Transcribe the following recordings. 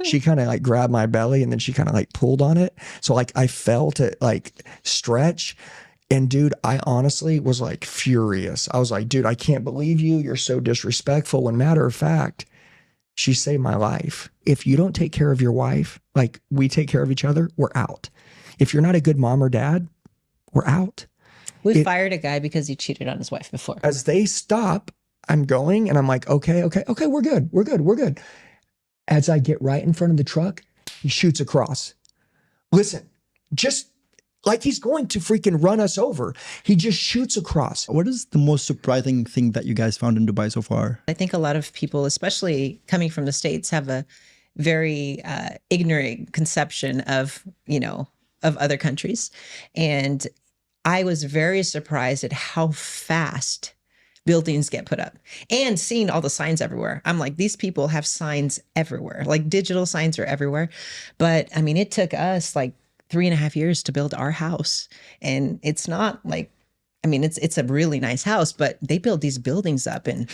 She kind of like grabbed my belly and then she kind of like pulled on it. So like I felt it like stretch. And dude, I honestly was like furious. I was like, dude, I can't believe you. You're so disrespectful. When matter of fact, she saved my life. If you don't take care of your wife, like we take care of each other, we're out. If you're not a good mom or dad, we're out. We fired a guy because he cheated on his wife before. As they stop, I'm going and I'm like, okay, we're good. We're good. We're good. As I get right in front of the truck, he shoots across. Listen, just like he's going to freaking run us over. He just shoots across. What is the most surprising thing that you guys found in Dubai so far? I think a lot of people, especially coming from the States, have a very ignorant conception of, of other countries. And I was very surprised at how fast buildings get put up and seeing all the signs everywhere. I'm like, these people have signs everywhere, like digital signs are everywhere. But I mean, it took us like 3.5 years to build our house. And it's not like, I mean, it's a really nice house, but they build these buildings up and,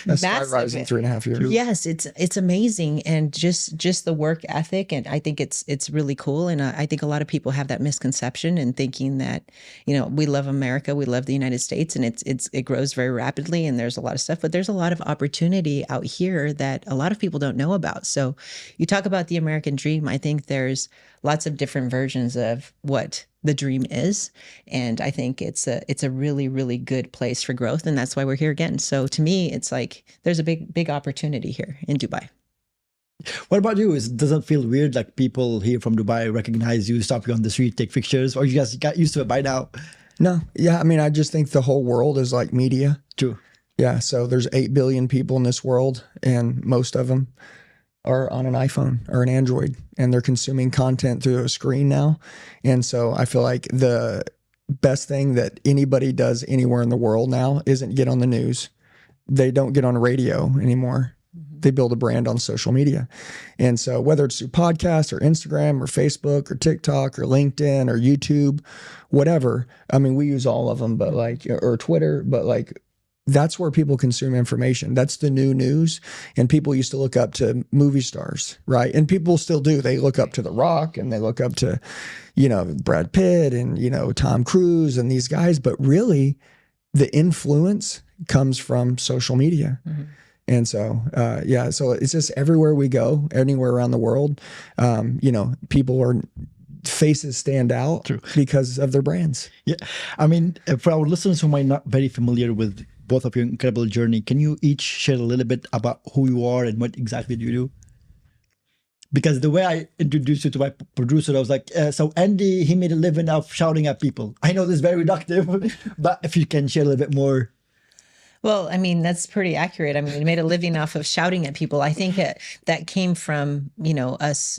that's massive. In 3.5 years. Yes, it's amazing. And just the work ethic. And I think it's really cool. And I think a lot of people have that misconception and thinking that, we love America, we love the United States, and it grows very rapidly and there's a lot of stuff, but there's a lot of opportunity out here that a lot of people don't know about. So you talk about the American dream. I think there's lots of different versions of what the dream is. And I think it's a really, really good place for growth. And that's why we're here again. So to me, it's like, there's a big opportunity here in Dubai. What about you? Does it feel weird? Like people here from Dubai recognize you, stop you on the street, take pictures, or you guys got used to it by now? No. Yeah. I mean, I just think the whole world is like media. True. Yeah. So there's 8 billion people in this world and most of them are on an iPhone or an Android and they're consuming content through a screen now. And so I feel like the best thing that anybody does anywhere in the world now isn't get on the news. They don't get on radio anymore. They build a brand on social media. And so whether it's through podcast or Instagram or Facebook or TikTok or LinkedIn or YouTube, whatever, I mean, we use all of them, but like, or Twitter, but like, that's where people consume information. That's the new news. And people used to look up to movie stars, right? And people still do. They look up to The Rock and they look up to, Brad Pitt and, Tom Cruise and these guys. But really, the influence comes from social media. Mm-hmm. And so, so it's just everywhere we go, anywhere around the world, people are faces stand out. True. Because of their brands. Yeah. I mean, for our listeners who might not very familiar with both of your incredible journey, can you each share a little bit about who you are and what exactly do you do? Because the way I introduced you to my producer, I was like, so Andy, he made a living of shouting at people. I know this is very reductive, but if you can share a little bit more. Well, I mean, that's pretty accurate. I mean, he made a living off of shouting at people. I think that came from, us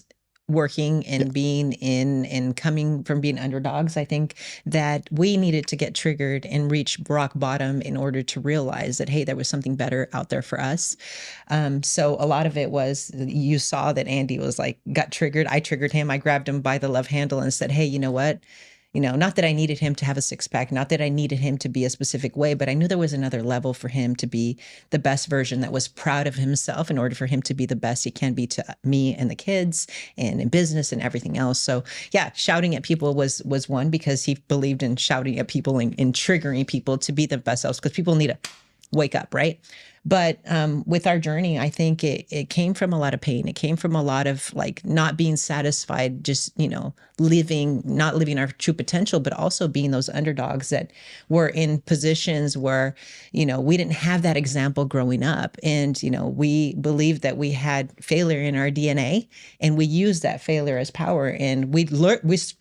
working and being in and coming from being underdogs. I think that we needed to get triggered and reach rock bottom in order to realize that, hey, there was something better out there for us. So a lot of it was, you saw that Andy was like, got triggered. I triggered him. I grabbed him by the love handle and said, hey, you know what? Not that I needed him to have a six pack, not that I needed him to be a specific way, but I knew there was another level for him to be the best version that was proud of himself in order for him to be the best he can be to me and the kids and in business and everything else. So yeah, shouting at people was one, because he believed in shouting at people and triggering people to be the best selves, because people need to wake up, right? But with our journey, I think it came from a lot of pain. It came from a lot of like not being satisfied, just, not living our true potential, but also being those underdogs that were in positions where, we didn't have that example growing up. And, we believed that we had failure in our DNA and we used that failure as power. And we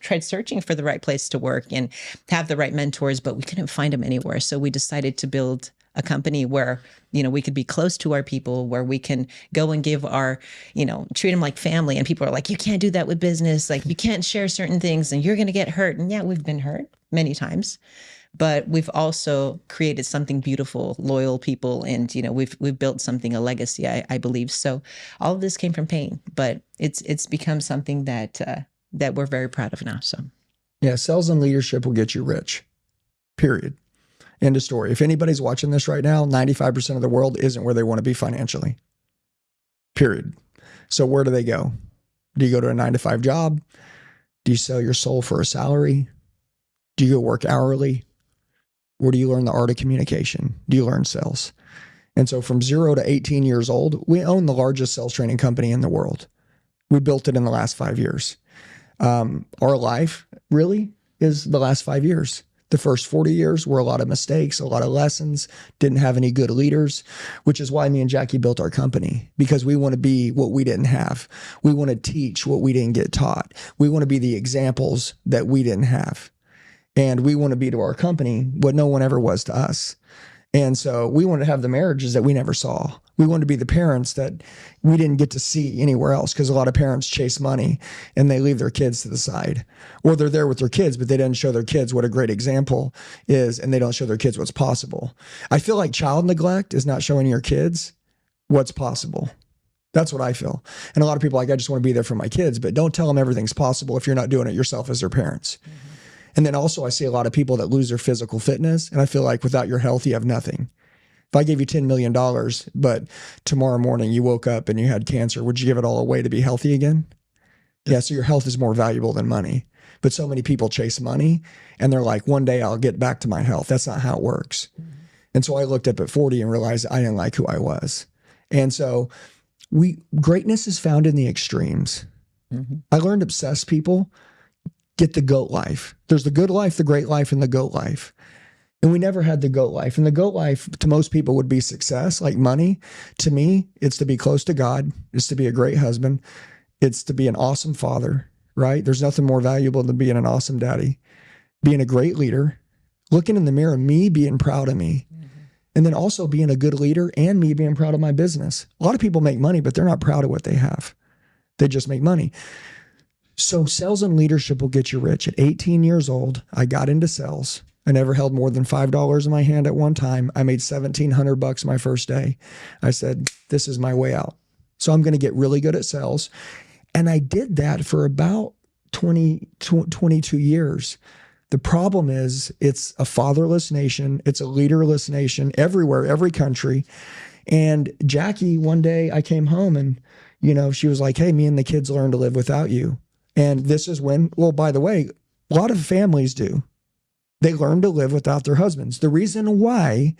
tried searching for the right place to work and have the right mentors, but we couldn't find them anywhere. So we decided to build a company where, we could be close to our people, where we can go and give our, treat them like family. And people are like, you can't do that with business. Like you can't share certain things and you're going to get hurt. And yeah, we've been hurt many times, but we've also created something beautiful, loyal people. And, we've built something, a legacy, I believe. So all of this came from pain, but it's become something that we're very proud of now. So yeah, sales and leadership will get you rich, period. End of story. If anybody's watching this right now, 95% of the world isn't where they want to be financially. Period. So where do they go? Do you go to a 9-to-5 job? Do you sell your soul for a salary? Do you go work hourly? Or do you learn the art of communication? Do you learn sales? And so from 0 to 18 years old, we own the largest sales training company in the world. We built it in the last 5 years. Our life really is the last 5 years. The first 40 years were a lot of mistakes, a lot of lessons, didn't have any good leaders, which is why me and Jackie built our company, because we want to be what we didn't have. We want to teach what we didn't get taught. We want to be the examples that we didn't have. And we want to be to our company what no one ever was to us. And so we want to have the marriages that we never saw. We want to be the parents that we didn't get to see anywhere else, because a lot of parents chase money and they leave their kids to the side, or they're there with their kids, but they didn't show their kids what a great example is, and they don't show their kids what's possible. I feel like child neglect is not showing your kids what's possible. That's what I feel. And a lot of people are like, I just want to be there for my kids, but don't tell them everything's possible if you're not doing it yourself as their parents. Mm-hmm. And then also I see a lot of people that lose their physical fitness. And I feel like without your health, you have nothing. If I gave you $10 million, but tomorrow morning you woke up and you had cancer, would you give it all away to be healthy again? Yeah. So your health is more valuable than money. But so many people chase money and they're like, one day I'll get back to my health. That's not how it works. Mm-hmm. And so I looked up at 40 and realized I didn't like who I was. And so greatness is found in the extremes. Mm-hmm. I learned obsessed people get the goat life. There's the good life, the great life, and the goat life. And we never had the goat life. And the goat life to most people would be success, like money. To me, it's to be close to God. It's to be a great husband. It's to be an awesome father, right? There's nothing more valuable than being an awesome daddy, being a great leader, looking in the mirror, me being proud of me. Mm-hmm. And then also being a good leader and me being proud of my business. A lot of people make money, but they're not proud of what they have. They just make money. So sales and leadership will get you rich. At 18 years old, I got into sales. I never held more than $5 in my hand at one time. I made $1,700 my first day. I said, this is my way out. So I'm going to get really good at sales. And I did that for about 22 years. The problem is it's a fatherless nation. It's a leaderless nation everywhere, every country. And Jackie, one day I came home and, she was like, hey, me and the kids learned to live without you. And this is when, well, by the way, a lot of families do. They learn to live without their husbands. The reason why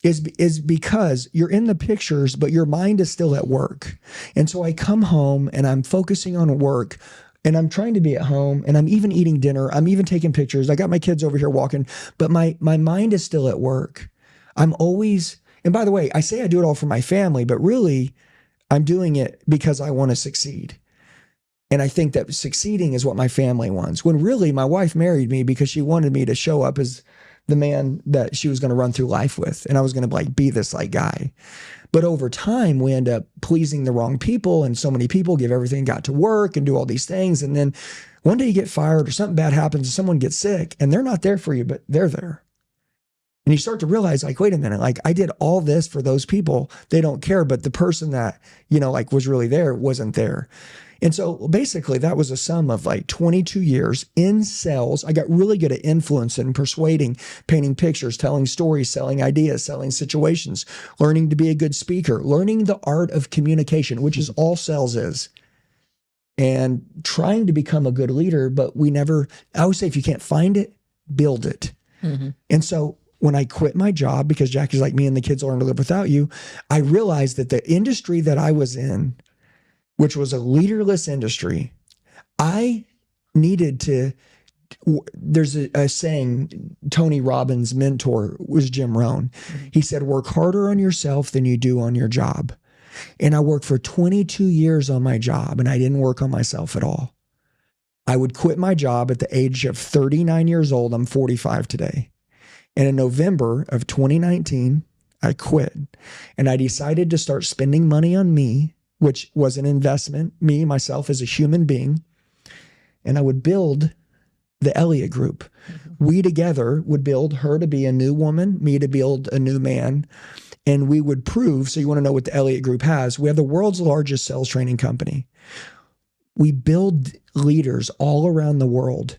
is because you're in the pictures, but your mind is still at work. And so I come home and I'm focusing on work and I'm trying to be at home and I'm even eating dinner. I'm even taking pictures. I got my kids over here walking, but my mind is still at work. I'm always, and by the way, I say I do it all for my family, but really I'm doing it because I want to succeed. And I think that succeeding is what my family wants. When really my wife married me because she wanted me to show up as the man that she was going to run through life with. And I was going to be this guy. But over time, we end up pleasing the wrong people. And so many people give everything, got to work and do all these things. And then one day you get fired or something bad happens and someone gets sick and they're not there for you, but they're there. And you start to realize wait a minute, I did all this for those people. They don't care. But the person that, was really there wasn't there. And so basically that was a sum of 22 years in sales. I got really good at influencing, persuading, painting pictures, telling stories, selling ideas, selling situations, learning to be a good speaker, learning the art of communication, which is all sales is, and trying to become a good leader. But I always say, if you can't find it, build it. Mm-hmm. And so when I quit my job, because Jackie's like, me and the kids learn to live without you, I realized that the industry that I was in, which was a leaderless industry, I needed to, there's a saying, Tony Robbins' mentor was Jim Rohn. Mm-hmm. He said, work harder on yourself than you do on your job. And I worked for 22 years on my job and I didn't work on myself at all. I would quit my job at the age of 39 years old. I'm 45 today. And in November of 2019, I quit and I decided to start spending money on me, which was an investment, me, myself as a human being. And I would build the Elliott Group. Mm-hmm. We together would build her to be a new woman, me to build a new man. And we would prove, so you want to know what the Elliott Group has. We have the world's largest sales training company. We build leaders all around the world.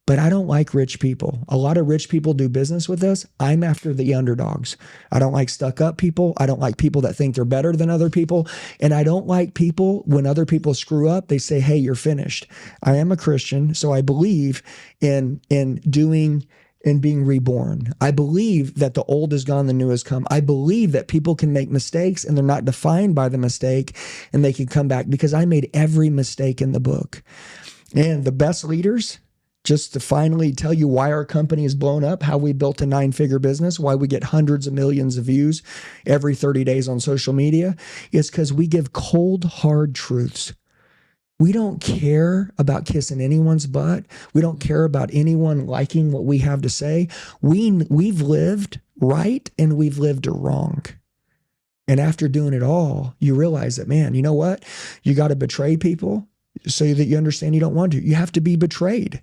But I don't like rich people. A lot of rich people do business with us. I'm after the underdogs. I don't like stuck up people. I don't like people that think they're better than other people. And I don't like people when other people screw up, they say, hey, you're finished. I am a Christian, so I believe in doing and being reborn. I believe that the old is gone, the new has come. I believe that people can make mistakes and they're not defined by the mistake and they can come back, because I made every mistake in the book. And the best leaders, just to finally tell you why our company is blown up, how we built a 9-figure business, why we get hundreds of millions of views every 30 days on social media, is because we give cold, hard truths. We don't care about kissing anyone's butt. We don't care about anyone liking what we have to say. We've lived right and we've lived wrong. And after doing it all, you realize that, man, you know what? You got to betray people so that you understand you don't want to. You have to be betrayed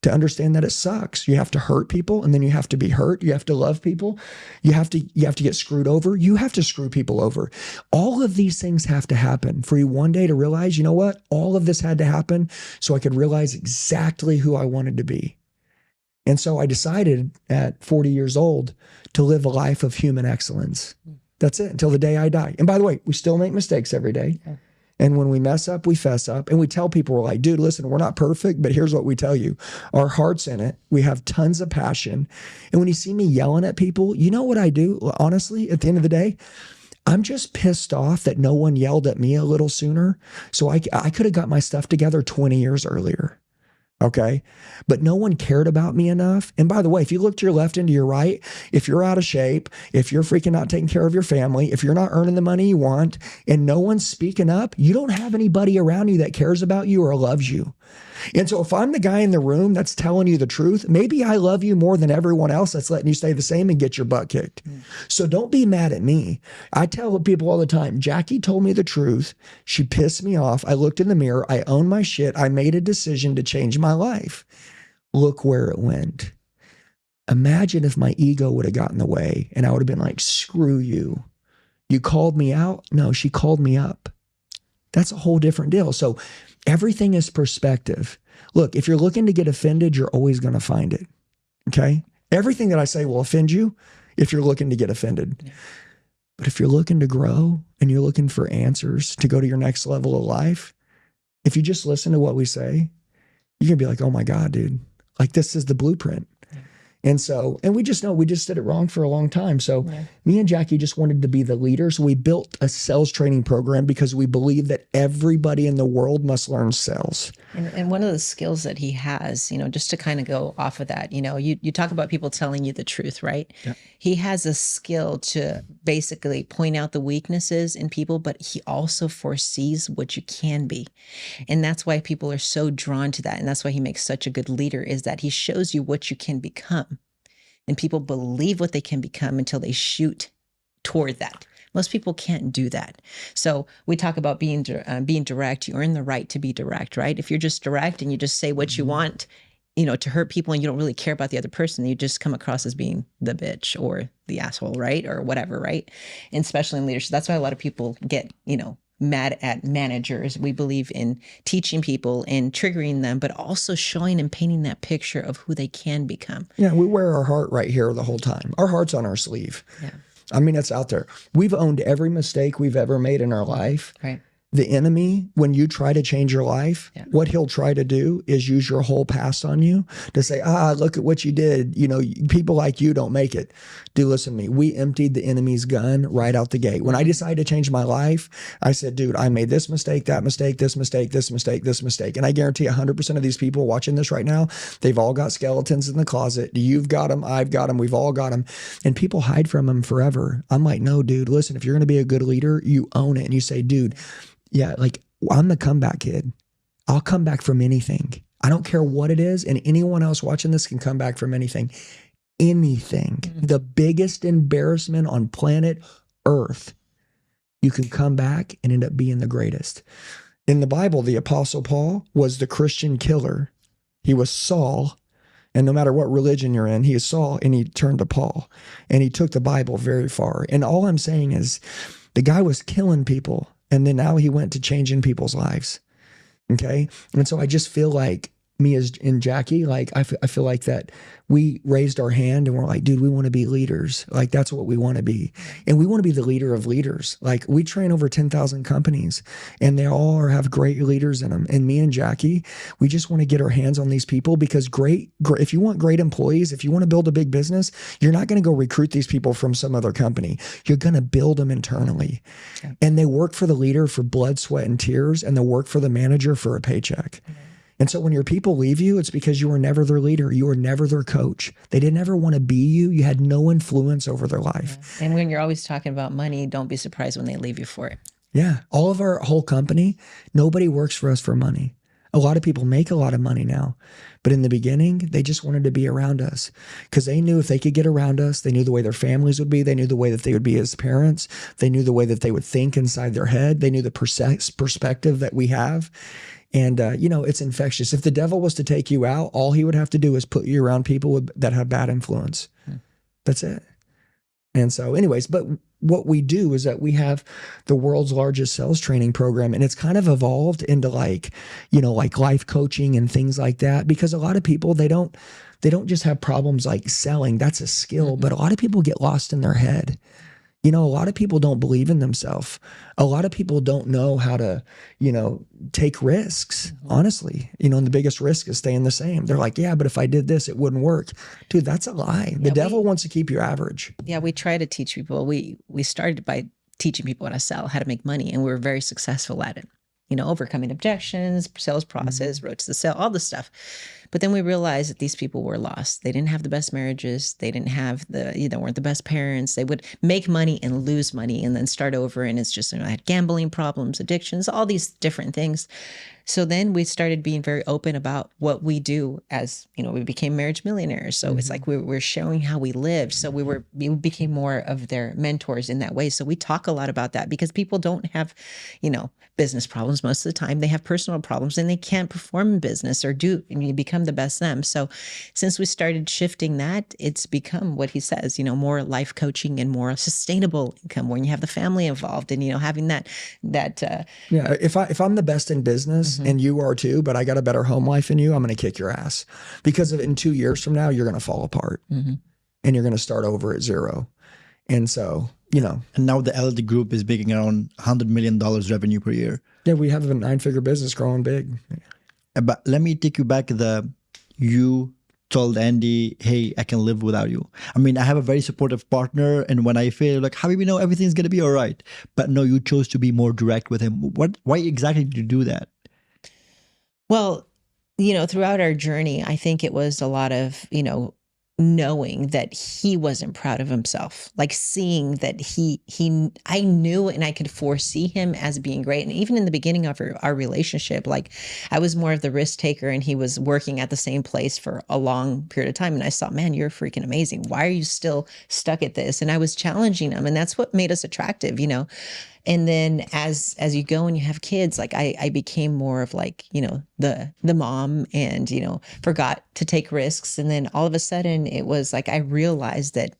to understand that it sucks. You have to hurt people, and then you have to be hurt. You have to love people. You have to get screwed over. You have to screw people over. All of these things have to happen for you one day to realize, you know what? All of this had to happen so I could realize exactly who I wanted to be. And so I decided at 40 years old to live a life of human excellence. That's it, until the day I die. And by the way, we still make mistakes every day. Yeah. And when we mess up, we fess up. And we tell people, we're like, dude, listen, we're not perfect, but here's what we tell you. Our heart's in it. We have tons of passion. And when you see me yelling at people, you know what I do? Honestly, at the end of the day, I'm just pissed off that no one yelled at me a little sooner. So I could have got my stuff together 20 years earlier. Okay. But no one cared about me enough. And by the way, if you look to your left and to your right, if you're out of shape, if you're freaking not taking care of your family, if you're not earning the money you want, and no one's speaking up, you don't have anybody around you that cares about you or loves you. And so if I'm the guy in the room that's telling you the truth, maybe I love you more than everyone else that's letting you stay the same and get your butt kicked. So don't be mad at me. I tell people all the time, Jackie told me the truth. She pissed me off. I looked in the mirror. I owned my shit. I made a decision to change my life. Look where it went. Imagine if my ego would have gotten in the way and I would have been like, screw you. You called me out? No, she called me up. That's a whole different deal. So everything is perspective. Look, if you're looking to get offended, you're always going to find it. Okay? Everything that I say will offend you if you're looking to get offended. Yeah. But if you're looking to grow and you're looking for answers to go to your next level of life, if you just listen to what we say, you're going to be like, oh my God, dude, like this is the blueprint. And so, and we just know we just did it wrong for a long time. So me and Jackie just wanted to be the leader. So we built a sales training program because we believe that everybody in the world must learn sales. And one of the skills that he has, you know, just to kind of go off of that, you know, you talk about people telling you the truth, right? Yeah. He has a skill to basically point out the weaknesses in people, but he also foresees what you can be. And that's why people are so drawn to that. And that's why he makes such a good leader, is that he shows you what you can become. And people believe what they can become until they shoot toward that. Most people can't do that. So we talk about being direct. You earn the right to be direct, right? If you're just direct and you just say what you want, you know, to hurt people, and you don't really care about the other person, you just come across as being the bitch or the asshole, right? Or whatever, right? And especially in leadership. That's why a lot of people get, you know, mad at managers. We believe in teaching people and triggering them, but also showing and painting that picture of who they can become. Yeah, we wear our heart right here the whole time. Our heart's on our sleeve. Yeah. I mean, it's out there. We've owned every mistake we've ever made in our life. Right. The enemy, when you try to change your life, what he'll try to do is use your whole past on you to say, look at what you did. You know, people like you don't make it. Dude, listen to me. We emptied the enemy's gun right out the gate. When I decided to change my life, I said, dude, I made this mistake, that mistake, this mistake, this mistake, this mistake. And I guarantee 100% of these people watching this right now, they've all got skeletons in the closet. You've got them. I've got them. We've all got them. And people hide from them forever. I'm like, no, dude, listen, if you're going to be a good leader, you own it. And you say, dude, yeah, like I'm the comeback kid. I'll come back from anything. I don't care what it is. And anyone else watching this can come back from anything. Anything. The biggest embarrassment on planet Earth. You can come back and end up being the greatest. In the Bible, the Apostle Paul was the Christian killer. He was Saul. And no matter what religion you're in, he is Saul, and he turned to Paul. And he took the Bible very far. And all I'm saying is the guy was killing people. And then now he went to changing people's lives. Okay. And so I just feel like me as in Jackie, like I feel like that we raised our hand and we're like, dude, we want to be leaders. Like that's what we want to be. And we want to be the leader of leaders. Like we train over 10,000 companies and they all have great leaders in them. And me and Jackie, we just want to get our hands on these people because if you want great employees, if you want to build a big business, you're not going to go recruit these people from some other company. You're going to build them internally. Yeah. And they work for the leader for blood, sweat, and tears, and they work for the manager for a paycheck. Mm-hmm. And so when your people leave you, it's because you were never their leader. You were never their coach. They didn't ever want to be you. You had no influence over their life. Yeah. And when you're always talking about money, don't be surprised when they leave you for it. Yeah. All of our whole company, nobody works for us for money. A lot of people make a lot of money now. But in the beginning, they just wanted to be around us because they knew if they could get around us, they knew the way their families would be. They knew the way that they would be as parents. They knew the way that they would think inside their head. They knew the perspective that we have. And, it's infectious. If the devil was to take you out, all he would have to do is put you around people that have bad influence. That's it. And so anyways, but what we do is that we have the world's largest sales training program, and it's kind of evolved into like life coaching and things like that, because a lot of people, they don't just have problems like selling. That's a skill, but a lot of people get lost in their head. A lot of people don't believe in themselves. A lot of people don't know how to, take risks, honestly. And the biggest risk is staying the same. They're like, yeah, but if I did this, it wouldn't work. Dude, that's a lie. The devil wants to keep you average. Yeah, we try to teach people. We started by teaching people how to sell, how to make money, and we were very successful at it. Overcoming objections, sales process, road to the sale, all this stuff. But then we realized that these people were lost. They didn't have the best marriages. They didn't have they weren't the best parents. They would make money and lose money and then start over. And it's just, I had gambling problems, addictions, all these different things. So then we started being very open about what we do as, we became marriage millionaires. So it's like we're showing how we lived. So we became more of their mentors in that way. So we talk a lot about that because people don't have, business problems most of the time. They have personal problems and they can't perform in business or you become the best them. So since we started shifting that, it's become what he says, more life coaching and more sustainable income when you have the family involved and, having that. Yeah. If I'm the best in business and you are too, but I got a better home life than you, I'm going to kick your ass because in 2 years from now, you're going to fall apart and you're going to start over at zero. And so, And now the Elliott Group is making around $100 million revenue per year. Yeah, we have a 9-figure business growing big. But let me take you back. You told Andy, hey, I can live without you. I mean, I have a very supportive partner. And when I fail, like, how do we know everything's going to be all right? But no, you chose to be more direct with him. Why exactly did you do that? Well, throughout our journey, I think it was a lot of, knowing that he wasn't proud of himself, like seeing that I knew and I could foresee him as being great. And even in the beginning of our relationship, like I was more of the risk taker and he was working at the same place for a long period of time. And I thought, man, you're freaking amazing. Why are you still stuck at this? And I was challenging him. And that's what made us attractive, And then as you go and you have kids, like I became more of like, the mom and, forgot to take risks. And then all of a sudden it was like, I realized that,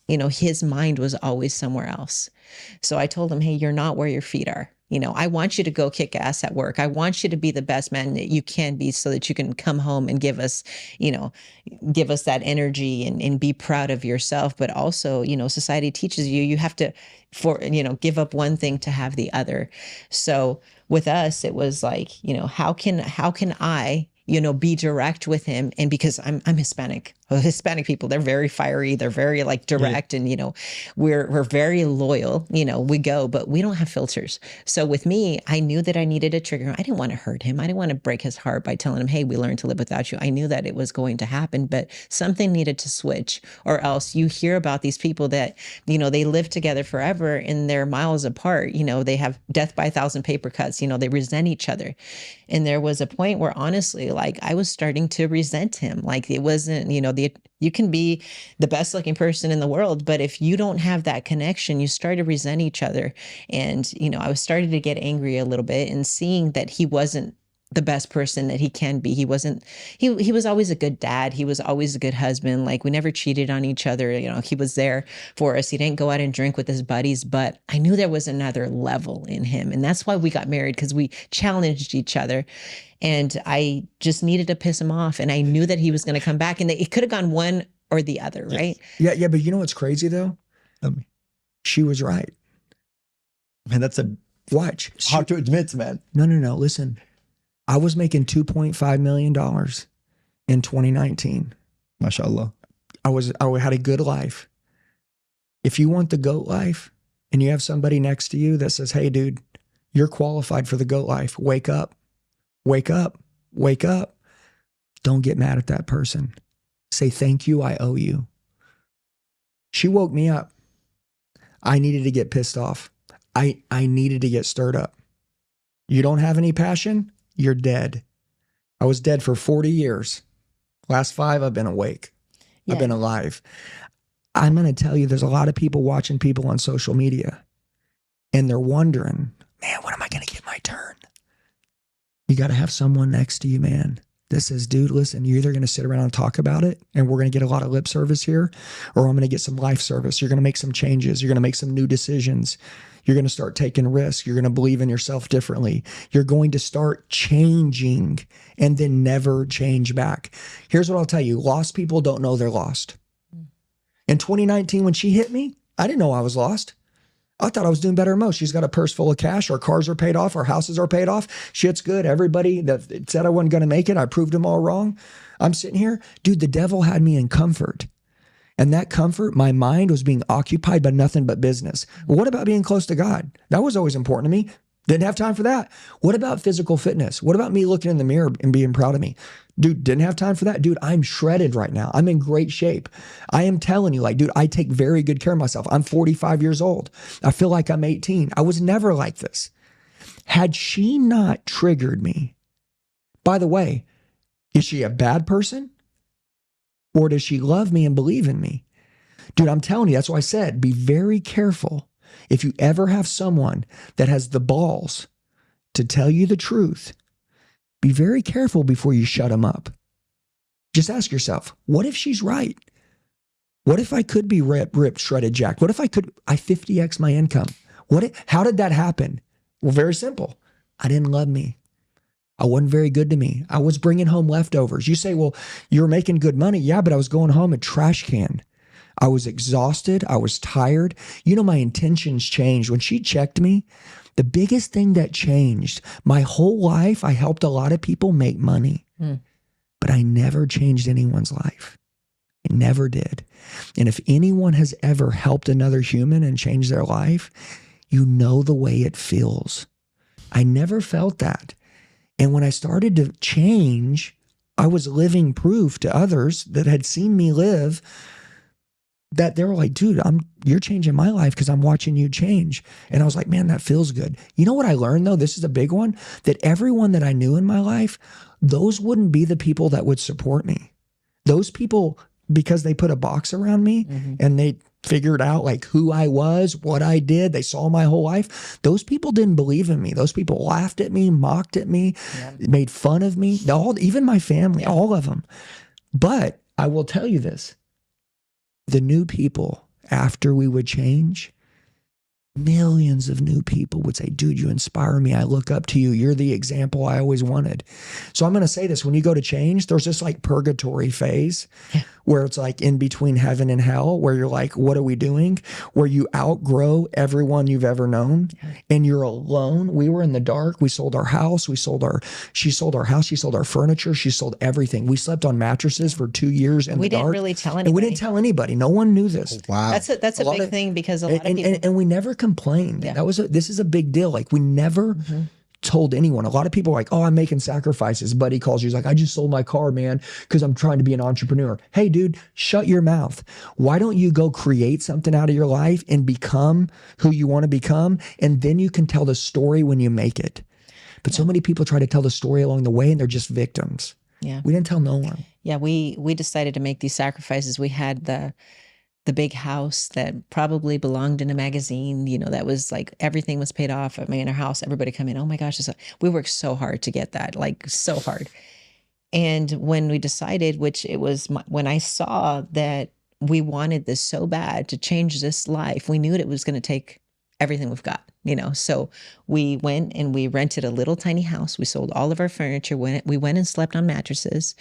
his mind was always somewhere else. So I told him, hey, you're not where your feet are. I want you to go kick ass at work. I want you to be the best man that you can be so that you can come home and give us that energy and be proud of yourself. But also, society teaches you have to, give up one thing to have the other. So with us, it was like, how can I, be direct with him? And because I'm Hispanic, Hispanic people, they're very fiery. They're very like direct and, we're very loyal, we go, but we don't have filters. So with me, I knew that I needed a trigger. I didn't want to hurt him. I didn't want to break his heart by telling him, hey, we learned to live without you. I knew that it was going to happen, but something needed to switch or else you hear about these people that, they live together forever and they're miles apart. They have death by 1,000 paper cuts, they resent each other. And there was a point where honestly, like I was starting to resent him. Like it wasn't, you can be the best looking person in the world, but if you don't have that connection, you start to resent each other. And, I was starting to get angry a little bit and seeing that he wasn't the best person that he can be. He wasn't, he was always a good dad. He was always a good husband. Like we never cheated on each other. You know, he was there for us. He didn't go out and drink with his buddies, but I knew there was another level in him. And that's why we got married, because we challenged each other. And I just needed to piss him off. And I knew that he was going to come back, and it could have gone one or the other, right? Yeah. Yeah. But you know what's crazy though? She was right. Man, that's a Watch. hard to admit, man. No. Listen, I was making $2.5 million in 2019. MashaAllah. I had a good life. If you want the GOAT life and you have somebody next to you that says, hey, dude, you're qualified for the GOAT life. Wake up, wake up, wake up. Don't get mad at that person. Say, thank you, I owe you. She woke me up. I needed to get pissed off. I needed to get stirred up. You don't have any passion? You're dead. I was dead for 40 years. Last 5, I've been awake. Yeah. I've been alive. I'm going to tell you, there's a lot of people watching people on social media, and they're wondering, man, when am I going to get my turn? You got to have someone next to you, man, that says, dude, listen, you're either going to sit around and talk about it, and we're going to get a lot of lip service here, or I'm going to get some life service. You're going to make some changes. You're going to make some new decisions. You're going to start taking risks. You're going to believe in yourself differently. You're going to start changing and then never change back. Here's what I'll tell you. Lost people don't know they're lost. In 2019, when she hit me, I didn't know I was lost. I thought I was doing better than most. She's got a purse full of cash. Our cars are paid off. Our houses are paid off. Shit's good. Everybody that said I wasn't going to make it, I proved them all wrong. I'm sitting here. Dude, the devil had me in comfort. And that comfort, my mind was being occupied by nothing but business. Well, what about being close to God? That was always important to me. Didn't have time for that. What about physical fitness? What about me looking in the mirror and being proud of me? Dude, didn't have time for that. Dude, I'm shredded right now. I'm in great shape. I am telling you, like, dude, I take very good care of myself. I'm 45 years old. I feel like I'm 18. I was never like this. Had she not triggered me, by the way, is she a bad person? Or does she love me and believe in me? Dude, I'm telling you, that's why I said, be very careful. If you ever have someone that has the balls to tell you the truth, be very careful before you shut them up. Just ask yourself, what if she's right? What if I could be ripped, shredded, jacked? What if I 50x my income? How did that happen? Well, very simple. I didn't love me. I wasn't very good to me. I was bringing home leftovers. You say, well, you're making good money. Yeah, but I was going home a trash can. I was exhausted. I was tired. You know, my intentions changed. When she checked me, the biggest thing that changed, my whole life, I helped a lot of people make money, but I never changed anyone's life. I never did. And if anyone has ever helped another human and changed their life, you know the way it feels. I never felt that. And when I started to change, I was living proof to others that had seen me live, that they were like, dude, you're changing my life because I'm watching you change. And I was like, man, that feels good. You know what I learned though? This is a big one, that everyone that I knew in my life, those wouldn't be the people that would support me. Those people, because they put a box around me and they figured out like who I was, what I did, they saw my whole life. Those people didn't believe in me. Those people laughed at me, mocked at me, made fun of me, even my family, all of them. But I will tell you this, the new people, after we would change, millions of new people would say, dude, you inspire me. I look up to you. You're the example I always wanted. So I'm going to say this, when you go to change, there's this like purgatory phase where it's like in between heaven and hell, where you're like, what are we doing? Where you outgrow everyone you've ever known and you're alone. We were in the dark. We sold our house. She sold our house. She sold our furniture. She sold everything. We slept on mattresses for 2 years in the dark. We didn't really tell anybody. And we didn't tell anybody. No one knew this. Wow. That's a big thing, because a lot of people. And we never complained. This is a big deal. Like we never told anyone. A lot of people are like, oh, I'm making sacrifices. Buddy calls you. He's like, I just sold my car, man, because I'm trying to be an entrepreneur. Hey, dude, shut your mouth. Why don't you go create something out of your life and become who you want to become? And then you can tell the story when you make it. But so many people try to tell the story along the way and they're just victims. Yeah. We didn't tell no one. Yeah. We decided to make these sacrifices. We had the big house that probably belonged in a magazine, you know, that was like everything was paid off. I mean, in our house, everybody come in. Oh my gosh, we worked so hard to get that, like so hard. And when we decided, which it was when I saw that we wanted this so bad to change this life, we knew it was going to take everything we've got, you know. So we went and we rented a little tiny house. We sold all of our furniture. We went and slept on mattresses.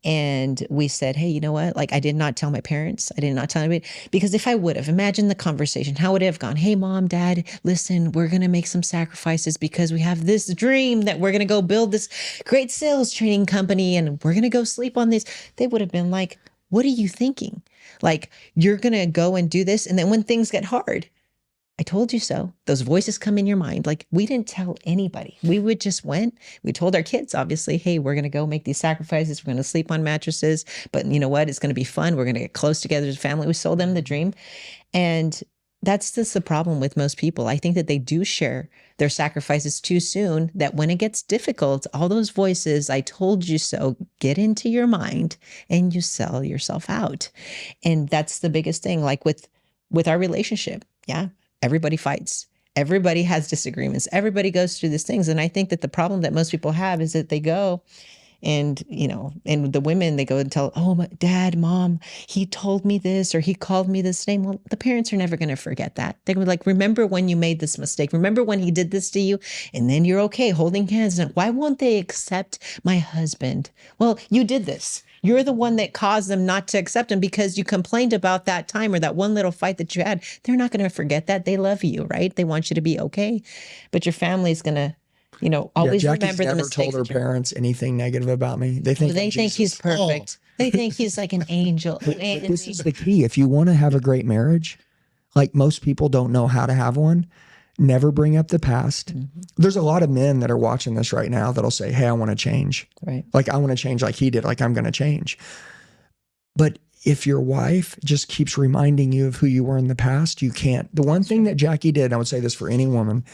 And we said, hey, you know what? Like, I did not tell my parents. I did not tell anybody, because if I would have, imagine the conversation, how would it have gone? Hey, mom, dad, listen, we're going to make some sacrifices because we have this dream that we're going to go build this great sales training company and we're going to go sleep on this. They would have been like, what are you thinking? Like, you're going to go and do this. And then when things get hard, I told you so. Those voices come in your mind. Like, we didn't tell anybody. We would just went. We told our kids, obviously, hey, we're going to go make these sacrifices. We're going to sleep on mattresses. But you know what? It's going to be fun. We're going to get close together as a family. We sold them the dream. And that's just the problem with most people. I think that they do share their sacrifices too soon, that when it gets difficult, all those voices, I told you so, get into your mind and you sell yourself out. And that's the biggest thing. Like with our relationship. Yeah. Everybody fights. Everybody has disagreements. Everybody goes through these things. And I think that the problem that most people have is that they go and, you know, and the women, they go and tell, oh, my dad, mom, he told me this, or he called me this name. Well, the parents are never going to forget that. They're going to be like, remember when you made this mistake? Remember when he did this to you? And then you're okay holding hands. And why won't they accept my husband? Well, you did this. You're the one that caused them not to accept him because you complained about that time or that one little fight that you had. They're not going to forget that. They love you, right? They want you to be okay. But your family's going to, you know, always remember the mistakes. Never told her parents anything negative about me. They think he's perfect. Oh. They think he's like an angel. But this is the key. If you want to have a great marriage, like most people don't know how to have one, never bring up the past. Mm-hmm. There's a lot of men that are watching this right now that'll say, hey, I want to change. Right. Like, I want to change like he did. Like, I'm going to change. But if your wife just keeps reminding you of who you were in the past, you can't. The one thing that Jackie did, and I would say this for any woman,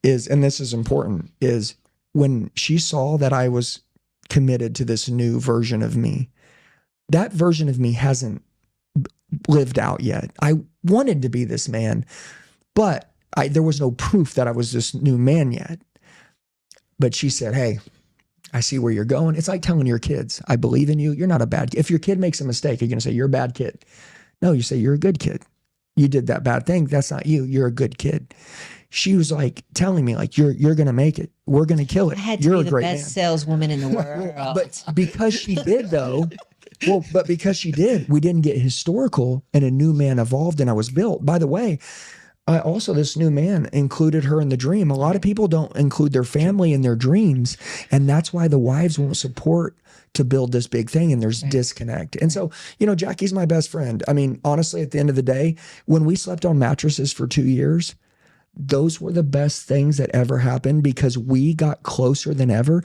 is, and this is important, is when she saw that I was committed to this new version of me, that version of me hasn't lived out yet. I wanted to be this man, but there was no proof that I was this new man yet. But she said, hey, I see where you're going. It's like telling your kids, I believe in you. You're not a bad kid. If your kid makes a mistake, you're going to say, you're a bad kid. No, you say, you're a good kid. You did that bad thing. That's not you. You're a good kid. She was like telling me, like, you're going to make it. We're going to kill it. I had to you're be the best saleswoman in the world. But because she did, though, because she did, we didn't get historical, and a new man evolved and I was built. By the way, also, this new man included her in the dream. A lot of people don't include their family in their dreams. And that's why the wives won't support to build this big thing. And there's disconnect. And so, you know, Jackie's my best friend. I mean, honestly, at the end of the day, when we slept on mattresses for 2 years, those were the best things that ever happened because we got closer than ever.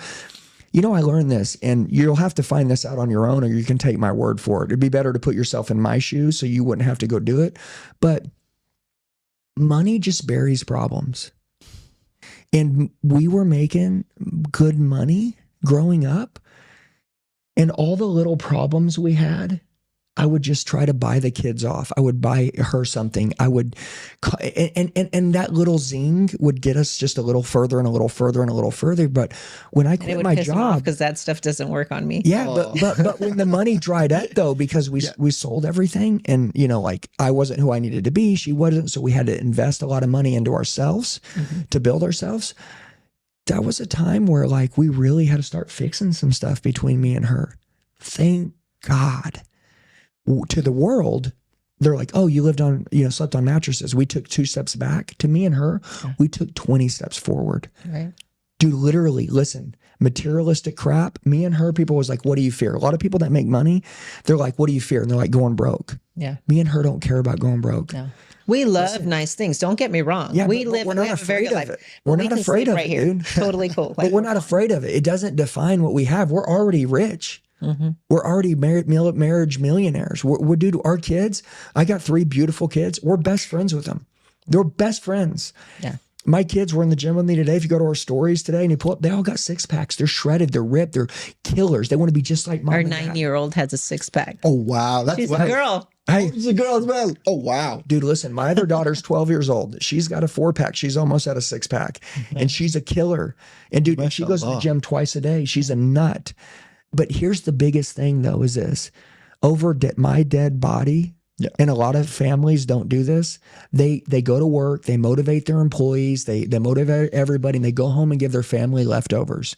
You know, I learned this, and you'll have to find this out on your own, or you can take my word for it. It'd be better to put yourself in my shoes so you wouldn't have to go do it. But money just buries problems. And we were making good money growing up. And all the little problems we had, I would just try to buy the kids off. I would buy her something. I would, and that little zing would get us just a little further and a little further and a little further. But when I quit my job, because that stuff doesn't work on me. Yeah, but when the money dried up though, because we sold everything, and you know, like I wasn't who I needed to be, she wasn't, so we had to invest a lot of money into ourselves to build ourselves. That was a time where like we really had to start fixing some stuff between me and her. Thank God. To the world, they're like, oh, you slept on mattresses. We took 2 steps back. To me and her, we took 20 steps forward. Right. Dude, literally, listen, materialistic crap, me and her, people was like, what do you fear? A lot of people that make money, they're like, what do you fear? And they're like, going broke. Yeah. Me and her don't care about going broke. No. We love nice things. Don't get me wrong. Yeah, we're not afraid of it. We're not afraid of it, dude. Totally cool. But we're not afraid of it. It doesn't define what we have. We're already rich. We're already marriage millionaires. Dude, our kids, I got 3 beautiful kids. We're best friends with them. They're best friends. Yeah. My kids were in the gym with me today. If you go to our stories today and you pull up, they all got 6-packs. They're shredded. They're ripped. They're killers. They want to be just like mom. Our and dad. 9-year-old has a 6-pack. Oh, wow. That's She's a wow. girl. Hey, She's a girl as well. Oh, wow. dude, listen, my other daughter's 12 years old. She's got a 4-pack. She's almost at a 6-pack. And she's a killer. And dude, and she goes to the gym twice a day. She's a nut. But here's the biggest thing though, is this. Over my dead body, and a lot of families don't do this. They go to work, they motivate their employees, they motivate everybody, and they go home and give their family leftovers.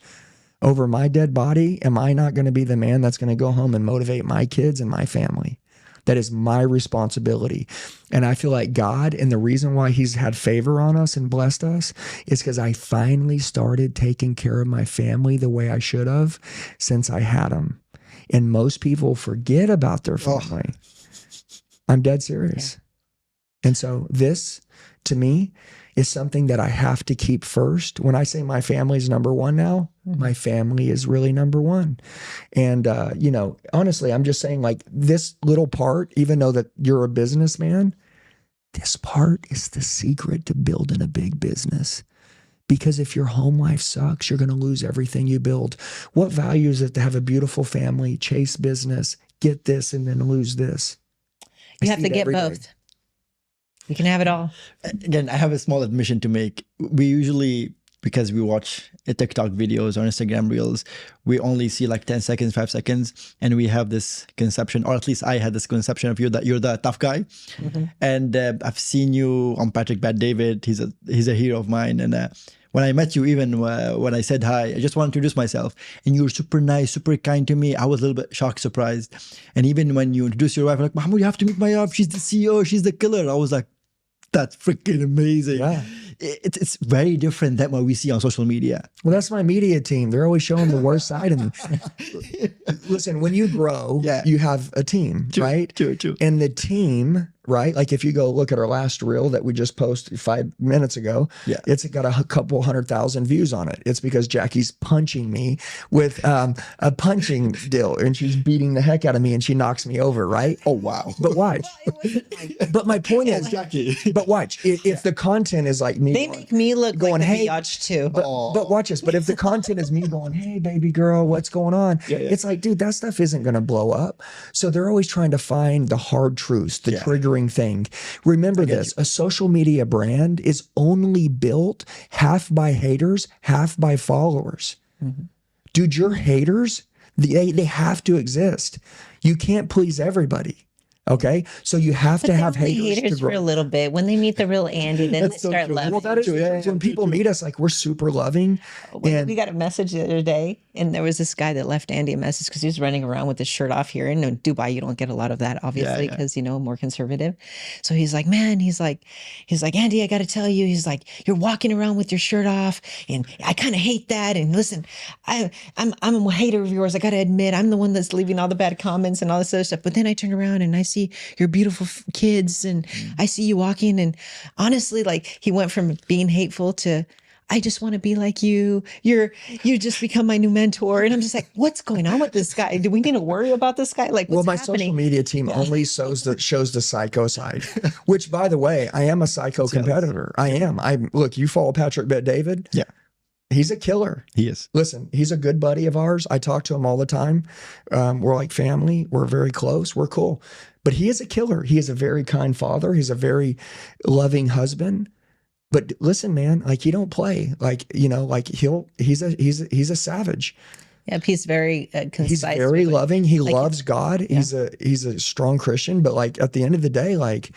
Over my dead body, am I not going to be the man that's going to go home and motivate my kids and my family? That is my responsibility. And I feel like God, and the reason why he's had favor on us and blessed us is because I finally started taking care of my family the way I should have since I had them. And most people forget about their family. I'm dead serious. And so this, to me, is something that I have to keep first. When I say my family is number one now, my family is really number one. And, you know, honestly, I'm just saying like this little part, even though that you're a businessman, this part is the secret to building a big business. Because if your home life sucks, you're going to lose everything you build. What value is it to have a beautiful family, chase business, get this, and then lose this? You have to get both. You can have it all. Again, I have a small admission to make. We usually, because we watch TikTok videos or Instagram reels, we only see like 10 seconds, 5 seconds. And we have this conception, or at least I had this conception of you, that you're the tough guy. And I've seen you on Patrick Bet David. He's a hero of mine. And when I met you, even when I said hi, I just want to introduce myself. And you were super nice, super kind to me. I was a little bit shocked, surprised. And even when you introduced your wife, like, Mahmoud, you have to meet my wife. She's the CEO. She's the killer. I was like, that's freaking amazing. Yeah. It's very different than what we see on social media. Well, that's my media team. They're always showing the worst side of me. Listen, when you grow, you have a team, right? True. And the team, right? Like if you go look at our last reel that we just posted 5 minutes ago, it's got a couple 100,000 views on it. It's because Jackie's punching me with a punching deal, and she's beating the heck out of me, and she knocks me over, right? Oh, wow. But watch. But my point is, Jackie. but watch, if the content is like me, They make me look going, like hey, a biatch too. but watch this. But if the content is me going, hey, baby girl, what's going on? It's like, dude, that stuff isn't going to blow up. So they're always trying to find the hard truths, the triggering thing. Remember this, a social media brand is only built half by haters, half by followers. Dude, your haters, they have to exist. You can't please everybody. Okay, so you have to have haters to for a grow. little bit. When they meet the real Andy, then they start loving. Well, that is when people meet us, like we're super loving. And We got a message the other day, and there was this guy that left Andy a message because he was running around with his shirt off here. And in Dubai, you don't get a lot of that, obviously, because you know, more conservative. So he's like, man, he's like, Andy, I got to tell you, he's like, you're walking around with your shirt off, and I kind of hate that. And listen, I'm a hater of yours. I got to admit, I'm the one that's leaving all the bad comments and all this other stuff. But then I turn around and I see your beautiful kids, and I see you walking, and honestly, like, he went from being hateful to, I just want to be like you. You just become my new mentor. And I'm just like, what's going on with this guy? Do we need to worry about this guy? Like, what's my happening? social media team only shows the psycho side, which, by the way, I am a psycho competitor. I am. Look, you follow Patrick Bet David. Yeah. He's a killer. He is. Listen, he's a good buddy of ours. I talk to him all the time. We're like family. We're very close. We're cool. But he is a killer. He is a very kind father. He's a very loving husband. But listen, man, like, he don't play. Like, you know, like he's a savage. Yep, he's very concise. He's very loving. He like, loves God. He's a strong Christian. But like at the end of the day, like,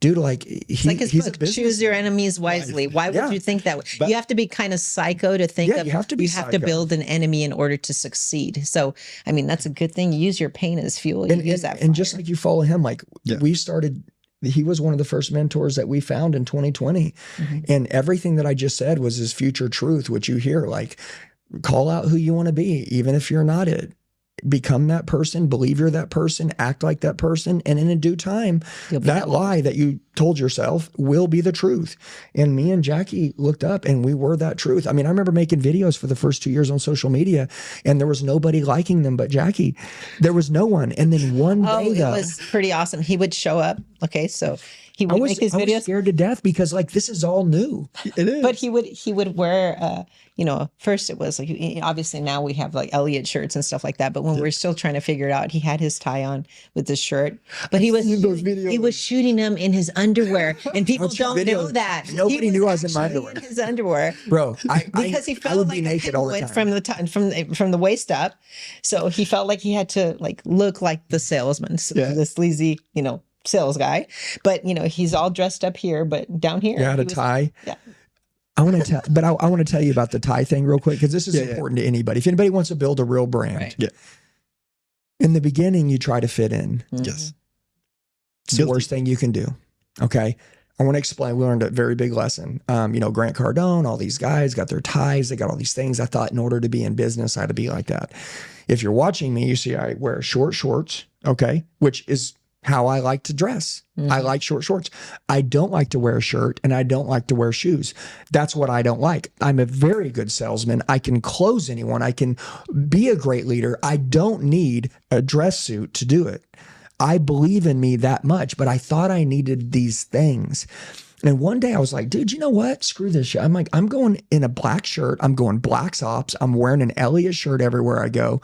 dude, like he's like his book, choose your enemies wisely. Why would you think that way? You have to be kind of psycho to think of. You have to build an enemy in order to succeed. So, I mean, that's a good thing. You use your pain as fuel. You use that. And just like you follow him, like we started. He was one of the first mentors that we found in 2020. And everything that I just said was his future truth, which you hear, like, call out who you want to be, even if you're not it. Become that person, believe you're that person, act like that person. And in a due time, that lie that you told yourself will be the truth. And me and Jackie looked up and we were that truth. I mean, I remember making videos for the first 2 years on social media, and there was nobody liking them but Jackie. There was no one. And then one day, it was pretty awesome. He would show up. Okay, so he would make his I was videos. scared to death because like this is all new. It is. But he would wear, first it was like, obviously now we have like Elliott shirts and stuff like that. But when we're still trying to figure it out, he had his tie on with his shirt, but he was shooting them in his underwear, and people don't know that. Nobody knew I was in my actually underwear. in his underwear, Bro, because he I felt would like be naked all the time. from the waist up. So he felt like he had to like look like the salesman, the sleazy, sales guy. But he's all dressed up here, but down here, You had a tie. Yeah. I want to tell, but I want to tell you about the tie thing real quick because this is important to anybody. If anybody wants to build a real brand, in the beginning, you try to fit in. Yes. It's the worst thing you can do. Okay. I want to explain. We learned a very big lesson. Grant Cardone, all these guys got their ties. They got all these things. I thought in order to be in business, I had to be like that. If you're watching me, you see I wear short shorts, okay, which is how I like to dress. I like short shorts. I don't like to wear a shirt and I don't like to wear shoes. That's what I don't like. I'm a very good salesman. I can close anyone. I can be a great leader. I don't need a dress suit to do it. I believe in me that much, but I thought I needed these things. And one day I was like, dude, you know what? Screw this shit. I'm like, I'm going in a black shirt. I'm going black ops. I'm wearing an Elliott shirt everywhere I go.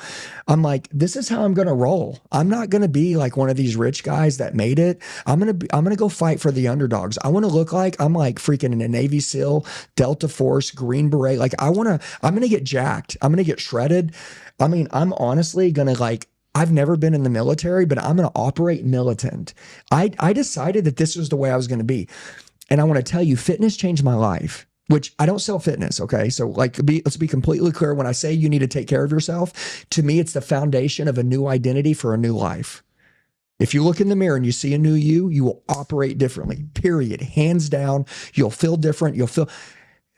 I'm like, this is how I'm going to roll. I'm not going to be like one of these rich guys that made it. I'm going to go fight for the underdogs. I want to look like I'm like freaking in a Navy SEAL, Delta Force, Green Beret. Like I'm going to get jacked. I'm going to get shredded. I mean, I'm honestly going to like, I've never been in the military, but I'm going to operate militant. I decided that this was the way I was going to be. And I want to tell you, fitness changed my life, which I don't sell fitness. Okay. So let's be completely clear. When I say you need to take care of yourself, to me, it's the foundation of a new identity for a new life. If you look in the mirror and you see a new you will operate differently, period. Hands down. You'll feel different. You'll feel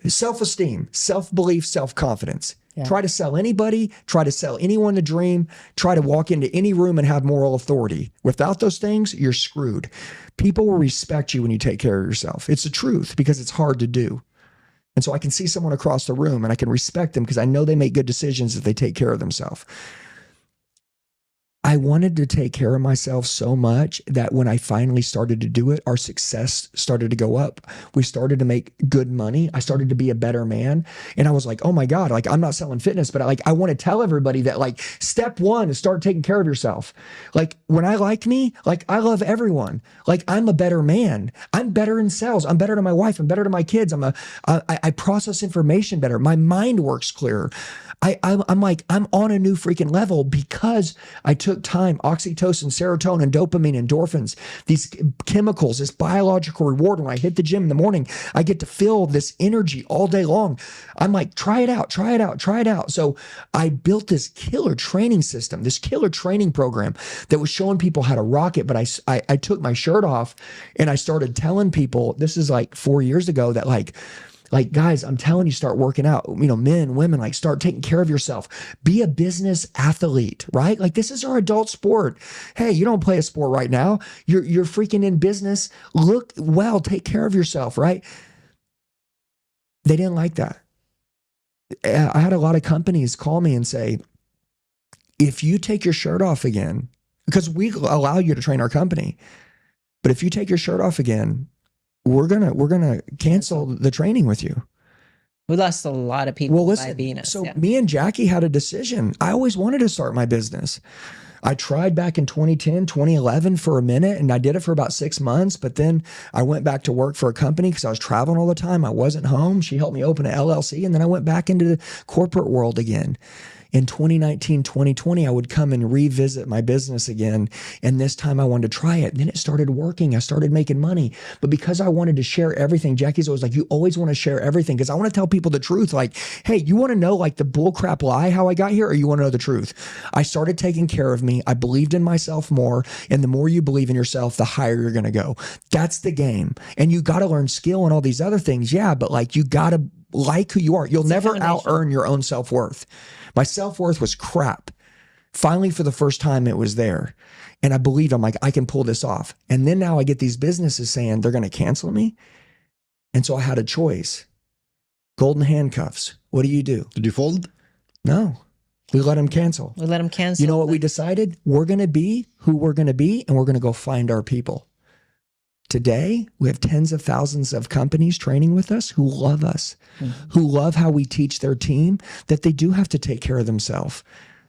self-esteem, self-belief, self-confidence. Yeah. Try to sell anybody, try to sell anyone the dream, try to walk into any room and have moral authority. Without those things, you're screwed. People will respect you when you take care of yourself. It's the truth because it's hard to do. And so I can see someone across the room and I can respect them because I know they make good decisions if they take care of themselves. I wanted to take care of myself so much that when I finally started to do it, our success started to go up. We started to make good money. I started to be a better man. And I was like, oh my God, like I'm not selling fitness, but I want to tell everybody that like step one is start taking care of yourself. Like when I like me, like I love everyone. Like I'm a better man. I'm better in sales. I'm better to my wife. I'm better to my kids. I process information better. My mind works clearer. I'm on a new freaking level because I took time, oxytocin, serotonin, dopamine, endorphins, these chemicals, this biological reward. When I hit the gym in the morning, I get to feel this energy all day long. I'm like, try it out, try it out, try it out. So I built this killer training system, this killer training program that was showing people how to rock it. But I took my shirt off and I started telling people, this is like 4 years ago, that like, guys, I'm telling you, start working out, men, women, like start taking care of yourself, be a business athlete, right? Like this is our adult sport. Hey, you don't play a sport right now. You're freaking in business. Look well, take care of yourself, right? They didn't like that. I had a lot of companies call me and say, if you take your shirt off again, because we allow you to train our company, but if you take your shirt off again, we're gonna cancel the training with you. We lost a lot of people by being us. So me and Jackie had a decision. I always wanted to start my business. I tried back in 2010, 2011 for a minute, and I did it for about 6 months. But then I went back to work for a company because I was traveling all the time. I wasn't home. She helped me open an LLC, and then I went back into the corporate world again. In 2019, 2020, I would come and revisit my business again. And this time I wanted to try it. And then it started working. I started making money. But because I wanted to share everything, Jackie's always like, you always want to share everything. Because I want to tell people the truth. Like, hey, you want to know like the bullcrap lie how I got here, or you want to know the truth? I started taking care of me. I believed in myself more. And the more you believe in yourself, the higher you're going to go. That's the game. And you got to learn skill and all these other things. Yeah, but like you got to like who you are. You'll never out-earn your own self-worth. My self-worth was crap. Finally, for the first time, it was there. And I believed, I'm like, I can pull this off. And then now I get these businesses saying they're going to cancel me. And so I had a choice. Golden handcuffs. What do you do? Did you fold? No. We let them cancel. We let them cancel. You know what we decided? We're going to be who we're going to be, and we're going to go find our people. Today, we have tens of thousands of companies training with us who love us, who love how we teach their team that they do have to take care of themselves,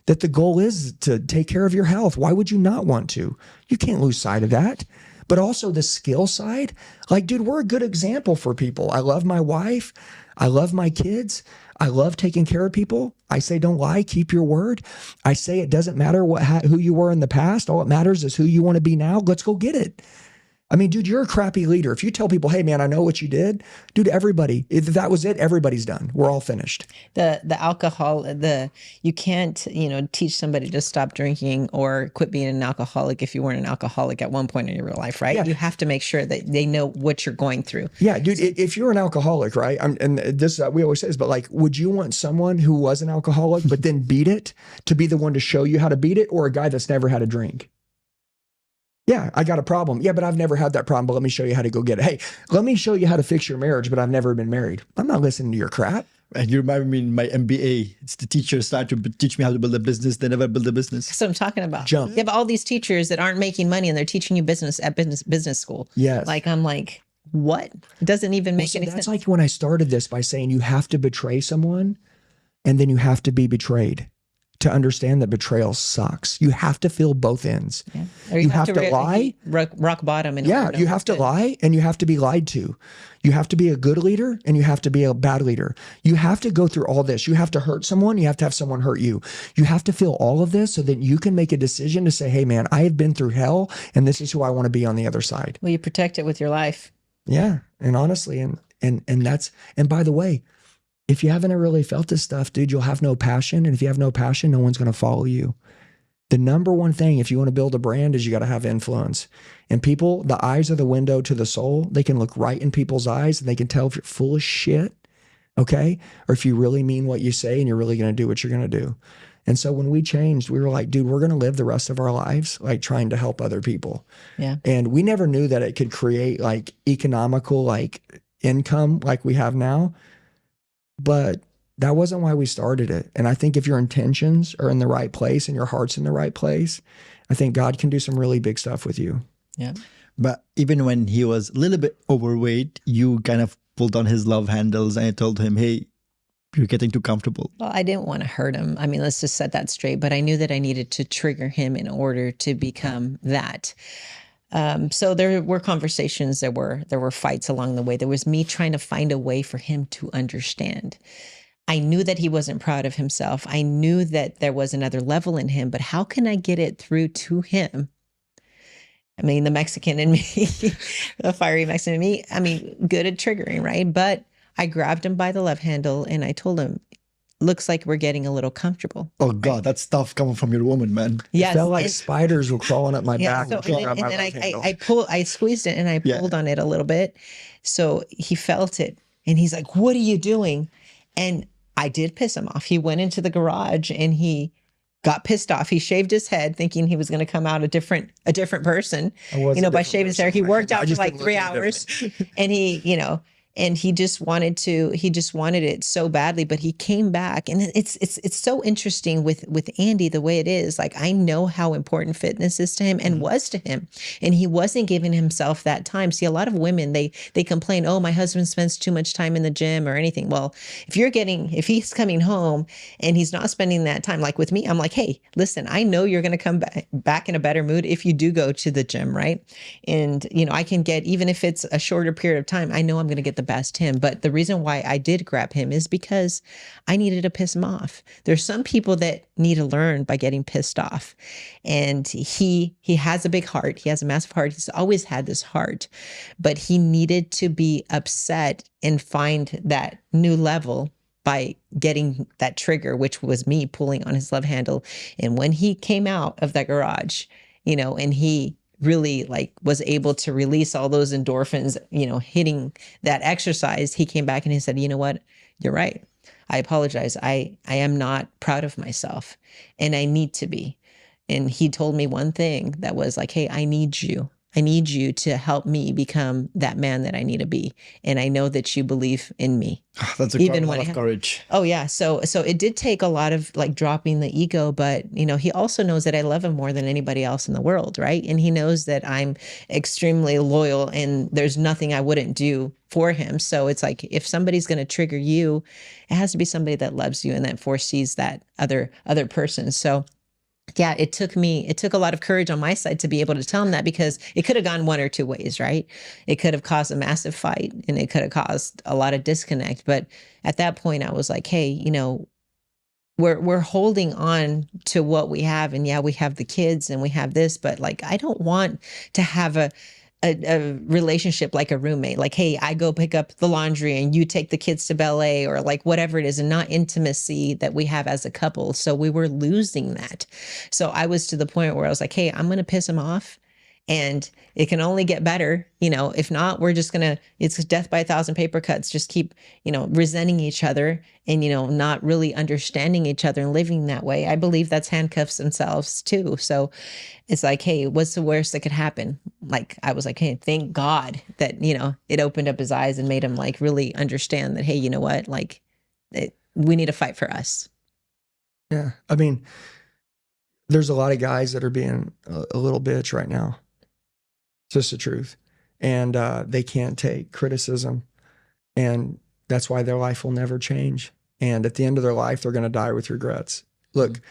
that the goal is to take care of your health. Why would you not want to? You can't lose sight of that. But also the skill side, like, dude, we're a good example for people. I love my wife. I love my kids. I love taking care of people. I say, don't lie, keep your word. I say it doesn't matter who you were in the past. All it matters is who you want to be now. Let's go get it. I mean, dude, you're a crappy leader. If you tell people, hey, man, I know what you did, dude, everybody, if that was it, everybody's done. We're all finished. The alcohol, you can't, teach somebody to stop drinking or quit being an alcoholic if you weren't an alcoholic at one point in your life, right? Yeah. You have to make sure that they know what you're going through. Yeah, dude, if you're an alcoholic, right? And this, we always say this, but like, would you want someone who was an alcoholic, but then beat it to be the one to show you how to beat it, or a guy that's never had a drink? Yeah, I got a problem. Yeah, but I've never had that problem, but let me show you how to go get it. Hey, let me show you how to fix your marriage, but I've never been married. I'm not listening to your crap. And you remind me in my MBA, it's the teachers start to teach me how to build a business. They never build a business. That's what I'm talking about. Jump. You have all these teachers that aren't making money and they're teaching you business at business school. Yes. Like, I'm like, what? It doesn't even make any That's sense. like when I started this by saying you have to betray someone and then you have to be betrayed to understand that betrayal sucks. You have to feel both ends. Yeah. Or You have to lie. Rock bottom. And Yeah, you have to lie and you have to be lied to. You have to be a good leader and you have to be a bad leader. You have to go through all this. You have to hurt someone. You have to have someone hurt you. You have to feel all of this so that you can make a decision to say, hey, man, I have been through hell and this is who I want to be on the other side. Well, you protect it with your life. Yeah. And honestly, and by the way, if you haven't really felt this stuff, dude, you'll have no passion. And if you have no passion, no one's going to follow you. The number one thing, if you want to build a brand, is you got to have influence. And people, the eyes are the window to the soul. They can look right in people's eyes and they can tell if you're full of shit, okay? Or if you really mean what you say and you're really going to do what you're going to do. And so when we changed, we were like, dude, we're going to live the rest of our lives like trying to help other people. Yeah. And we never knew that it could create like economical like income like we have now. But that wasn't why we started it. And I think if your intentions are in the right place and your heart's in the right place, I think God can do some really big stuff with you. Yeah. But even when he was a little bit overweight, you kind of pulled on his love handles and told him, hey, you're getting too comfortable. Well, I didn't want to hurt him. I mean, let's just set that straight. But I knew that I needed to trigger him in order to become that. So there were conversations, there were fights along the way. There was me trying to find a way for him to understand. I knew that he wasn't proud of himself. I knew that there was another level in him, but how can I get it through to him? I mean, the Mexican in me, the fiery Mexican in me, I mean, good at triggering, right? But I grabbed him by the love handle and I told him, looks like we're getting a little comfortable. Oh God, that's stuff coming from your woman, man. Yes. It felt like spiders were crawling up my back. So, and then I squeezed it and I pulled on it a little bit. So he felt it and he's like, what are you doing? And I did piss him off. He went into the garage and he got pissed off. He shaved his head thinking he was going to come out a different person, by shaving his hair. He worked out for like 3 hours and and he just wanted it so badly, but he came back. And it's so interesting with Andy, the way it is. Like, I know how important fitness is to him and was to him. And he wasn't giving himself that time. See, a lot of women, they complain, oh, my husband spends too much time in the gym or anything. Well, if he's coming home and he's not spending that time, like with me, I'm like, hey, listen, I know you're going to come back in a better mood if you do go to the gym, right? And, I can get, even if it's a shorter period of time, I know I'm going to get the best him. But the reason why I did grab him is because I needed to piss him off. There's some people that need to learn by getting pissed off. And he has a big heart. He has a massive heart. He's always had this heart, but he needed to be upset and find that new level by getting that trigger, which was me pulling on his love handle. And when he came out of that garage, and he really was able to release all those endorphins, hitting that exercise, he came back and he said, you know what, you're right. I apologize. I am not proud of myself and I need to be. And he told me one thing that was like, hey, I need you. I need you to help me become that man that I need to be. And I know that you believe in me. That's Even a when lot of courage. Oh yeah. So it did take a lot of like dropping the ego, but you know, he also knows that I love him more than anybody else in the world, right? And he knows that I'm extremely loyal and there's nothing I wouldn't do for him. So it's like if somebody's going to trigger you, it has to be somebody that loves you and that foresees that other person. So yeah, it took a lot of courage on my side to be able to tell him that, because it could have gone one or two ways, right? It could have caused a massive fight and it could have caused a lot of disconnect. But at that point I was like, hey, you know, we're holding on to what we have. And yeah, we have the kids and we have this, but like, I don't want to have a relationship like a roommate, like, hey, I go pick up the laundry and you take the kids to ballet, or like whatever it is, and not intimacy that we have as a couple. So we were losing that. So I was to the point where I was like, hey, I'm going to piss him off and it can only get better. You know, if not, we're just going to, it's death by 1,000 paper cuts. Just keep, you know, resenting each other and, you know, not really understanding each other and living that way. I believe that's handcuffs themselves too. So it's like, hey, what's the worst that could happen? Like, I was like, hey, thank God that, you know, it opened up his eyes and made him like really understand that, hey, you know what, like we need to fight for us. Yeah. I mean, there's a lot of guys that are being a little bitch right now. It's just the truth. And they can't take criticism. And that's why their life will never change. And at the end of their life, they're going to die with regrets. Look,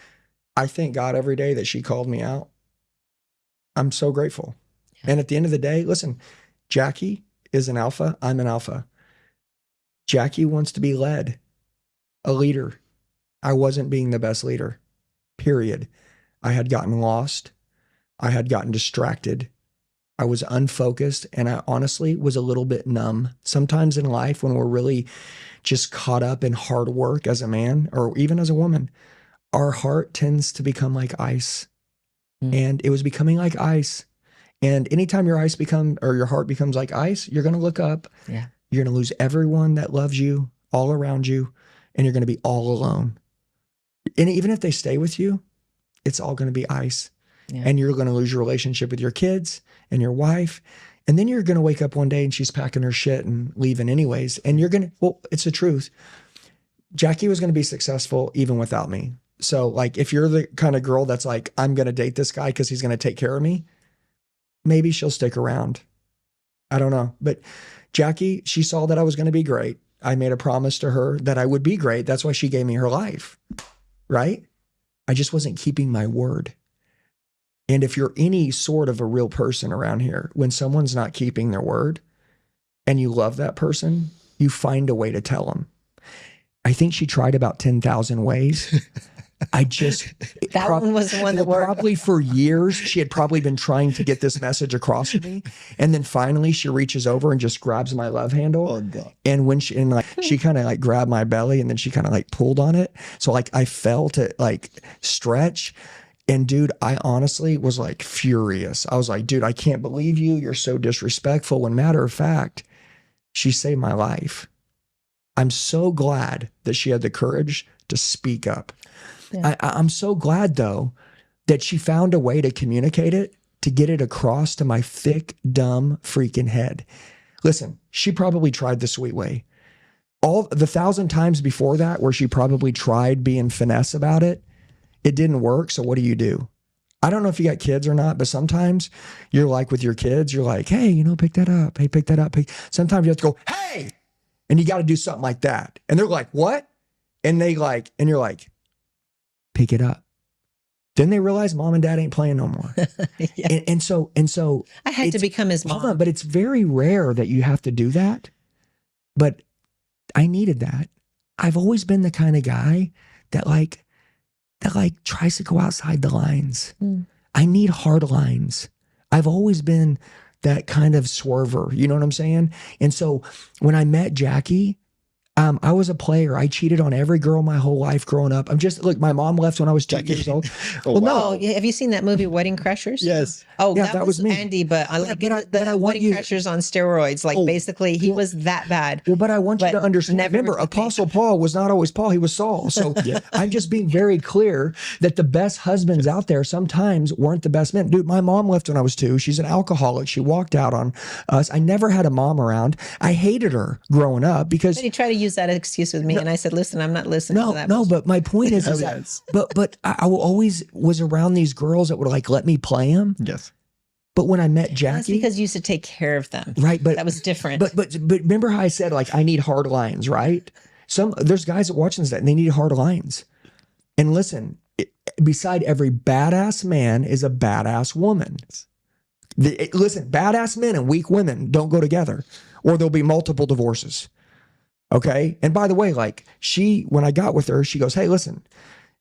I thank God every day that she called me out. I'm so grateful. Yeah. And at the end of the day, listen, Jackie is an alpha. I'm an alpha. Jackie wants to be led, a leader. I wasn't being the best leader, period. I had gotten lost. I had gotten distracted. I was unfocused, and I honestly was a little bit numb. Sometimes in life, when we're really just caught up in hard work as a man or even as a woman, our heart tends to become like ice. And it was becoming like ice. And anytime your heart becomes like ice, you're going to look up. Yeah. You're going to lose everyone that loves you all around you, and you're going to be all alone. And even if they stay with you, it's all going to be ice. Yeah. And you're going to lose your relationship with your kids and your wife. And then you're going to wake up one day and she's packing her shit and leaving anyways. And you're going to, well, it's the truth. Jackie was going to be successful even without me. So like, if you're the kind of girl that's like, I'm going to date this guy because he's going to take care of me, maybe she'll stick around. I don't know. But Jackie, she saw that I was going to be great. I made a promise to her that I would be great. That's why she gave me her life, right? I just wasn't keeping my word. And if you're any sort of a real person around here, when someone's not keeping their word and you love that person, you find a way to tell them. I think she tried about 10,000 ways. That one was the one that worked. Probably for years, she had probably been trying to get this message across to me. And then finally she reaches over and just grabs my love handle. Oh, God. And when she kind of like grabbed my belly and then she kind of like pulled on it. So like I felt it like stretch. And dude, I honestly was like furious. I was like, dude, I can't believe you. You're so disrespectful. When matter of fact, she saved my life. I'm so glad that she had the courage to speak up. Yeah. I'm so glad, though, that she found a way to communicate it, to get it across to my thick, dumb, freaking head. Listen, she probably tried the sweet way. All the 1,000 times before that where she probably tried being finesse about it, it didn't work. So what do? I don't know if you got kids or not, but sometimes you're like with your kids, you're like, hey, you know, pick that up. Hey, pick that up. Sometimes you have to go, hey, and you got to do something like that. And they're like, what? And you're like, pick it up. Then they realize mom and dad ain't playing no more. Yeah. and so I had to become his mom. Hold on, but it's very rare that you have to do that. But I needed that. I've always been the kind of guy that tries to go outside the lines. I need hard lines. I've always been that kind of swerver. You know what I'm saying? And so when I met Jackie, I was a player. I cheated on every girl my whole life growing up. Look, my mom left when I was 2 years old. Oh, Well, wow. Oh, yeah. Have you seen that movie Wedding Crashers? Yes. Oh, Yeah, that was me. Andy, but I like but I want Wedding you- Crashers on steroids. Like basically, he was that bad. Well, but I want you But to understand. never Remember, with me. Apostle Paul was not always Paul; he was Saul. So I'm just being very clear that the best husbands out there sometimes weren't the best men. Dude, my mom left when I was 2. She's an alcoholic. She walked out on us. I never had a mom around. I hated her growing up because But he tried to use that excuse with me, and I said, "Listen, I'm not listening to that." no. But my point is that, but I always was around these girls that would like let me play them. Yes. But when I met That's Jackie, because you used to take care of them. right? But That was different. But remember how I said like I need hard lines, right? There's guys that watch this and they need hard lines. And listen, beside every badass man is a badass woman. Listen, badass men and weak women don't go together, or there'll be multiple divorces. Okay. And by the way, like when I got with her, she goes, "Hey, listen,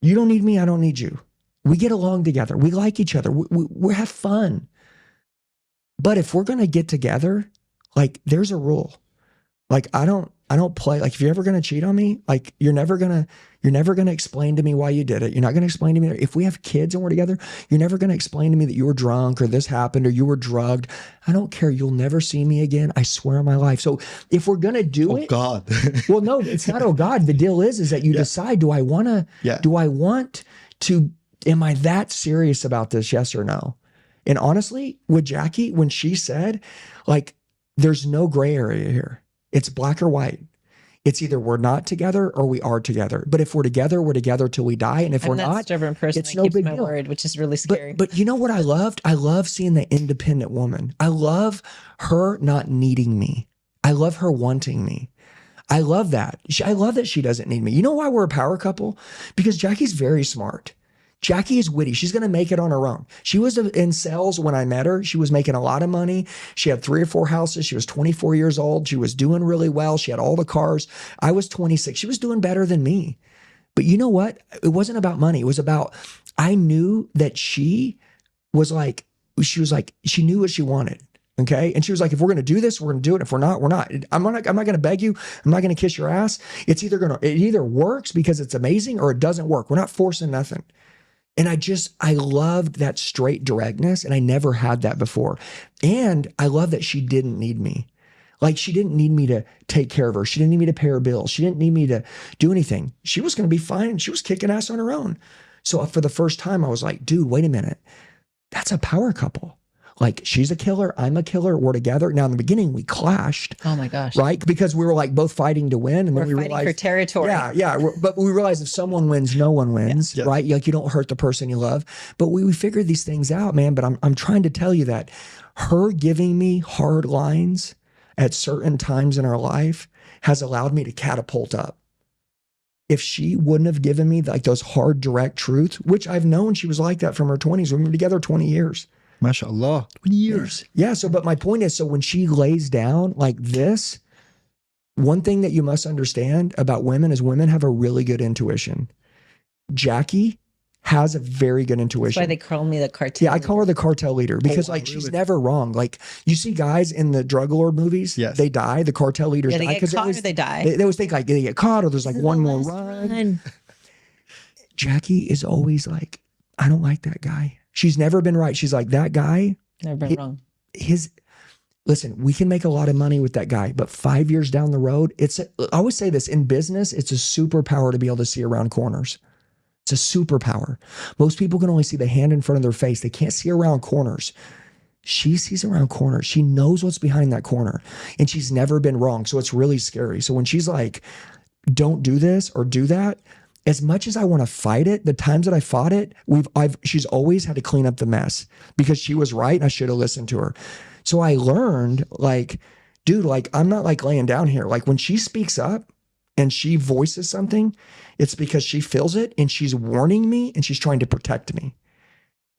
you don't need me. I don't need you. We get along together. We like each other. We have fun. But if we're going to get together, like there's a rule. Like I don't play. Like if you're ever going to cheat on me, like you're never going to explain to me why you did it. You're not going to explain to me if we have kids and we're together, you're never going to explain to me that you were drunk or this happened or you were drugged. I don't care. You'll never see me again. I swear on my life. So if we're going to do it, God. well, no, it's not. Oh God. The deal is that you decide, do I want to, am I that serious about this? Yes or no? And honestly, with Jackie, when she said, like, there's no gray area here. It's black or white. It's either we're not together or we are together. But if we're together till we die. And if we're I'm that not, stubborn person it's that no keeps big my deal. word, which is really scary. But you know what I loved? I love seeing the independent woman. I love her not needing me. I love her wanting me. I love that. I love that she doesn't need me. You know why we're a power couple? Because Jackie's very smart. Jackie is witty. She's going to make it on her own. She was in sales when I met her. She was making a lot of money. She had 3 or 4 houses. She was 24 years old. She was doing really well. She had all the cars. I was 26. She was doing better than me. But you know what? It wasn't about money. It was about, I knew that she knew what she wanted. Okay. And she was like, if we're going to do this, we're going to do it. If we're not, we're not. I'm not going to beg you. I'm not going to kiss your ass. It either works because it's amazing or it doesn't work. We're not forcing nothing. And I loved that straight directness. And I never had that before. And I love that she didn't need me. Like she didn't need me to take care of her. She didn't need me to pay her bills. She didn't need me to do anything. She was going to be fine. She was kicking ass on her own. So for the first time, I was like, dude, wait a minute. That's a power couple. Like she's a killer. I'm a killer. We're together. Now in the beginning, we clashed. Oh my gosh. Right? Because we were like both fighting to win. And We're then we fighting realized for territory. Yeah. But we realized if someone wins, no one wins, Yeah. right? Like you don't hurt the person you love. But we figured these things out, man. But I'm trying to tell you that her giving me hard lines at certain times in our life has allowed me to catapult up. If she wouldn't have given me like those hard, direct truths, which I've known she was like that from her 20s. We've been together 20 years. MashaAllah. 20 years. Yeah. So, but my point is, so when she lays down like this, one thing that you must understand about women is women have a really good intuition. Jackie has a very good That's intuition. why they call me the cartel. Yeah, I call her the cartel leader because wow, like she's really? never wrong. Like you see guys in the drug lord movies, Yes. they die. The cartel leaders Yeah, they die get caught or always, they die. They always think like they get caught or there's like This is one the more last run. Jackie is always like, I don't like that guy. She's never been right. She's like, that guy, Never been wrong. listen, we can make a lot of money with that guy, but 5 years down the road, I always say this in business, it's a superpower to be able to see around corners. It's a superpower. Most people can only see the hand in front of their face. They can't see around corners. She sees around corners. She knows what's behind that corner and she's never been wrong. So it's really scary. So when she's like, don't do this or do that, as much as I want to fight it, the times that I fought it, she's always had to clean up the mess because she was right and I should have listened to her. So I learned like, dude, like I'm not like laying down here. Like when she speaks up and she voices something, it's because she feels it and she's warning me and she's trying to protect me.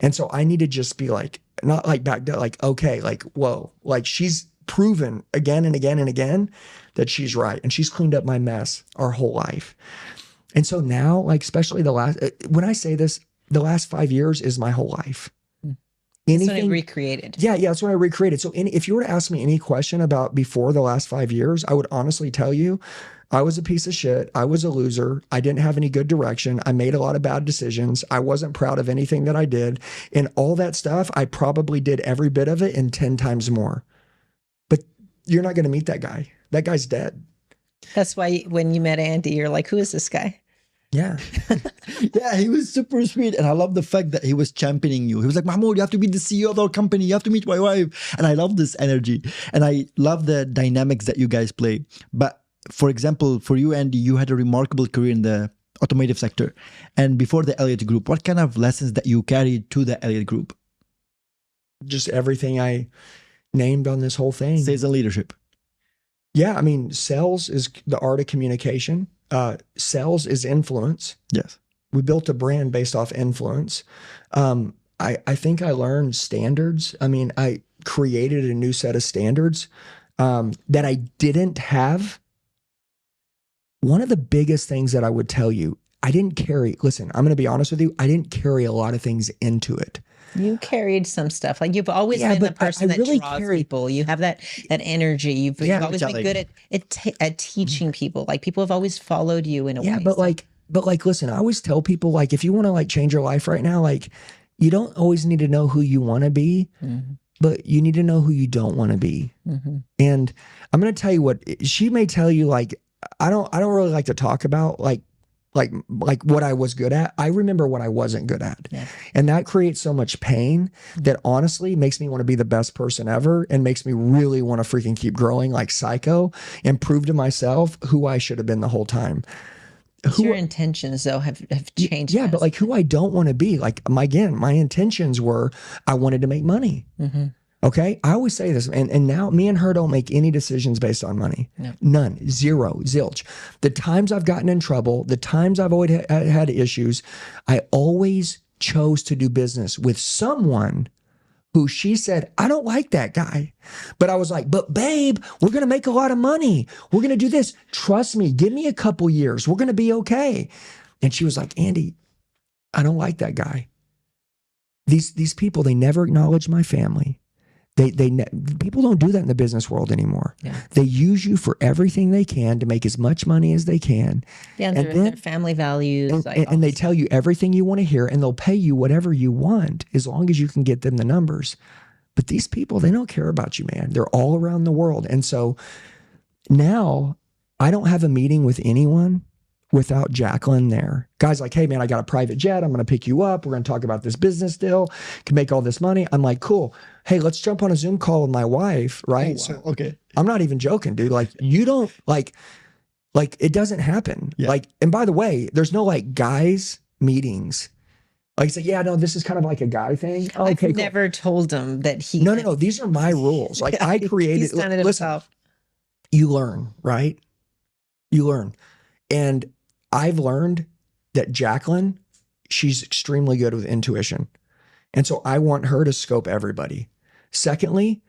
And so I need to just be like, not like back down, like, okay, like, whoa, like she's proven again and again and again that she's right. And she's cleaned up my mess our whole life. And so now, like, especially when I say this, the last 5 years is my whole life. That's when I recreated. Yeah, that's when I recreated. So if you were to ask me any question about before the last 5 years, I would honestly tell you, I was a piece of shit. I was a loser. I didn't have any good direction. I made a lot of bad decisions. I wasn't proud of anything that I did. And all that stuff, I probably did every bit of it and 10 times more. But you're not going to meet that guy. That guy's dead. That's why when you met Andy, you're like, who is this guy? Yeah. Yeah, he was super sweet. And I love the fact that he was championing you. He was like, Mahmoud, you have to be the CEO of our company. You have to meet my wife. And I love this energy. And I love the dynamics that you guys play. But for example, for you, Andy, you had a remarkable career in the automotive sector. And before the Elliott Group, what kind of lessons that you carried to the Elliott Group? Just everything I named on this whole thing. Sales and leadership. Yeah, I mean, sales is the art of communication. Sales is influence. Yes. We built a brand based off influence. I think I learned standards. I mean, I created a new set of standards that I didn't have. One of the biggest things that I would tell you, I didn't carry, listen, I'm going to be honest with you, I didn't carry a lot of things into it. You carried some stuff. Like you've always been the person that really draws people. You have that energy. You've always been good at teaching people. Like people have always followed you in a way. Yeah, but like, listen, I always tell people, like, if you want to like change your life right now, like you don't always need to know who you want to be, but you need to know who you don't want to be. And I'm going to tell you what she may tell you. Like, I don't really like to talk about like what I was good at. I remember what I wasn't good at. Yeah. And that creates so much pain that honestly makes me want to be the best person ever and makes me really want to freaking keep growing like psycho and prove to myself who I should have been the whole time. Your intentions though have changed. Yeah, but like who I don't want to be. Like my intentions were I wanted to make money. Okay. I always say this, and now me and her don't make any decisions based on money. No. None. Zero. Zilch. The times I've gotten in trouble, the times I've always had issues, I always chose to do business with someone who she said, I don't like that guy. But I was like, but babe, we're going to make a lot of money. We're going to do this. Trust me. Give me a couple years. We're going to be okay. And she was like, Andy, I don't like that guy. These people, they never acknowledge my family. People don't do that in the business world anymore. Yeah. They use you for everything they can to make as much money as they can. Yeah, and their family values. And they tell you everything you want to hear, and they'll pay you whatever you want as long as you can get them the numbers. But these people, they don't care about you, man. They're all around the world. And so now I don't have a meeting with anyone without Jacqueline there. Guys like, hey man, I got a private jet. I'm going to pick you up. We're going to talk about this business deal. Can make all this money. I'm like, cool. Hey, let's jump on a Zoom call with my wife. Right. Oh, wow. So, okay. I'm not even joking, dude. Like you don't like it doesn't happen. Yeah. Like, and by the way, there's no like guys meetings. Like say, yeah, no, this is kind of like a guy thing. Oh, okay, I've never told him that he. No. These are my rules. Like I created. He's done it himself. You learn, right? You learn. And I've learned that Jacqueline, she's extremely good with intuition. And so I want her to scope everybody. Secondly,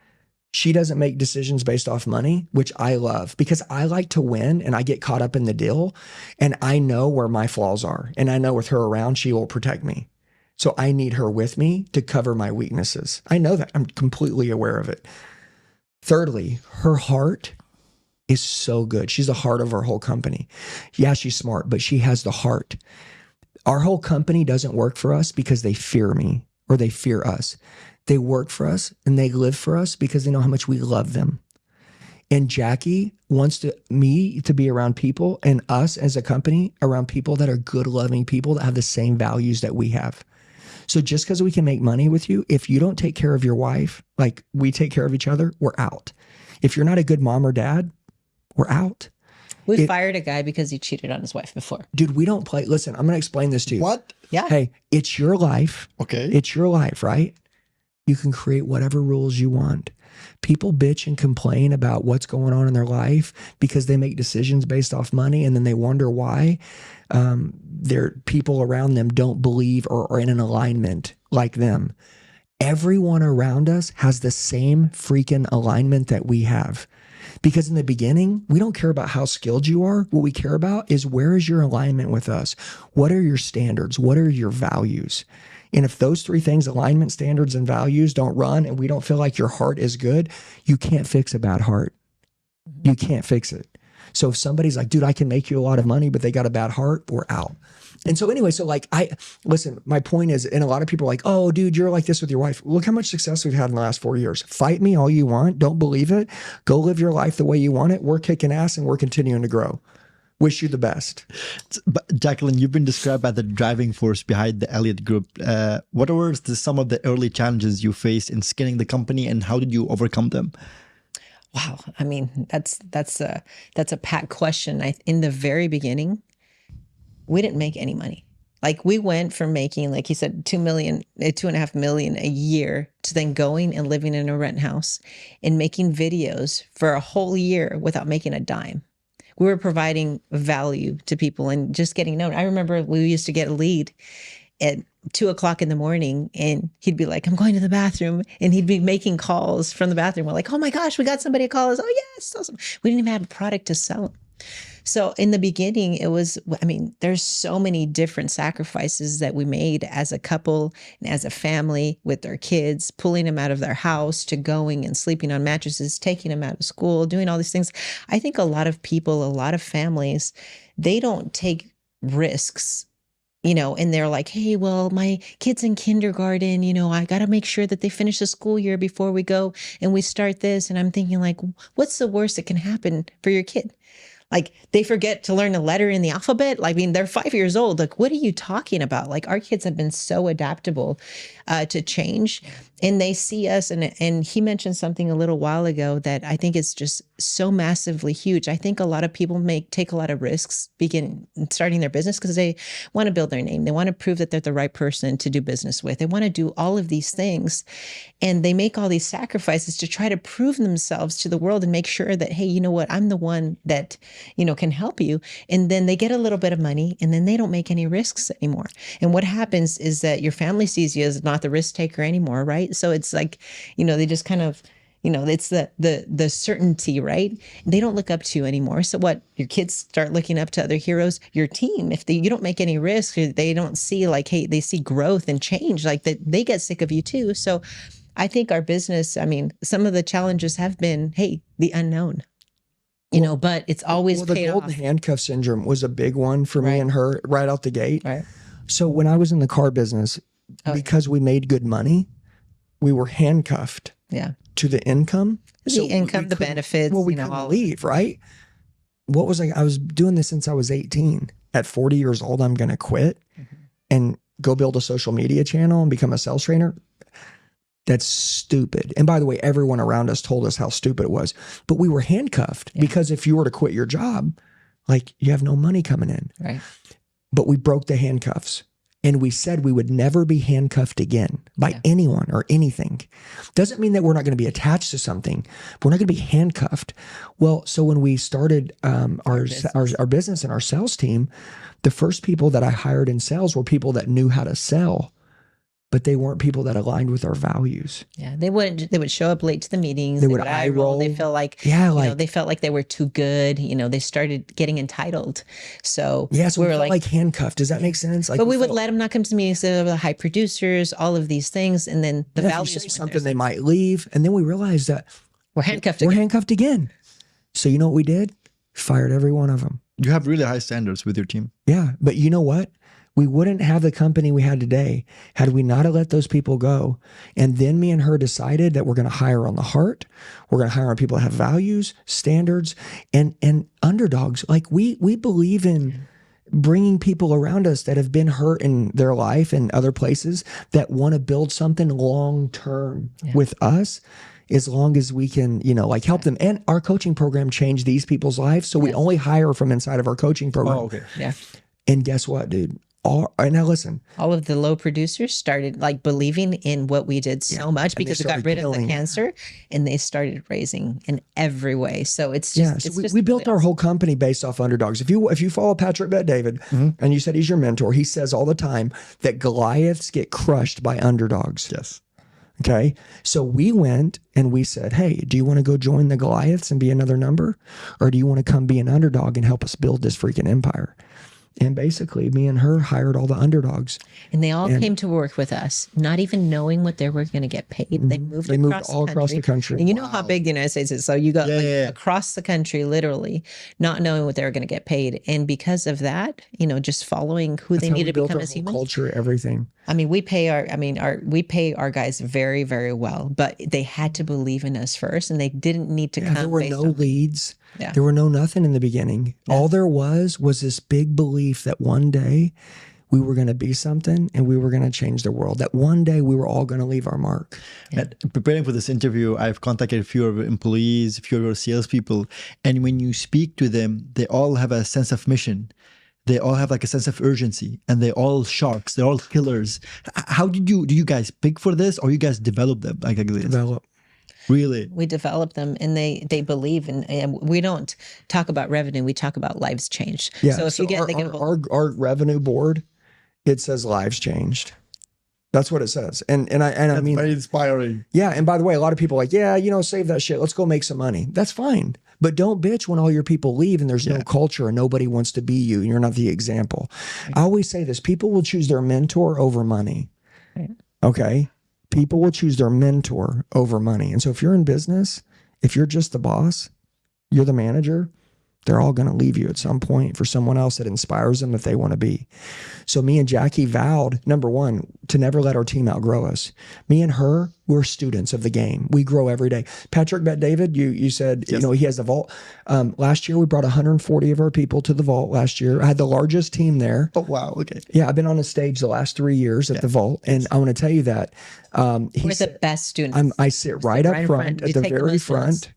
she doesn't make decisions based off money, which I love because I like to win and I get caught up in the deal and I know where my flaws are. And I know with her around, she will protect me. So I need her with me to cover my weaknesses. I know that. I'm completely aware of it. Thirdly, her heart is so good. She's the heart of our whole company. Yeah, she's smart, but she has the heart. Our whole company doesn't work for us because they fear me or they fear us. They work for us and they live for us because they know how much we love them. And Jackie wants me to be around people and us as a company around people that are good, loving people that have the same values that we have. So just because we can make money with you, if you don't take care of your wife, like we take care of each other, we're out. If you're not a good mom or dad, we're out. We fired a guy because he cheated on his wife before. Dude, we don't play. Listen, I'm going to explain this to you. What? Yeah. Hey, it's your life. Okay. It's your life, right? You can create whatever rules you want. People bitch and complain about what's going on in their life because they make decisions based off money and then they wonder why their people around them don't believe or are in an alignment like them. Everyone around us has the same freaking alignment that we have. Because in the beginning, we don't care about how skilled you are. What we care about is where is your alignment with us? What are your standards? What are your values? And if those three things, alignment, standards, and values, don't run, and we don't feel like your heart is good, you can't fix a bad heart. You can't fix it. So if somebody's like, dude, I can make you a lot of money, but they got a bad heart, we're out. And so anyway, so like listen, my point is, and a lot of people are like, oh, dude, you're like this with your wife. Look how much success we've had in the last 4 years. Fight me all you want. Don't believe it. Go live your life the way you want it. We're kicking ass and we're continuing to grow. Wish you the best. But Jacqueline, you've been described as the driving force behind the Elliott Group. What were some of the early challenges you faced in scaling the company, and how did you overcome them? Wow. I mean, that's a packed question. In the very beginning, we didn't make any money. Like we went from making, like you said, 2.5 million a year to then going and living in a rent house and making videos for a whole year without making a dime. We were providing value to people and just getting known. I remember we used to get a lead at 2:00 in the morning and he'd be like, I'm going to the bathroom. And he'd be making calls from the bathroom. We're like, oh my gosh, we got somebody to call us. Oh yes, awesome. We didn't even have a product to sell them. So in the beginning, it was, I mean, there's so many different sacrifices that we made as a couple and as a family with their kids, pulling them out of their house to going and sleeping on mattresses, taking them out of school, doing all these things. I think a lot of people, a lot of families, they don't take risks, you know, and they're like, hey, well, my kid's in kindergarten, you know, I got to make sure that they finish the school year before we go and we start this. And I'm thinking like, what's the worst that can happen for your kid? Like they forget to learn a letter in the alphabet. Like, I mean, they're 5 years old. Like, what are you talking about? Like our kids have been so adaptable to change, and they see us. And he mentioned something a little while ago that I think is just so massively huge. I think a lot of people take a lot of risks starting their business because they want to build their name. They want to prove that they're the right person to do business with. They want to do all of these things, and they make all these sacrifices to try to prove themselves to the world and make sure that, hey, you know what? I'm the one that, you know, can help you. And then they get a little bit of money and then they don't make any risks anymore. And what happens is that your family sees you as not the risk taker anymore, right? So it's like, you know, they just kind of, you know, it's the certainty, right? They don't look up to you anymore. So what? Your kids start looking up to other heroes. Your team, if you don't make any risk, they don't see like, hey, they see growth and change, like that they get sick of you too. So I think our business, I mean, some of the challenges have been, hey, the unknown. You know, but it's always the paid golden off. handcuff syndrome was a big one for me and her right out the gate. Right. So when I was in the car business, because we made good money, we were handcuffed to the income. The income, the benefits. Well, we you know, couldn't leave, right? What was I was doing this since I was 18. At 40 years old, I'm going to quit and go build a social media channel and become a sales trainer. That's stupid. And by the way, everyone around us told us how stupid it was. But we were handcuffed because if you were to quit your job, like you have no money coming in. Right. But we broke the handcuffs and we said we would never be handcuffed again by anyone or anything. Doesn't mean that we're not going to be attached to something, but we're not going to be handcuffed. Well, so when we started our business and our sales team, the first people that I hired in sales were people that knew how to sell, but they weren't people that aligned with our values. Yeah, they would show up late to the meetings. They would eye roll. They felt like, you know, they felt like they were too good. You know, they started getting entitled. So we were like handcuffed. Does that make sense? Like, but we would let them not come to meetings. So the high producers, all of these things, and then the values. If you say something, they might leave, and then we realized that we're handcuffed. We're handcuffed again. So you know what we did? Fired every one of them. You have really high standards with your team. Yeah, but you know what? We wouldn't have the company we had today had we not have let those people go. And then me and her decided that we're going to hire on the heart. We're going to hire on people that have values, standards, and underdogs. Like we believe in bringing people around us that have been hurt in their life and other places that want to build something long-term with us. As long as we can, you know, like help them. And our coaching program changed these people's lives. So we only hire from inside of our coaching program. Oh, okay. Yeah. And guess what, dude? Now listen. All of the low producers started like believing in what we did so much because we got rid of the cancer, and they started raising in every way. So it's just we built our whole company based off underdogs. If you follow Patrick Bet-David and you said he's your mentor, he says all the time that Goliaths get crushed by underdogs. Yes. Okay. So we went and we said, hey, do you want to go join the Goliaths and be another number? Or do you want to come be an underdog and help us build this freaking empire? And basically, me and her hired all the underdogs. And they all came to work with us, not even knowing what they were going to get paid. They moved all across the country. And you know how big the United States is. So you got across the country, literally, not knowing what they were going to get paid. And because of that, just following who they need to become as humans. Culture, everything. I mean, we pay our guys very, very well, but they had to believe in us first, and they didn't need to come. There were no leads. Yeah. There were no nothing in the beginning. Yeah. All there was this big belief that one day we were going to be something and we were going to change the world. That one day we were all going to leave our mark. Yeah. Preparing for this interview, I've contacted a few of our employees, a few of our salespeople, and when you speak to them, they all have a sense of mission. They all have like a sense of urgency, and they're all sharks. They're all killers. How do you guys pick for this, or you guys develop them? Develop. Really? We develop them, and they believe, and we don't talk about revenue. We talk about lives changed. Yeah. So if you get our revenue board, it says lives changed. That's what it says. And I mean, very inspiring. Yeah. And by the way, a lot of people are like, save that shit. Let's go make some money. That's fine. But don't bitch when all your people leave and there's no culture and nobody wants to be you and you're not the example. Right. I always say this, people will choose their mentor over money. Right. Okay. People will choose their mentor over money. And so if you're in business, if you're just the boss, you're the manager, they're all going to leave you at some point for someone else that inspires them that they want to be. So me and Jackie vowed, number one, to never let our team outgrow us. Me and her, we're students of the game. We grow every day. Patrick Bet David, you said, he has the vault. Last year, we brought 140 of our people to the vault last year. I had the largest team there. Oh, wow. Okay. Yeah, I've been on the stage the last 3 years at the vault. And I want to tell you that. We're the best students. I sit right up front at the very front.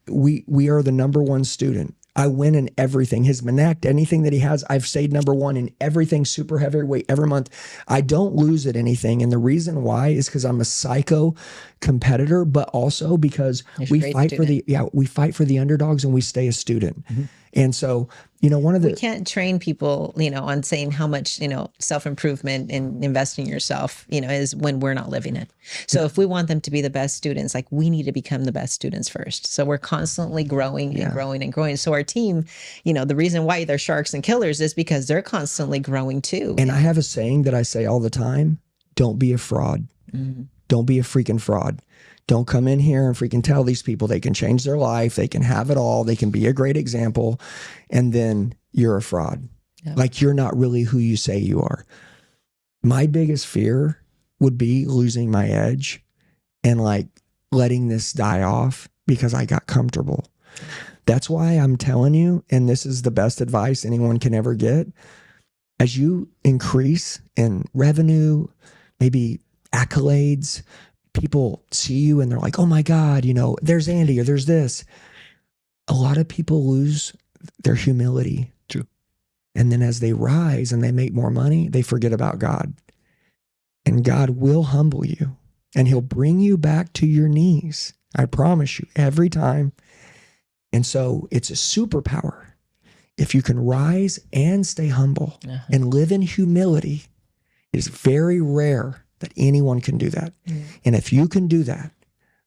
We are the number one student. I win in everything. His Manect, anything that he has, I've stayed number one in everything, super heavyweight every month. I don't lose at anything. And the reason why is because I'm a psycho competitor, but also because we fight for the underdogs and we stay a student. Mm-hmm. And so, we can't train people, on saying how much, self-improvement and investing in yourself, is when we're not living it. So if we want them to be the best students, like we need to become the best students first. So we're constantly growing and growing and growing. So our team, the reason why they're sharks and killers is because they're constantly growing too. And I have a saying that I say all the time, don't be a fraud. Mm-hmm. Don't be a freaking fraud. Don't come in here and freaking tell these people they can change their life. They can have it all. They can be a great example. And then you're a fraud. Yeah. Like you're not really who you say you are. My biggest fear would be losing my edge and like letting this die off because I got comfortable. That's why I'm telling you, and this is the best advice anyone can ever get. As you increase in revenue, maybe accolades, people see you and they're like, oh my God, there's Andy or there's this. A lot of people lose their humility. True. And then as they rise and they make more money, they forget about God. And God will humble you and he'll bring you back to your knees. I promise you, every time. And so it's a superpower. If you can rise and stay humble and live in humility, it is very rare that anyone can do that. Mm. And if you can do that,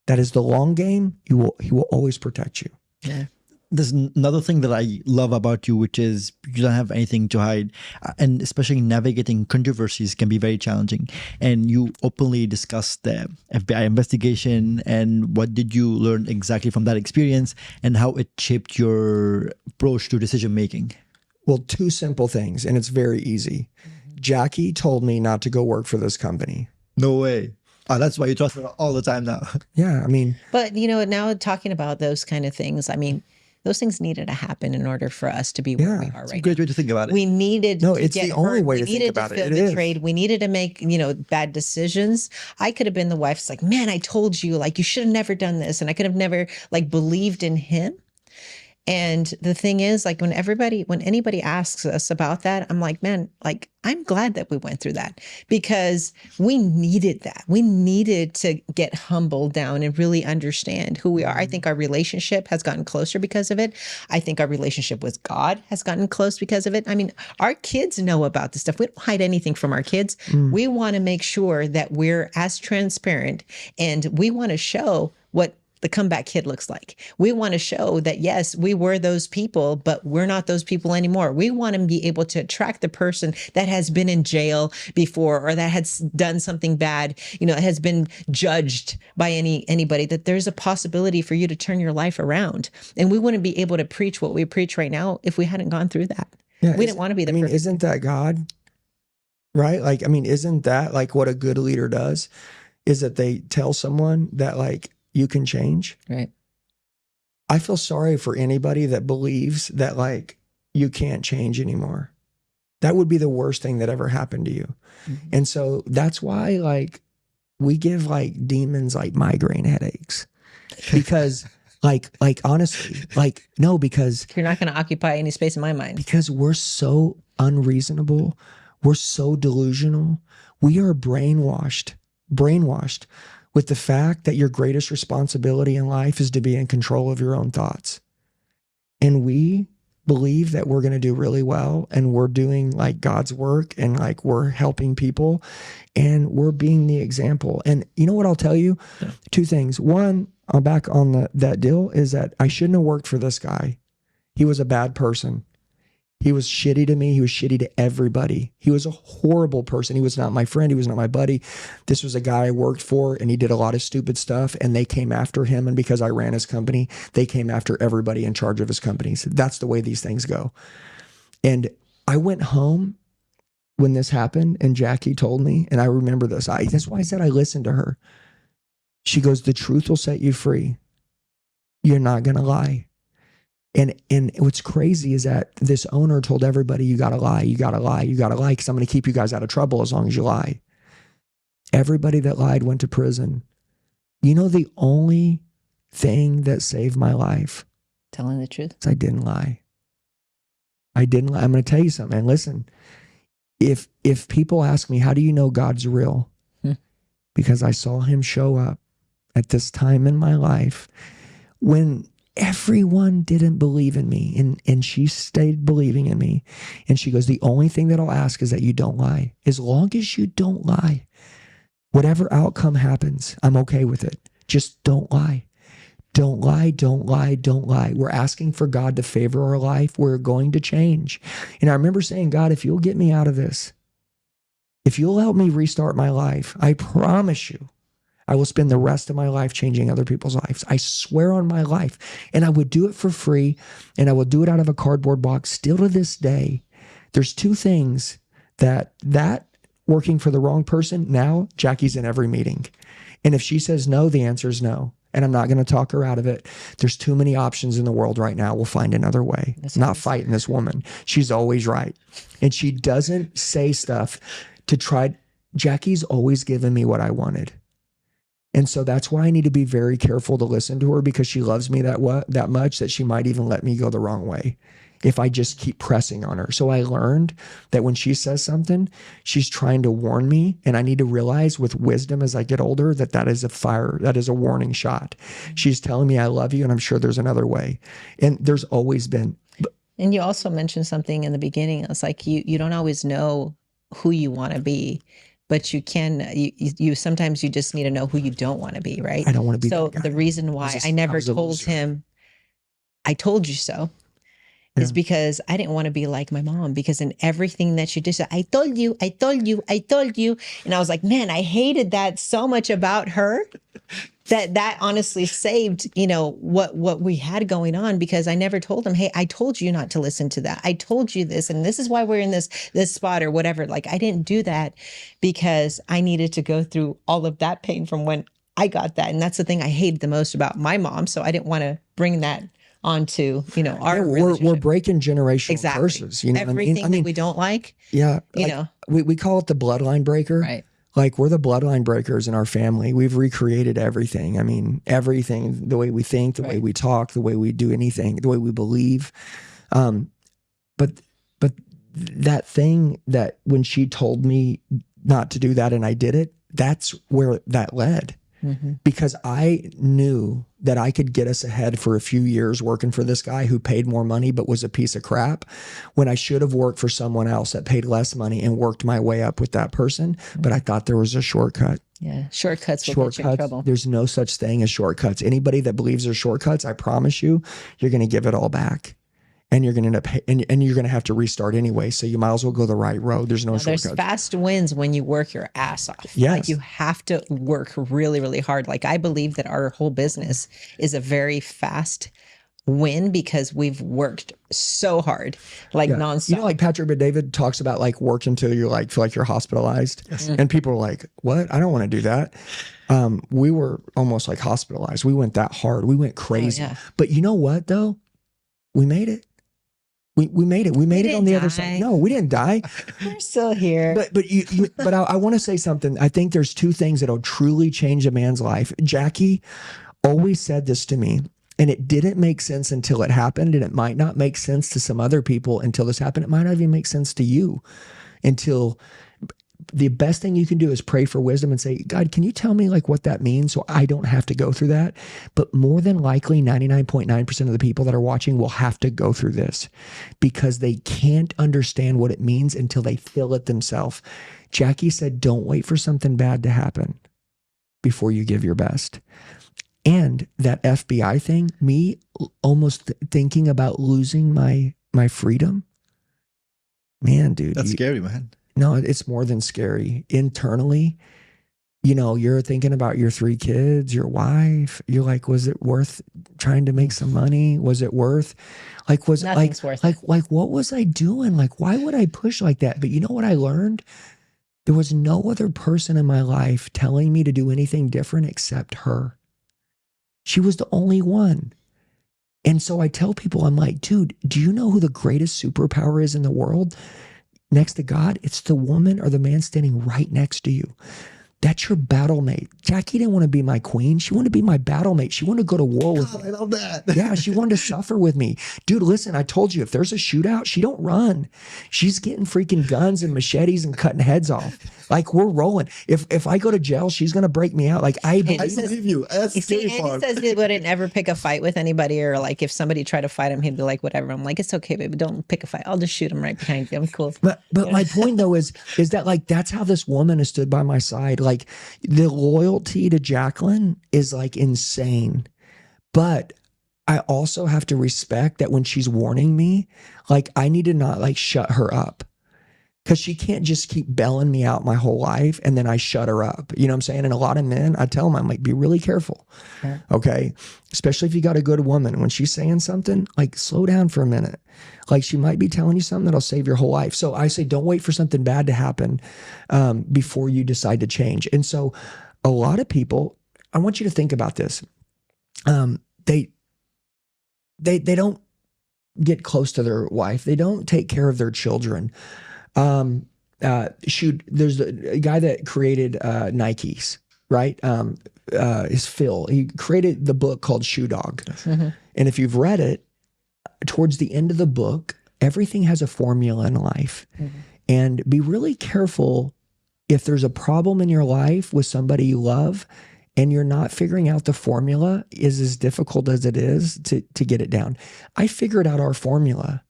that is the long game. He will always protect you. Yeah. There's another thing that I love about you, which is you don't have anything to hide. And especially navigating controversies can be very challenging. And you openly discussed the FBI investigation and what did you learn exactly from that experience and how it shaped your approach to decision making. Well, two simple things, and it's very easy. Jackie told me not to go work for this company. No way. Oh, that's why you trust her all the time now. Yeah, I mean. But, now talking about those kind of things, I mean, those things needed to happen in order for us to be where we are right now. It's a great way to think about it. We needed to it's the only way to think about it. We needed to betrayed. We needed to make, bad decisions. I could have been the wife that's like, man, I told you, like, you should have never done this. And I could have never, like, believed in him. And the thing is, like, when anybody asks us about that, I'm like, man, like, I'm glad that we went through that because we needed that. We needed to get humbled down and really understand who we are. I think our relationship has gotten closer because of it. I think our relationship with God has gotten close because of it. I mean, our kids know about this stuff. We don't hide anything from our kids. We want to make sure that we're as transparent and we want to show what the comeback kid looks like. We want to show that, yes, we were those people, but we're not those people anymore. We want to be able to attract the person that has been in jail before, or that has done something bad, has been judged by anybody, that there's a possibility for you to turn your life around. And we wouldn't be able to preach what we preach right now if we hadn't gone through that. Yeah, we didn't want to be the perfect. Isn't that God? Right? Like, isn't that like what a good leader does? Is that they tell someone that like you can change. Right. I feel sorry for anybody that believes that like you can't change anymore. That would be the worst thing that ever happened to you. Mm-hmm. And so that's why like we give like demons like migraine headaches, because like honestly, like, no, because you're not going to occupy any space in my mind, because we're so unreasonable. We're so delusional. We are brainwashed with the fact that your greatest responsibility in life is to be in control of your own thoughts. And we believe that we're going to do really well, and we're doing like God's work, and like we're helping people, and we're being the example. And you know what I'll tell you? Yeah. Two things. One, I'm back on that deal, is that I shouldn't have worked for this guy. He was a bad person. He was shitty to me. He was shitty to everybody. He was a horrible person. He was not my friend. He was not my buddy. This was a guy I worked for, and he did a lot of stupid stuff, and they came after him. And because I ran his company, they came after everybody in charge of his companies. That's the way these things go. And I went home when this happened, and Jackie told me, and I remember this. That's why I said I listened to her. She goes, the truth will set you free. You're not going to lie. And what's crazy is that this owner told everybody, you got to lie, you got to lie, you got to lie, because I'm going to keep you guys out of trouble as long as you lie. Everybody that lied went to prison. You know, the only thing that saved my life? Telling the truth. I didn't lie. I didn't lie. I'm going to tell you something. And listen, if people ask me, how do you know God's real? Because I saw him show up at this time in my life when everyone didn't believe in me, and she stayed believing in me. And she goes, the only thing that I'll ask is that you don't lie. As long as you don't lie, whatever outcome happens, I'm okay with it. Just don't lie. Don't lie, don't lie, don't lie. We're asking for God to favor our life. We're going to change. And I remember saying, God, if you'll get me out of this, if you'll help me restart my life, I promise you, I will spend the rest of my life changing other people's lives. I swear on my life. And I would do it for free, and I will do it out of a cardboard box. Still to this day, there's two things that working for the wrong person, now Jackie's in every meeting. And if she says no, the answer is no. And I'm not going to talk her out of it. There's too many options in the world right now. We'll find another way. Not fighting this woman. She's always right. And she doesn't say stuff to try. Jackie's always given me what I wanted. And so that's why I need to be very careful to listen to her, because she loves me that much that she might even let me go the wrong way if I just keep pressing on her. So I learned that when she says something, she's trying to warn me. And I need to realize with wisdom as I get older that is a fire, that is a warning shot. She's telling me I love you, and I'm sure there's another way. And there's always been. And you also mentioned something in the beginning. It's like you don't always know who you want to be, but you can, you sometimes you just need to know who you don't want to be, right? I don't want to be So that guy. the reason why I never told him, I told you so, is because I didn't want to be like my mom, because in everything that she did, she said, I told you, I told you, I told you. And I was like, man, I hated that so much about her that honestly saved, what we had going on, because I never told him, hey, I told you not to listen to that. I told you this, and this is why we're in this spot or whatever. Like, I didn't do that because I needed to go through all of that pain from when I got that. And that's the thing I hated the most about my mom. So I didn't want to bring that onto, our relationship. We're breaking generational curses. You know everything what I mean? that we don't like. Yeah. We call it the bloodline breaker. Right. Like, we're the bloodline breakers in our family. We've recreated everything. I mean, everything, the way we think, the way we talk, the way we do anything, the way we believe. But that thing that when she told me not to do that and I did it, that's where that led. because I knew that I could get us ahead for a few years working for this guy who paid more money but was a piece of crap, when I should have worked for someone else that paid less money and worked my way up with that person. But I thought there was a shortcut. Yeah. Shortcuts will get you in trouble. There's no such thing as shortcuts. Anybody that believes there's shortcuts, I promise you, you're going to give it all back. And you're going to end up, and you're going to have to restart anyway. So you might as well go the right road. There's no shortcuts. There's fast wins when you work your ass off. Yes. Like you have to work really, really hard. Like I believe that our whole business is a very fast win because we've worked so hard, like nonstop. You know, like Patrick Bet-David talks about like work until you like feel like you're hospitalized. Yes. And people are like, what? I don't want to do that. We were almost like hospitalized. We went that hard. We went crazy. But you know what though? We made it. We made it. We made it on the other side. No, we didn't die. We're still here. But I want to say something. I think there's two things that'll truly change a man's life. Jackie always said this to me, and it didn't make sense until it happened, and it might not make sense to some other people until this happened. It might not even make sense to you until the best thing you can do is pray for wisdom and say, God, can you tell me like what that means so I don't have to go through that? But more than likely 99.9% of the people that are watching will have to go through this because they can't understand what it means until they feel it themselves. Jackie said, don't wait for something bad to happen before you give your best. And that FBI thing, me almost thinking about losing my freedom. Man, dude. That's scary, man. No, it's more than scary. Internally, you know, you're thinking about your 3 kids, your wife. You're like, was it worth trying to make some money? Was it worth, like, was Nothing's worth it. Like, what was I doing? Like, why would I push like that? But you know what I learned? There was no other person in my life telling me to do anything different except her. She was the only one. And so I tell people, I'm like, dude, do you know who the greatest superpower is in the world? Next to God, it's the woman or the man standing right next to you. That's your battle mate. Jackie didn't want to be my queen. She wanted to be my battle mate. She wanted to go to war with me. I love that. Yeah, she wanted to suffer with me. Dude, listen, I told you, if there's a shootout, she don't run. She's getting freaking guns and machetes and cutting heads off. Like, we're rolling. If I go to jail, she's going to break me out. Like, I believe you. That's the scary part. Andy says he wouldn't ever pick a fight with anybody, or like if somebody tried to fight him, he'd be like, whatever. I'm like, it's okay, baby. Don't pick a fight. I'll just shoot him right behind you. I'm cool. But my point though is that like, that's how this woman has stood by my side. Like, the loyalty to Jacqueline is like insane. But I also have to respect that when she's warning me, like, I need to not like shut her up. Because she can't just keep bailing me out my whole life and then I shut her up. You know what I'm saying? And a lot of men, I tell them, I'm like, be really careful. Okay? Especially if you got a good woman. When she's saying something, like, slow down for a minute. Like, she might be telling you something that'll save your whole life. So I say, don't wait for something bad to happen before you decide to change. And so a lot of people, I want you to think about this. They don't get close to their wife. They don't take care of their children. There's a guy that created Nikes, right? Is Phil. He created the book called Shoe Dog. And if you've read it, towards the end of the book, everything has a formula in life. And be really careful if there's a problem in your life with somebody you love and you're not figuring out the formula is as difficult as it is to get it down. I figured out our formula.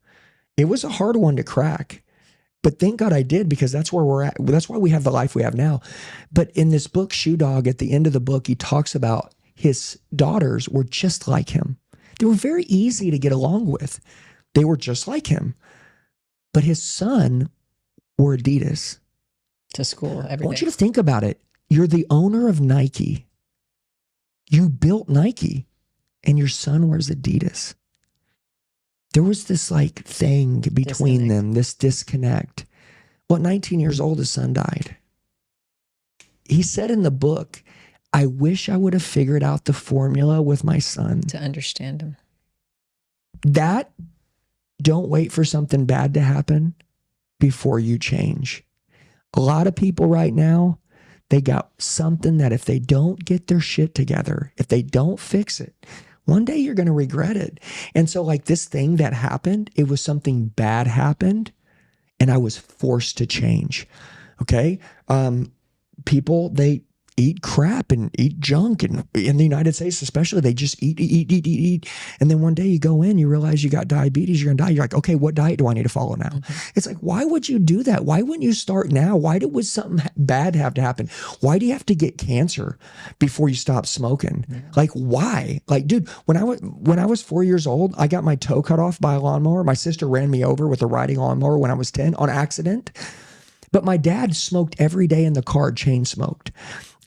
It was a hard one to crack. But thank God I did, because that's where we're at. That's why we have the life we have now. But in this book, Shoe Dog, at the end of the book, he talks about his daughters were just like him. They were very easy to get along with. They were just like him. But his son wore Adidas. To school every day. I want you to think about it. You're the owner of Nike. You built Nike, and your son wears Adidas. There was this like thing between them, this disconnect. Well, at 19 years old, his son died. He said in the book, I wish I would have figured out the formula with my son. To understand him. That, don't wait for something bad to happen before you change. A lot of people right now, they got something that if they don't get their shit together, if they don't fix it, one day you're going to regret it. And so like this thing that happened, it was something bad happened and I was forced to change. Okay. People, eat crap and eat junk. And in the United States, especially, they just eat. And then one day you go in, you realize you got diabetes, you're going to die. You're like, okay, what diet do I need to follow now? It's like, why would you do that? Why wouldn't you start now? Why would something bad have to happen? Why do you have to get cancer before you stop smoking? Like, why? Like, dude, when I was 4 years old, I got my toe cut off by a lawnmower. My sister ran me over with a riding lawnmower when I was 10 on accident. But my dad smoked every day in the car, chain smoked.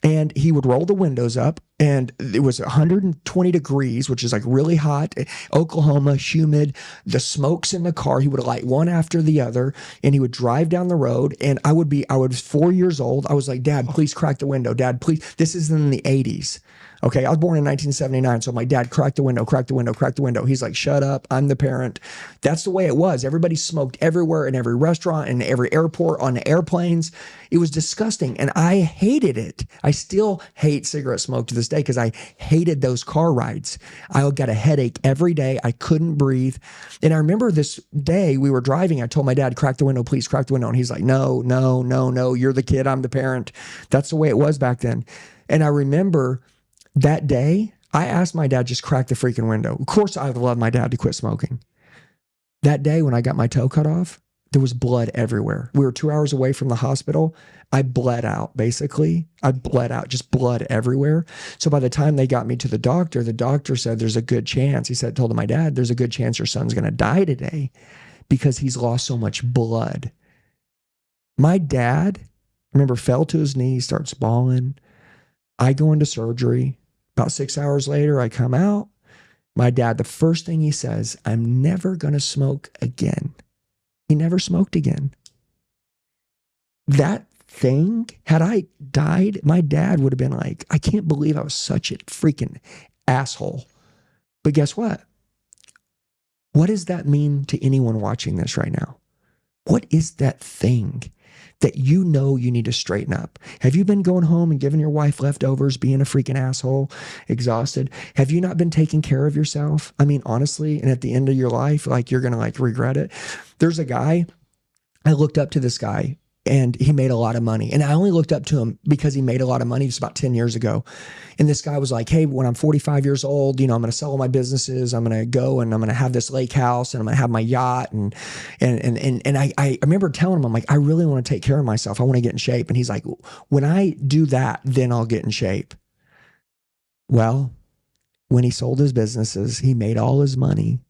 And he would roll the windows up, and it was 120 degrees, which is like really hot. Oklahoma, humid, the smokes in the car. He would light one after the other, and he would drive down the road. And I was 4 years old. I was like, Dad, please crack the window. Dad, please. This is in the 80s. Okay, I was born in 1979, so my dad cracked the window. He's like, shut up, I'm the parent. That's the way it was. Everybody smoked everywhere, in every restaurant, in every airport, on the airplanes. It was disgusting, and I hated it. I still hate cigarette smoke to this day because I hated those car rides. I got a headache every day. I couldn't breathe. And I remember this day we were driving, I told my dad, crack the window, please crack the window. And he's like, no, you're the kid, I'm the parent. That's the way it was back then. And I remember that day, I asked my dad, just crack the freaking window. Of course, I would love my dad to quit smoking. That day when I got my toe cut off, there was blood everywhere. We were 2 hours away from the hospital. I bled out, basically. I bled out, just blood everywhere. So by the time they got me to the doctor said, there's a good chance. He said, told my dad, there's a good chance your son's going to die today because he's lost so much blood. My dad, remember, fell to his knees, starts bawling. I go into surgery. About 6 hours later, I come out. My dad, the first thing he says, I'm never going to smoke again. He never smoked again. That thing, had I died, my dad would have been like, I can't believe I was such a freaking asshole. But guess what? What does that mean to anyone watching this right now? What is that thing that you know you need to straighten up? Have you been going home and giving your wife leftovers, being a freaking asshole, exhausted? Have you not been taking care of yourself? I mean, honestly, and at the end of your life, like, you're going to like regret it. There's a guy, I looked up to this guy, and he made a lot of money. And I only looked up to him because he made a lot of money just about 10 years ago. And this guy was like, hey, when I'm 45 years old, I'm going to sell all my businesses. I'm going to go and I'm going to have this lake house and I'm going to have my yacht. And I remember telling him, I'm like, I really want to take care of myself. I want to get in shape. And he's like, when I do that, then I'll get in shape. Well, when he sold his businesses, he made all his money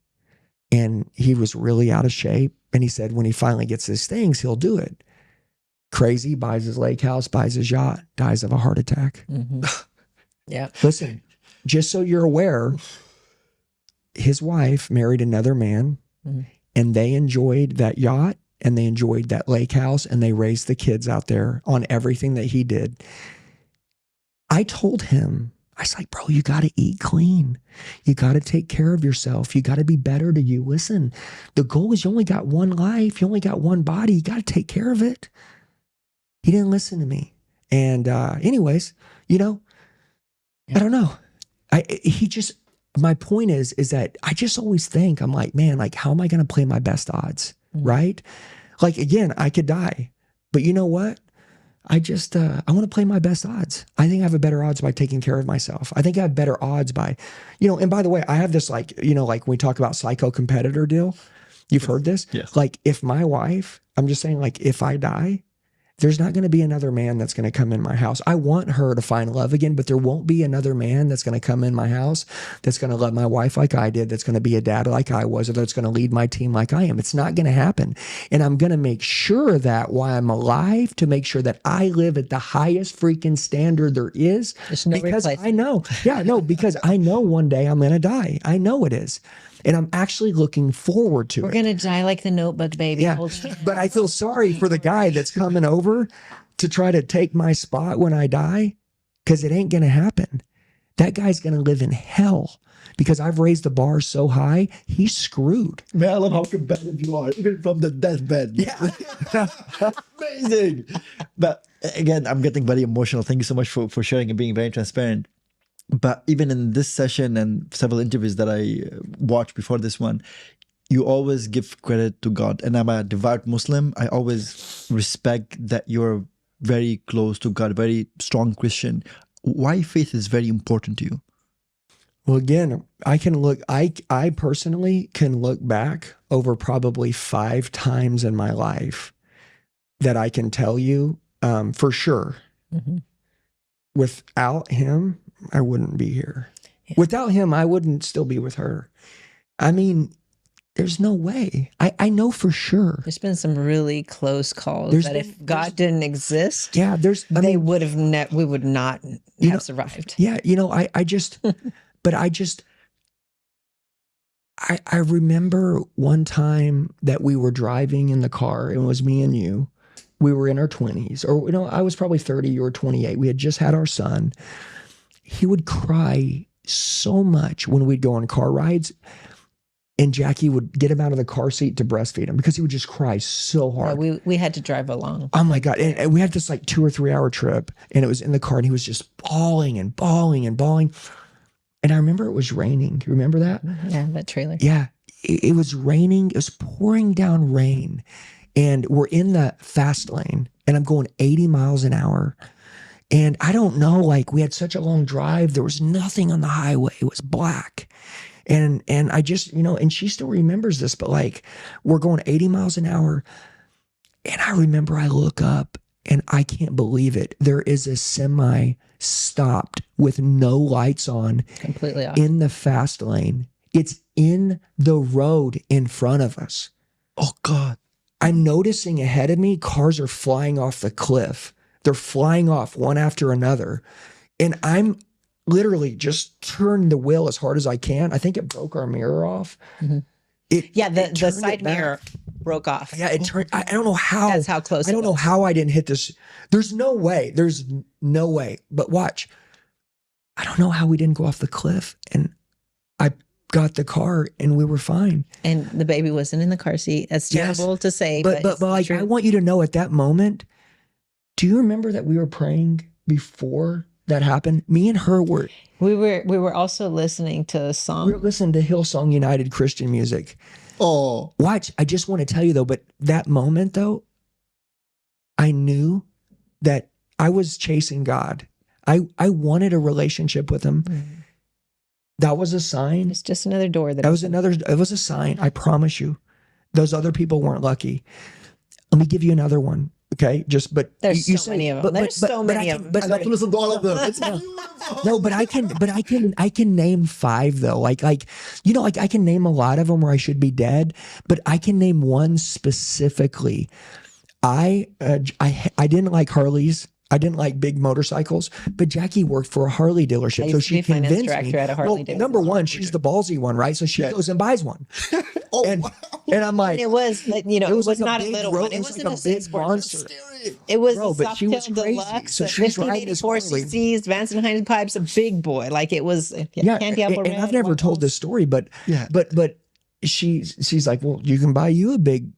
and he was really out of shape. And he said, when he finally gets his things, he'll do it. Crazy, buys his lake house, buys his yacht, dies of a heart attack. Mm-hmm. Yeah. Listen, just so you're aware, his wife married another man, and they enjoyed that yacht and they enjoyed that lake house and they raised the kids out there on everything that he did. I told him, I was like, bro, you got to eat clean. You got to take care of yourself. You got to be better to you. Listen, the goal is you only got one life. You only got one body. You got to take care of it. He didn't listen to me. And anyways, I don't know. My point is that I just always think, I'm like, man, like, how am I going to play my best odds? Right? Like, again, I could die, but you know what? I want to play my best odds. I think I have a better odds by taking care of myself. I think I have better odds by, and by the way, I have this like when we talk about psycho competitor deal, you've heard this? Yes. Like, if my wife, I'm just saying, like, if I die, there's not going to be another man that's going to come in my house. I want her to find love again, but there won't be another man that's going to come in my house that's going to love my wife like I did, that's going to be a dad like I was, or that's going to lead my team like I am. It's not going to happen. And I'm going to make sure that while I'm alive, to make sure that I live at the highest freaking standard there is. There's no because replacement. I know. Because I know one day I'm going to die. I know it is. And I'm actually looking forward to it. We're going to die like the Notebook, baby. Yeah, but I feel sorry for the guy that's coming over to try to take my spot when I die, because it ain't going to happen. That guy's going to live in hell because I've raised the bar so high, he's screwed. Man, I love how competitive you are, even from the deathbed. Yeah. Amazing. But again, I'm getting very emotional. Thank you so much for sharing and being very transparent. But even in this session and several interviews that I watched before this one, you always give credit to God. And I'm a devout Muslim. I always respect that you're very close to God, very strong Christian. Why faith is very important to you? Well, again, I personally can look back over probably 5 times in my life that I can tell you for sure. Mhm. Without him, I wouldn't be here. Yeah. Without him, I wouldn't still be with her. I mean, there's no way. I know for sure. There's been some really close calls There's that been- if God didn't exist, Yeah, we would not You have know, survived. Yeah, I just, but I remember one time that we were driving in the car, and it was me and you. We were in our 20s, or I was probably 30, you were 28. We had just had our son. He would cry so much when we'd go on car rides, and Jackie would get him out of the car seat to breastfeed him because he would just cry so hard. Yeah, we had to drive along. Oh my God. And we had this like 2 or 3 hour trip, and it was in the car, and he was just bawling and bawling and bawling. And I remember it was raining. You remember that? Yeah, that trailer. Yeah. It was raining. It was pouring down rain. And we're in the fast lane, and I'm going 80 miles an hour. And I don't know, like we had such a long drive. There was nothing on the highway. It was black. And I just, and she still remembers this, but like we're going 80 miles an hour. And I remember I look up, and I can't believe it. There is a semi stopped with no lights on, Completely off. in the fast lane. It's in the road in front of us. Oh God. I'm noticing ahead of me, cars are flying off the cliff. They're flying off one after another. And I'm literally just turned the wheel as hard as I can. I think it broke our mirror off. Mhm. Yeah, The side mirror broke off. Yeah, it turned. I don't know how. That's how close I don't it know was. how I didn't hit this. There's no way. There's no way. But watch. I don't know how we didn't go off the cliff. And I got the car, and we were fine. And the baby wasn't in the car seat. That's Yes. terrible to say, But it's like, true. I want you to know at that moment, do you remember that we were praying before that happened? Me and her were we were also listening to a song. we were listening to Hillsong United Christian music. Oh. Watch, I just want to tell you though, but that moment though, I knew that I was chasing God. I wanted a relationship with him. That was a sign. It's just another door It was a sign. I promise you. Those other people weren't lucky. Let me give you another one. Okay. But There's you so many of them. There's so many of them. But I have to listen to all of them. It's no, but I can name 5 though. Like, I can name a lot of them where I should be dead, but I can name one specifically. I didn't like Harleys. I didn't like big motorcycles, but Jackie worked for a Harley dealership, I so used to she be a finance convinced director me. at a Harley dealership. Number one, she's the ballsy one, right? So she goes and buys one, and I'm like, It was, it was like not a big little road- one. It was wasn't like a a big 6 sports. monster. It was Bro, a but she was Softail crazy. Deluxe, So a she's riding this 1584 Harley. cc's, Vance and Hines pipes, a big boy. Like it was, Yeah, candy apple and red, I've never white told balls. this story, but Yeah. but she's like, well, you can buy you a big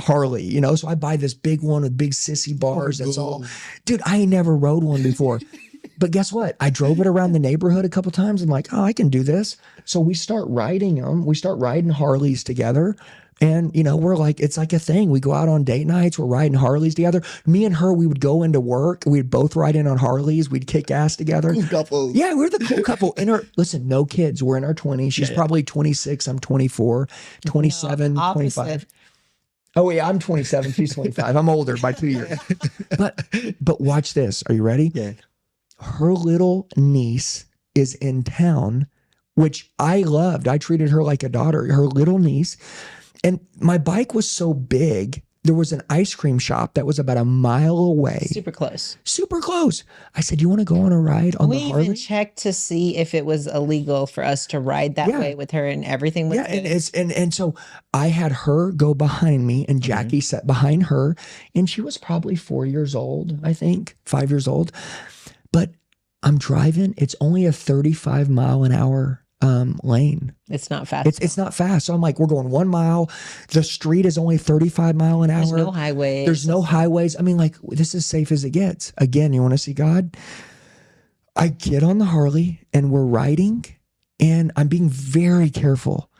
Harley, So I buy this big one with big sissy bars. That's all, dude. I ain't never rode one before, but guess what? I drove it around the neighborhood a couple times. I'm like, oh, I can do this. So we start riding them. We start riding Harleys together. And, we're like, it's like a thing. We go out on date nights. We're riding Harleys together. Me and her, we would go into work. We'd both ride in on Harleys. We'd kick ass together. Couple. Yeah, we're the cool couple. Listen, no kids. We're in our 20s. She's probably 26. I'm 24, 27, No, 25. opposite. Oh, yeah, I'm 27. She's 25. I'm older by 2 years. But watch this. Are you ready? Yeah. Her little niece is in town, which I loved. I treated her like a daughter, her little niece. And my bike was so big, there was an ice cream shop that was about a mile away. Super close. Super close. I said, you want to go on a ride on We the Harley? even checked to see if it was illegal for us to ride that way with her, and everything was Yeah, good. and so I had her go behind me, and Jackie sat behind her, and she was probably 4 years old, I think, 5 years old. But I'm driving. It's only a 35 mile an hour lane. It's not fast. It's not fast. So I'm like, we're going 1 mile. The street is only 35 mile an hour. There's no highway. There's no highways. I mean, like, this is safe as it gets. Again, you want to see God? I get on the Harley, and we're riding, and I'm being very careful.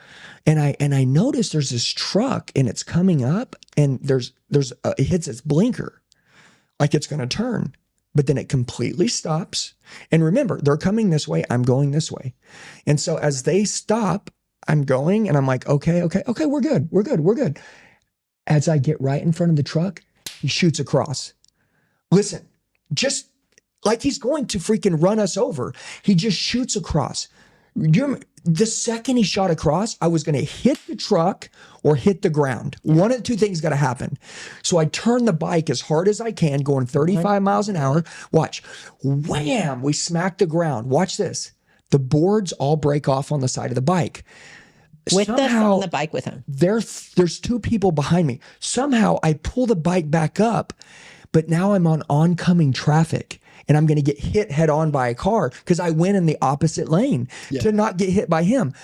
And I notice there's this truck, and it's coming up, and it hits its blinker. like it's going to turn, but then it completely stops. And remember, they're coming this way. I'm going this way. And so as they stop, I'm going and I'm like, okay, we're good. As I get right in front of the truck, he shoots across. Listen, just like he's going to freaking run us over. He just shoots across. The second he shot across, I was going to hit the truck or hit the ground. One of the two things got to happen. So I turn the bike as hard as I can, going 35 miles an hour. Watch. Wham! We smack the ground. Watch this. The boards all break off on the side of the bike. Somehow, on the bike with him. There's two people behind me. Somehow I pull the bike back up, but now I'm on oncoming traffic. And I'm going to get hit head on by a car because I went in the opposite lane to not get hit by him.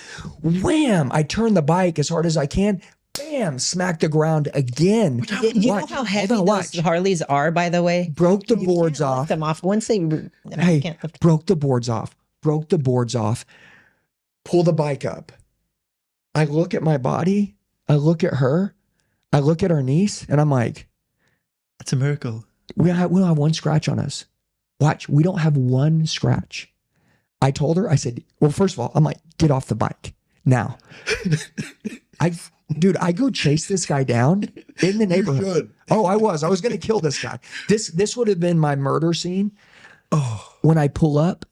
Wham! I turn the bike as hard as I can. Bam! Smack the ground again. You know how heavy those Harleys are, by the way? Broke the boards off. Lift them off. Once they, broke the boards off. Broke the boards off. Pull the bike up. I look at my body. I look at her. I look at our niece, and I'm like, "It's a miracle. We don't have one scratch on us. Watch, we don't have one scratch." I told her, I said, well, first of all, I'm like, get off the bike now. I go chase this guy down in the neighborhood. Oh, I was going to kill this guy. This would have been my murder scene. Oh, when I pull up,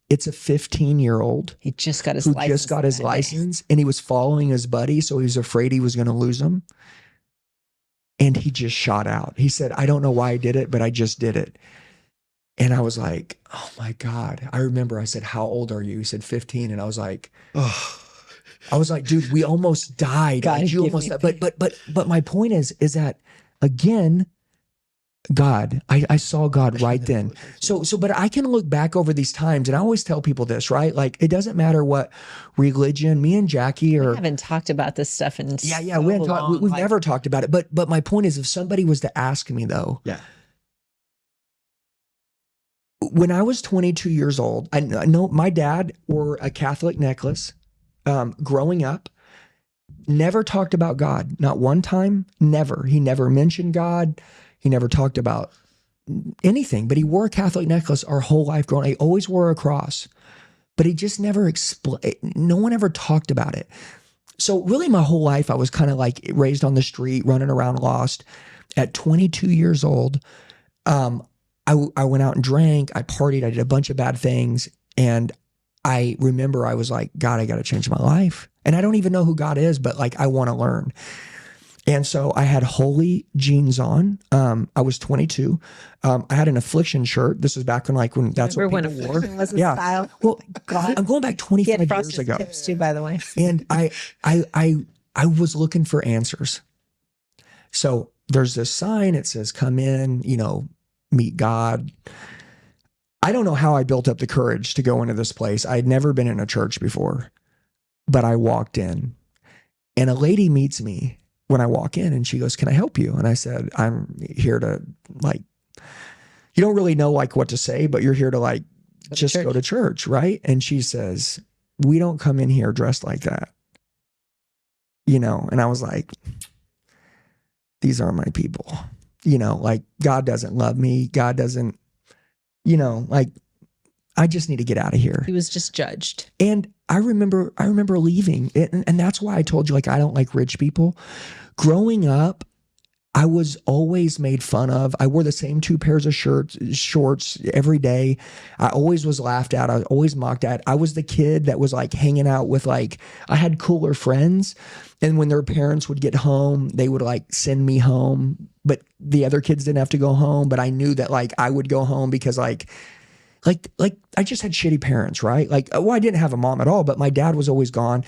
it's a 15-year-old. He just got his who license. Just got his license, and he was following his buddy, so he was afraid he was going to lose him. And he just shot out. He said, I don't know why I did it, but I just did it. And I was like, oh my God. I remember I said, how old are you? He said 15. And I was like, oh, dude, we almost died. God, you almost died. But my point is that again, God, I saw God right then. But I can look back over these times, and I always tell people this, right? Like, it doesn't matter what religion, me and Jackie we haven't talked about this stuff in we've never talked about it. But my point is, if somebody was to ask me though, when I was 22 years old, I know my dad wore a Catholic necklace growing up, never talked about God, not one time, never. He never mentioned God. He never talked about anything, but he wore a Catholic necklace our whole life growing up. He always wore a cross, but he just never explained. No one ever talked about it. So really my whole life, I was kind of like raised on the street, running around lost. At 22 years old, I went out and drank, I partied, I did a bunch of bad things. And I remember I was like, God, I got to change my life. And I don't even know who God is, but like, I want to learn. And so I had holy jeans on. I was 22. I had an affliction shirt. This was back when that's what people wore. Was a style. Well, God, I'm going back 25 years ago. Tips too, by the way. And I was looking for answers. So there's this sign. It says, come in, meet God. I don't know how I built up the courage to go into this place. I'd never been in a church before, but I walked in, and a lady meets me when I walk in, and she goes, can I help you? And I said, I'm here to you don't really know what to say, but you're here to go to church, right? And she says, we don't come in here dressed like that. And I was like, these are my people. God doesn't love me. God doesn't, I just need to get out of here. He was just judged. And I remember leaving. And that's why I told you, I don't like rich people. Growing up, I was always made fun of. I wore the same 2 pairs of shorts every day. I always was laughed at. I was always mocked at. I was the kid that was hanging out with I had cooler friends. And when their parents would get home, they would send me home. But the other kids didn't have to go home. But I knew that I would go home because I just had shitty parents, right? I didn't have a mom at all, but my dad was always gone.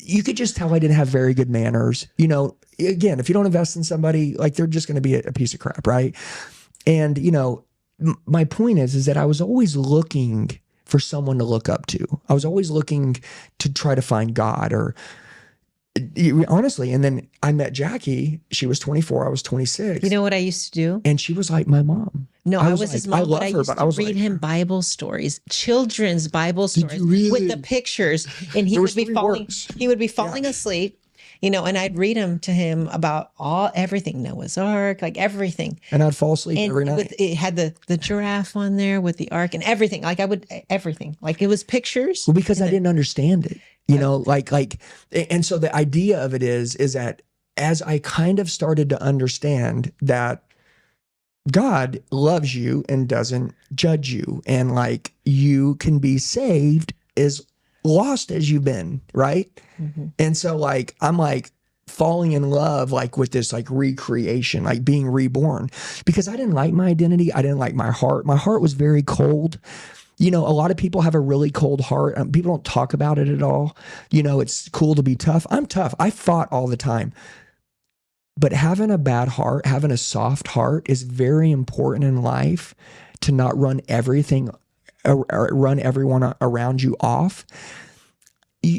You could just tell I didn't have very good manners. Again, if you don't invest in somebody, they're just going to be a piece of crap, right? And, my point is that I was always looking for someone to look up to. I was always looking to try to find God or honestly. And then I met Jackie. She was 24. I was 26. You know what I used to do? And she was like my mom. No, I was his mom. I love her, but I was read him Bible stories, children's Bible stories with the pictures, and he would be falling. He would be falling asleep, you know, and I'd read them to him about everything, Noah's Ark, like everything. And I'd fall asleep And every night. it had the giraffe on there with the ark and everything. Like everything. Like it was pictures. Well, because I didn't understand it, you know, and so the idea of it is that as I kind of started to understand that God loves you and doesn't judge you, and like you can be saved as lost as you've been, right? And so like I'm like falling in love like with this like recreation, like being reborn, because I didn't like my identity. I didn't like my heart. My heart was very cold. You know, a lot of people have a really cold heart. People don't talk about it at all. You know, it's cool to be tough. I'm tough. I fought all the time. But having a bad heart, having a soft heart is very important in life, to not run everything, run everyone around you off.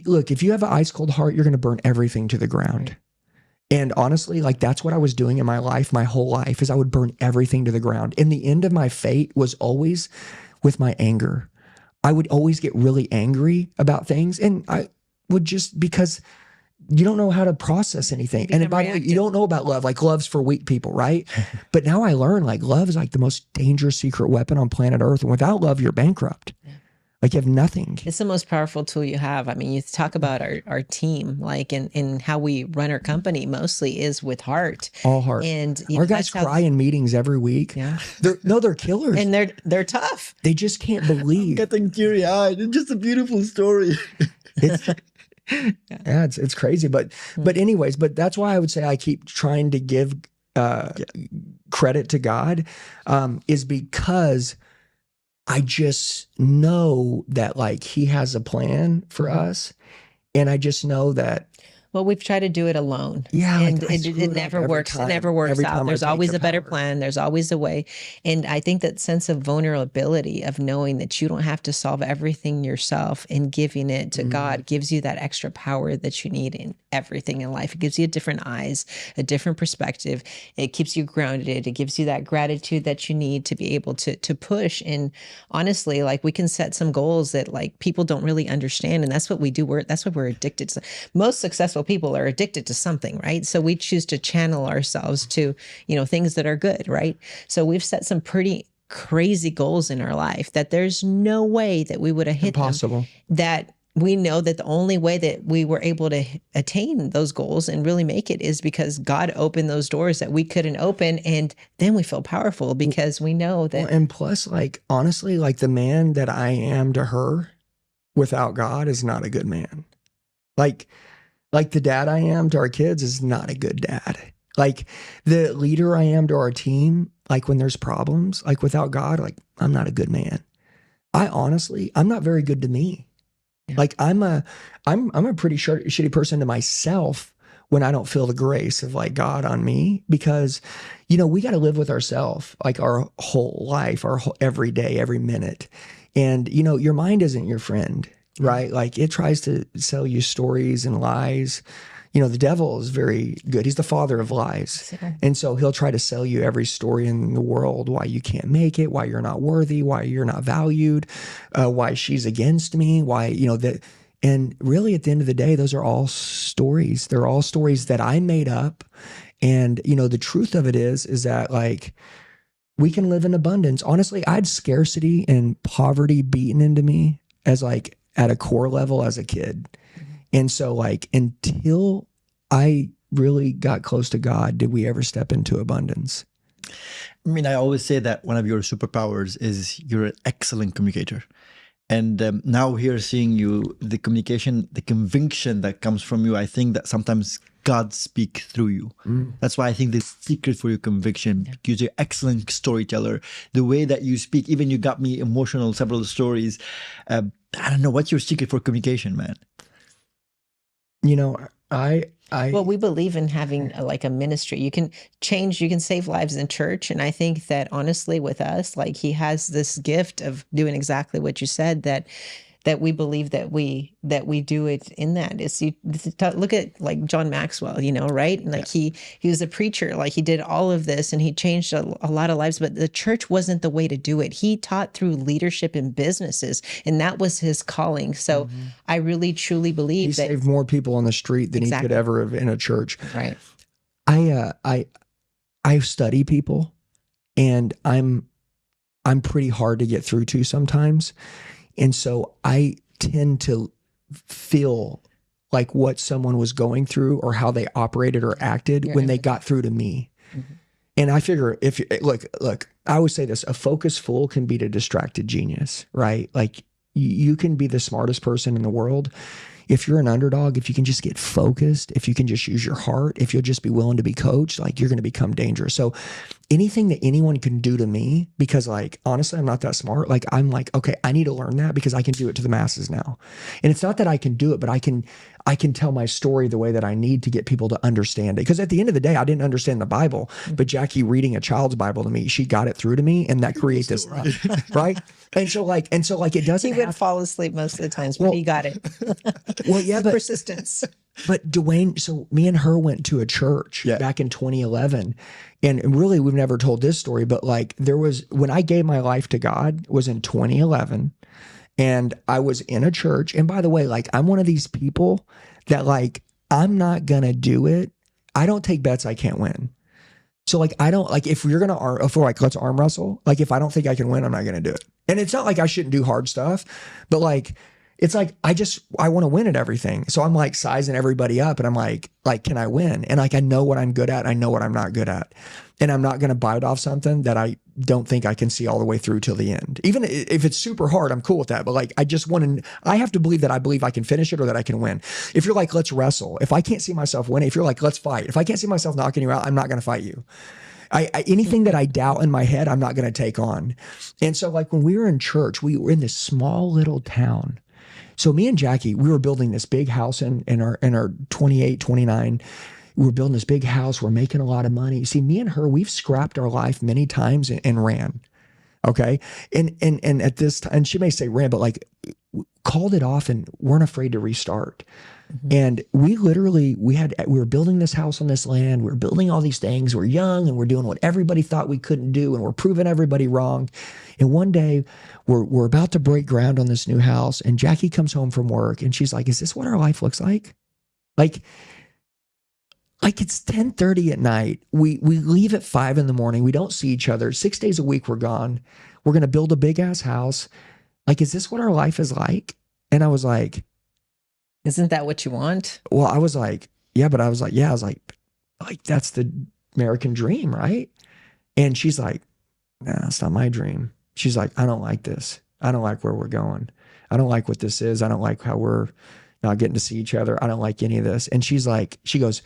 Look, if you have an ice cold heart, you're going to burn everything to the ground. And honestly, like that's what I was doing in my life, my whole life, is I would burn everything to the ground. And the end of my fate was always with my anger. I would always get really angry about things. And I would just, because you don't know how to process anything. And by the way, you don't know about love. Like love's for weak people, right? But now I learn like love is like the most dangerous secret weapon on planet Earth. And without love, you're bankrupt. Yeah. Like you have nothing. It's the most powerful tool you have. I mean, you talk about our team, like in how we run our company mostly is with heart. All heart. And our guys cry in meetings every week. Yeah. They're killers. And they're tough. They just can't believe. I'm getting teary-eyed. It's just a beautiful story. It's crazy. But anyways, but that's why I would say I keep trying to give credit to God, is because I just know that like he has a plan for us. And I just know that. Well, we've tried to do it alone. Yeah. And it never works. It never works out. There's always a better plan. There's always a way. And I think that sense of vulnerability of knowing that you don't have to solve everything yourself and giving it to God gives you that extra power that you need in everything in life. It gives you different eyes, a different perspective. It keeps you grounded. It gives you that gratitude that you need to be able to push. And honestly, like we can set some goals that like people don't really understand. And that's what we do. That's what we're addicted to. Most successful people are addicted to something, right? So we choose to channel ourselves to, you know, things that are good, right? So we've set some pretty crazy goals in our life that there's no way that we would have hit them. That we know that the only way that we were able to attain those goals and really make it is because God opened those doors that we couldn't open. And then we feel powerful because we know that. Well, and plus, like, honestly, like the man that I am to her without God is not a good man. Like the dad I am to our kids is not a good dad. Like the leader I am to our team, like when there's problems, like without God, like I'm not a good man. I'm not very good to me. Yeah. Like I'm a pretty shitty person to myself when I don't feel the grace of like God on me, because, you know, we got to live with ourselves like our whole life, every day, every minute. And, you know, your mind isn't your friend. Right? Like it tries to sell you stories and lies. You know, the devil is very good. He's the father of lies. And so he'll try to sell you every story in the world, why you can't make it, why you're not worthy, why you're not valued, why she's against me, why, you know, that. And really at the end of the day, those are all stories. They're all stories that I made up. And, you know, the truth of it is that like we can live in abundance. Honestly, I had scarcity and poverty beaten into me as like at a core level as a kid. And so like, until I really got close to God, did we ever step into abundance? I mean, I always say that one of your superpowers is you're an excellent communicator. And now here seeing you, the communication, the conviction that comes from you, I think that sometimes God speaks through you. That's why I think the secret for your conviction, because you're an excellent storyteller. The way that you speak, even you got me emotional, several stories. I don't know, what's your secret for communication, man? You know, well, we believe in having like a ministry. You can save lives in church. And I think that honestly with us, like he has this gift of doing exactly what you said, that that we believe that we do it in that. Is you look at like John Maxwell, you know, right? And like he was a preacher, like he did all of this and he changed a lot of lives, but the church wasn't the way to do it. He taught through leadership in businesses, and that was his calling. So I really truly believe he that saved more people on the street than he could ever have in a church. Right. I study people, and I'm pretty hard to get through to sometimes. And so I tend to feel like what someone was going through or how they operated or acted when they got through to me. And I figure if look, I always say this, a focused fool can beat a distracted genius, right? Like you can be the smartest person in the world. If you're an underdog, if you can just get focused, if you can just use your heart, if you'll just be willing to be coached, like you're going to become dangerous. So anything that anyone can do to me, because like, honestly, I'm not that smart. Like, I'm like, okay, I need to learn that because I can do it to the masses now. And it's not that I can do it, but I can tell my story the way that I need to get people to understand it. Because at the end of the day, I didn't understand the Bible, but Jackie reading a child's Bible to me, she got it through to me, and that creates this love, right? And so like it doesn't. He would fall asleep most of the times, but he got it. Well, yeah, but persistence. But Dwayne, so me and her went to a church back in 2011, and really we've never told this story, but like there was, when I gave my life to God was in 2011. And I was in a church. And by the way, like I'm one of these people that like, I'm not going to do it. I don't take bets I can't win. So like, I don't like, if you're going to, let's arm wrestle. Like if I don't think I can win, I'm not going to do it. And it's not like I shouldn't do hard stuff, but like, it's like, I want to win at everything. So I'm like sizing everybody up and I'm like, can I win? And like, I know what I'm good at. I know what I'm not good at. And I'm not going to bite off something that I don't think I can see all the way through till the end. Even if it's super hard, I'm cool with that. But like, I have to believe that I believe I can finish it or that I can win. If you're like, let's wrestle. If I can't see myself winning, if you're like, let's fight. If I can't see myself knocking you out, I'm not going to fight you. Anything that I doubt in my head, I'm not going to take on. And so like when we were in church, we were in this small little town. So me and Jackie, we were building this big house in our 28, 29. We were building this big house. We're making a lot of money. See, me and her, we've scrapped our life many times and ran. Okay. And at this time, and she may say ran, but like called it off and weren't afraid to restart. And we literally, we were building this house on this land. We were building all these things. We're young and we're doing what everybody thought we couldn't do. And we're proving everybody wrong. And one day we're about to break ground on this new house. And Jackie comes home from work and she's like, is this what our life looks like? Like it's 10:30 at night. We leave at 5 in the morning. We don't see each other. 6 days a week we're gone. We're going to build a big ass house. Like, is this what our life is like? And I was like, isn't that what you want? Well, I was like, yeah, but I was like, that's the American dream, right? And she's like, nah, it's not my dream. She's like, I don't like this. I don't like where we're going. I don't like what this is. I don't like how we're not getting to see each other. I don't like any of this. And she's like, she goes,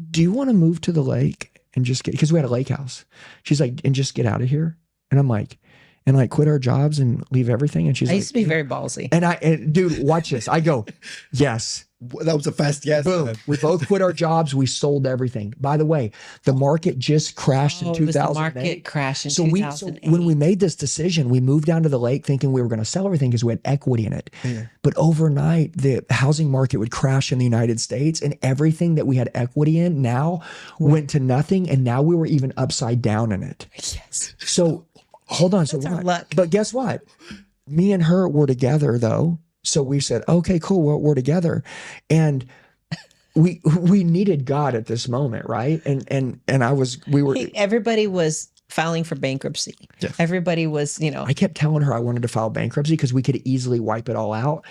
do you want to move to the lake and just because we had a lake house. She's like, and just get out of here. And I'm like, and like quit our jobs and leave everything. And she's like, I used to be very ballsy. And dude, watch this. I go, yes. That was a fast yes. Boom. We both quit our jobs. We sold everything. By the way, the market just crashed in 2008. The market crashed in so 2008. So when we made this decision, we moved down to the lake thinking we were going to sell everything because we had equity in it. Yeah. But overnight, the housing market would crash in the United States and everything that we had equity in now went to nothing. And now we were even upside down in it. Yes. So hold on. So That's our luck. But guess what? Me and her were together though. So we said, okay, cool. Well, we're together. And we needed God at this moment. Right. And everybody was filing for bankruptcy. Yeah. Everybody was, I kept telling her I wanted to file bankruptcy because we could easily wipe it all out.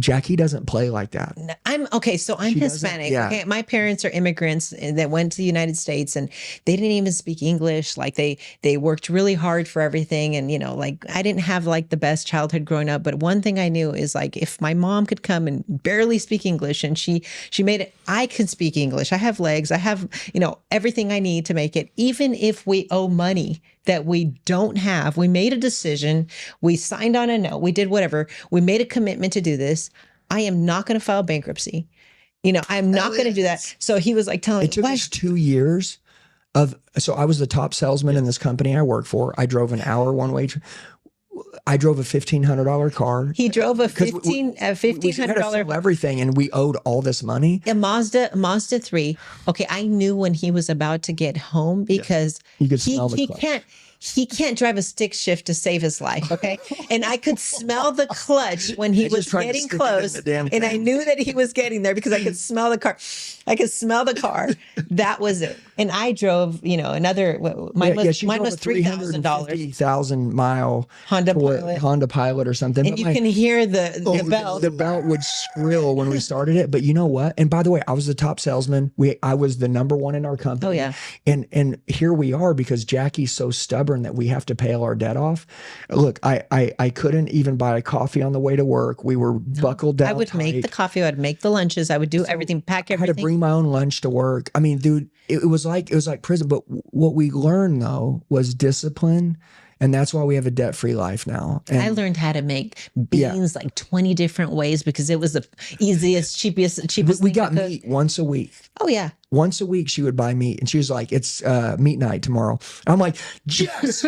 Jackie doesn't play like that. I'm Hispanic. Yeah. Okay. My parents are immigrants that went to the United States and they didn't even speak English. Like they worked really hard for everything. And, like I didn't have like the best childhood growing up. But one thing I knew is like, if my mom could come and barely speak English and she made it, I can speak English. I have legs. I have, everything I need to make it. Even if we owe money that we don't have, we made a decision, we signed on a note, we did whatever, we made a commitment to do this. I am not going to file bankruptcy. I'm not going to do that. So he was like telling me, it took us 2 years so I was the top salesman in this company I worked for. I drove an hour one way. I drove a $1,500 car. He drove a Because we had to $1,500 sell everything, and we owed all this money. a Mazda 3. Okay, I knew when he was about to get home because You could smell the he clutch. can't drive a stick shift to save his life. Okay, and I could smell the clutch when he I just was tried to getting stick it in close, the damn and I thing. knew that he was getting there because I could smell the car. I could smell the car. That was it. And I drove, another. Mine was She mine drove was a $3,000 350,000-mile Honda Pilot. or something. And But you can hear the bell. The belt would skrill when we started it. But you know what? And by the way, I was the top salesman. I was the #1 in our company. Oh, yeah. And here we are because Jackie's so stubborn that we have to pay all our debt off. Look, I couldn't even buy a coffee on the way to work. We were buckled down. I would make the coffee. I would make the lunches. I would do everything, pack I had to everything. bring my own lunch to work. I mean, dude, it was like prison. But what we learned though was discipline, and that's why we have a debt-free life now. And I learned how to make beans like 20 different ways because it was the easiest, cheapest. we thing got to cook. meat once a week. Oh yeah. Once a week, she would buy meat, and she was like, "It's meat night tomorrow." I'm like, "Yes,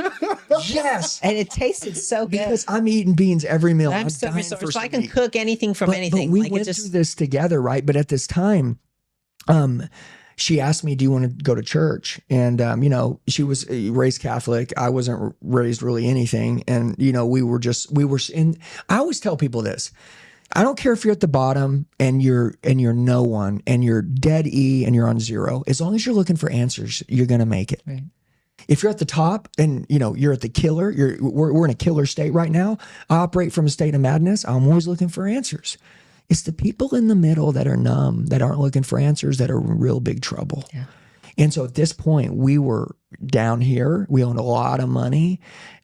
yes," And it tasted so good. because I'm eating beans every meal. I'm so dying resourceful. for So I some can meat. cook anything from anything. But we like went it just through this together, right? But at this time, she asked me, "Do you want to go to church?" And she was raised Catholic. I wasn't raised really anything, and we were in. I always tell people this. I don't care if you're at the bottom and you're no one and you're dead E and you're on zero. As long as you're looking for answers, you're gonna make it. Right. If you're at the top and you're at the killer, we're in a killer state right now. I operate from a state of madness. I'm always looking for answers. It's the people in the middle that are numb, that aren't looking for answers, that are in real big trouble. Yeah. And so at this point, we were down here. We owned a lot of money.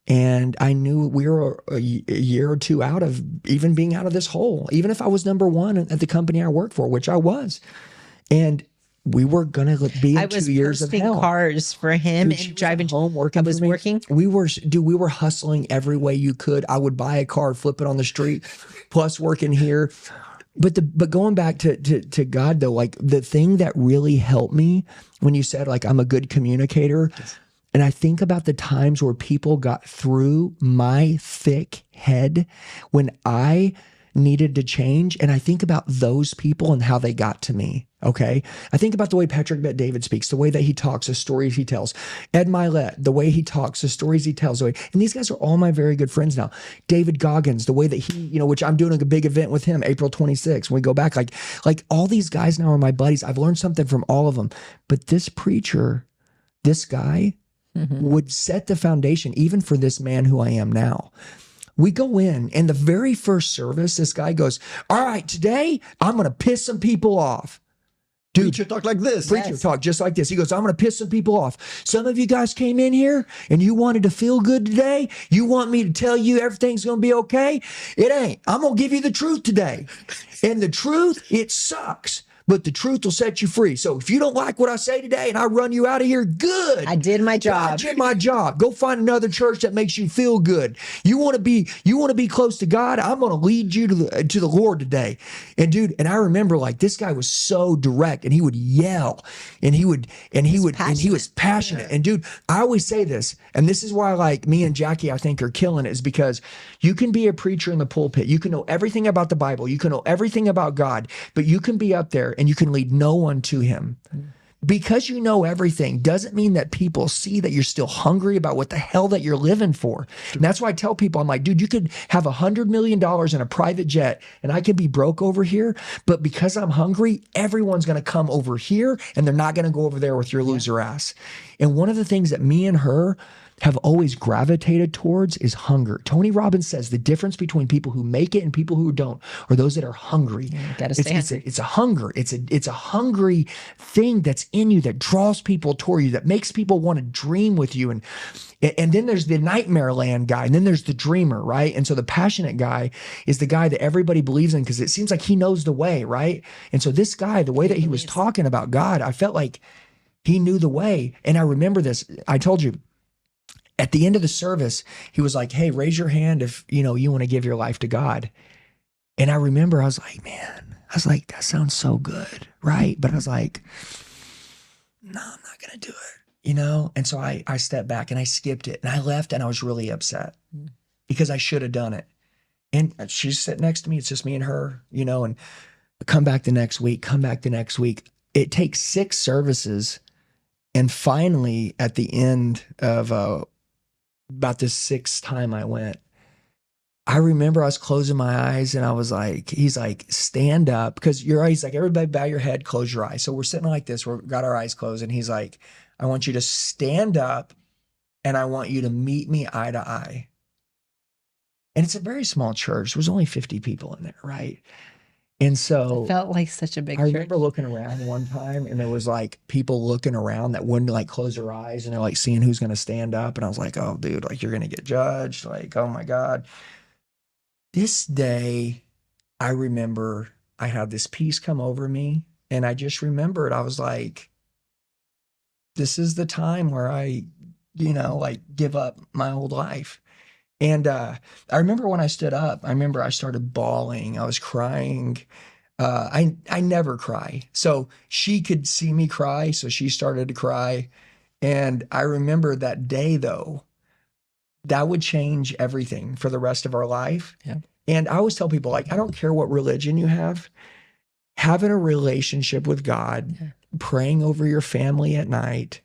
And I knew we were a year or two out of even being out of this hole, even if I was #1 at the company I worked for, which I was. And we were going to be I in was 2 years of posting hell. cars for him Dude, she and was driving at home working. I was for me. working. We were hustling every way you could. I would buy a car, flip it on the street, plus working here. But going back to God though, like the thing that really helped me when you said like I'm a good communicator, and I think about the times where people got through my thick head when I needed to change, and I think about those people and how they got to me. Okay. I think about the way Patrick Bet David speaks, the way that he talks, the stories he tells. Ed Milet, the way he talks, the stories he tells. And these guys are all my very good friends now. David Goggins, the way that he, which I'm doing a big event with him, April 26th. When we go back, like all these guys now are my buddies. I've learned something from all of them. But this preacher, this guy would set the foundation even for this man who I am now. We go in, and the very first service, this guy goes, "All right, today I'm going to piss some people off." Dude, Preacher talk like this. preacher talk just like this. He goes, "I'm going to piss some people off. Some of you guys came in here and you wanted to feel good today. You want me to tell you everything's going to be okay? It ain't. I'm going to give you the truth today. And the truth, it sucks. But the truth will set you free. So if you don't like what I say today and I run you out of here, good. I did my I job. did my job. Go find another church that makes you feel good. You want to be close to God? I'm going to lead you to the Lord today." And dude, and I remember like this guy was so direct, and he would yell, and he was passionate. And dude, I always say this, and this is why like me and Jackie I think are killing it, is because you can be a preacher in the pulpit. You can know everything about the Bible. You can know everything about God, but you can be up there and you can lead no one to him. Because you know everything doesn't mean that people see that you're still hungry about what the hell that you're living for. And that's why I tell people, I'm like, dude, you could have $100 million in a private jet and I could be broke over here, but because I'm hungry, everyone's going to come over here and they're not going to go over there with your loser ass. And one of the things that me and her have always gravitated towards is hunger. Tony Robbins says the difference between people who make it and people who don't are those that are hungry. Gotta stay hungry. It's a hunger. It's a hungry thing that's in you that draws people toward you, that makes people want to dream with you. And then there's the nightmare land guy, and then there's the dreamer, right? And so the passionate guy is the guy that everybody believes in because it seems like he knows the way, right? And so this guy, the way that he was talking about God, I felt like he knew the way. And I remember this. I told you, at the end of the service, he was like, "Hey, raise your hand if you want to give your life to God." And I remember I was like, that sounds so good, right? But I was like, no, I'm not gonna do it, And so I stepped back and I skipped it and I left and I was really upset. because I should have done it. And she's sitting next to me. It's just me and her, and come back the next week, come back the next week. It takes 6 services. And finally, at the end of about the 6th time I went, I remember I was closing my eyes and I was like, he's like, stand up. Because he's like, everybody bow your head, close your eyes. So we're sitting like this, we've got our eyes closed. And he's like, I want you to stand up and I want you to meet me eye to eye. And it's a very small church. There was only 50 people in there, right? And so It felt like such a big I church. remember looking around one time and there was like people looking around that wouldn't like close their eyes and they're like seeing who's going to stand up. And I was like, oh, dude, like you're going to get judged. Like, oh my God. This day, I remember I had this peace come over me and I just remembered, I was like, this is the time where I, like give up my old life. And I remember when I stood up, I remember I started bawling. I was crying. I never cry. So she could see me cry. So she started to cry. And I remember that day, though, that would change everything for the rest of our life. Yeah. And I always tell people, like, I don't care what religion you have, having a relationship with God, praying over your family at night,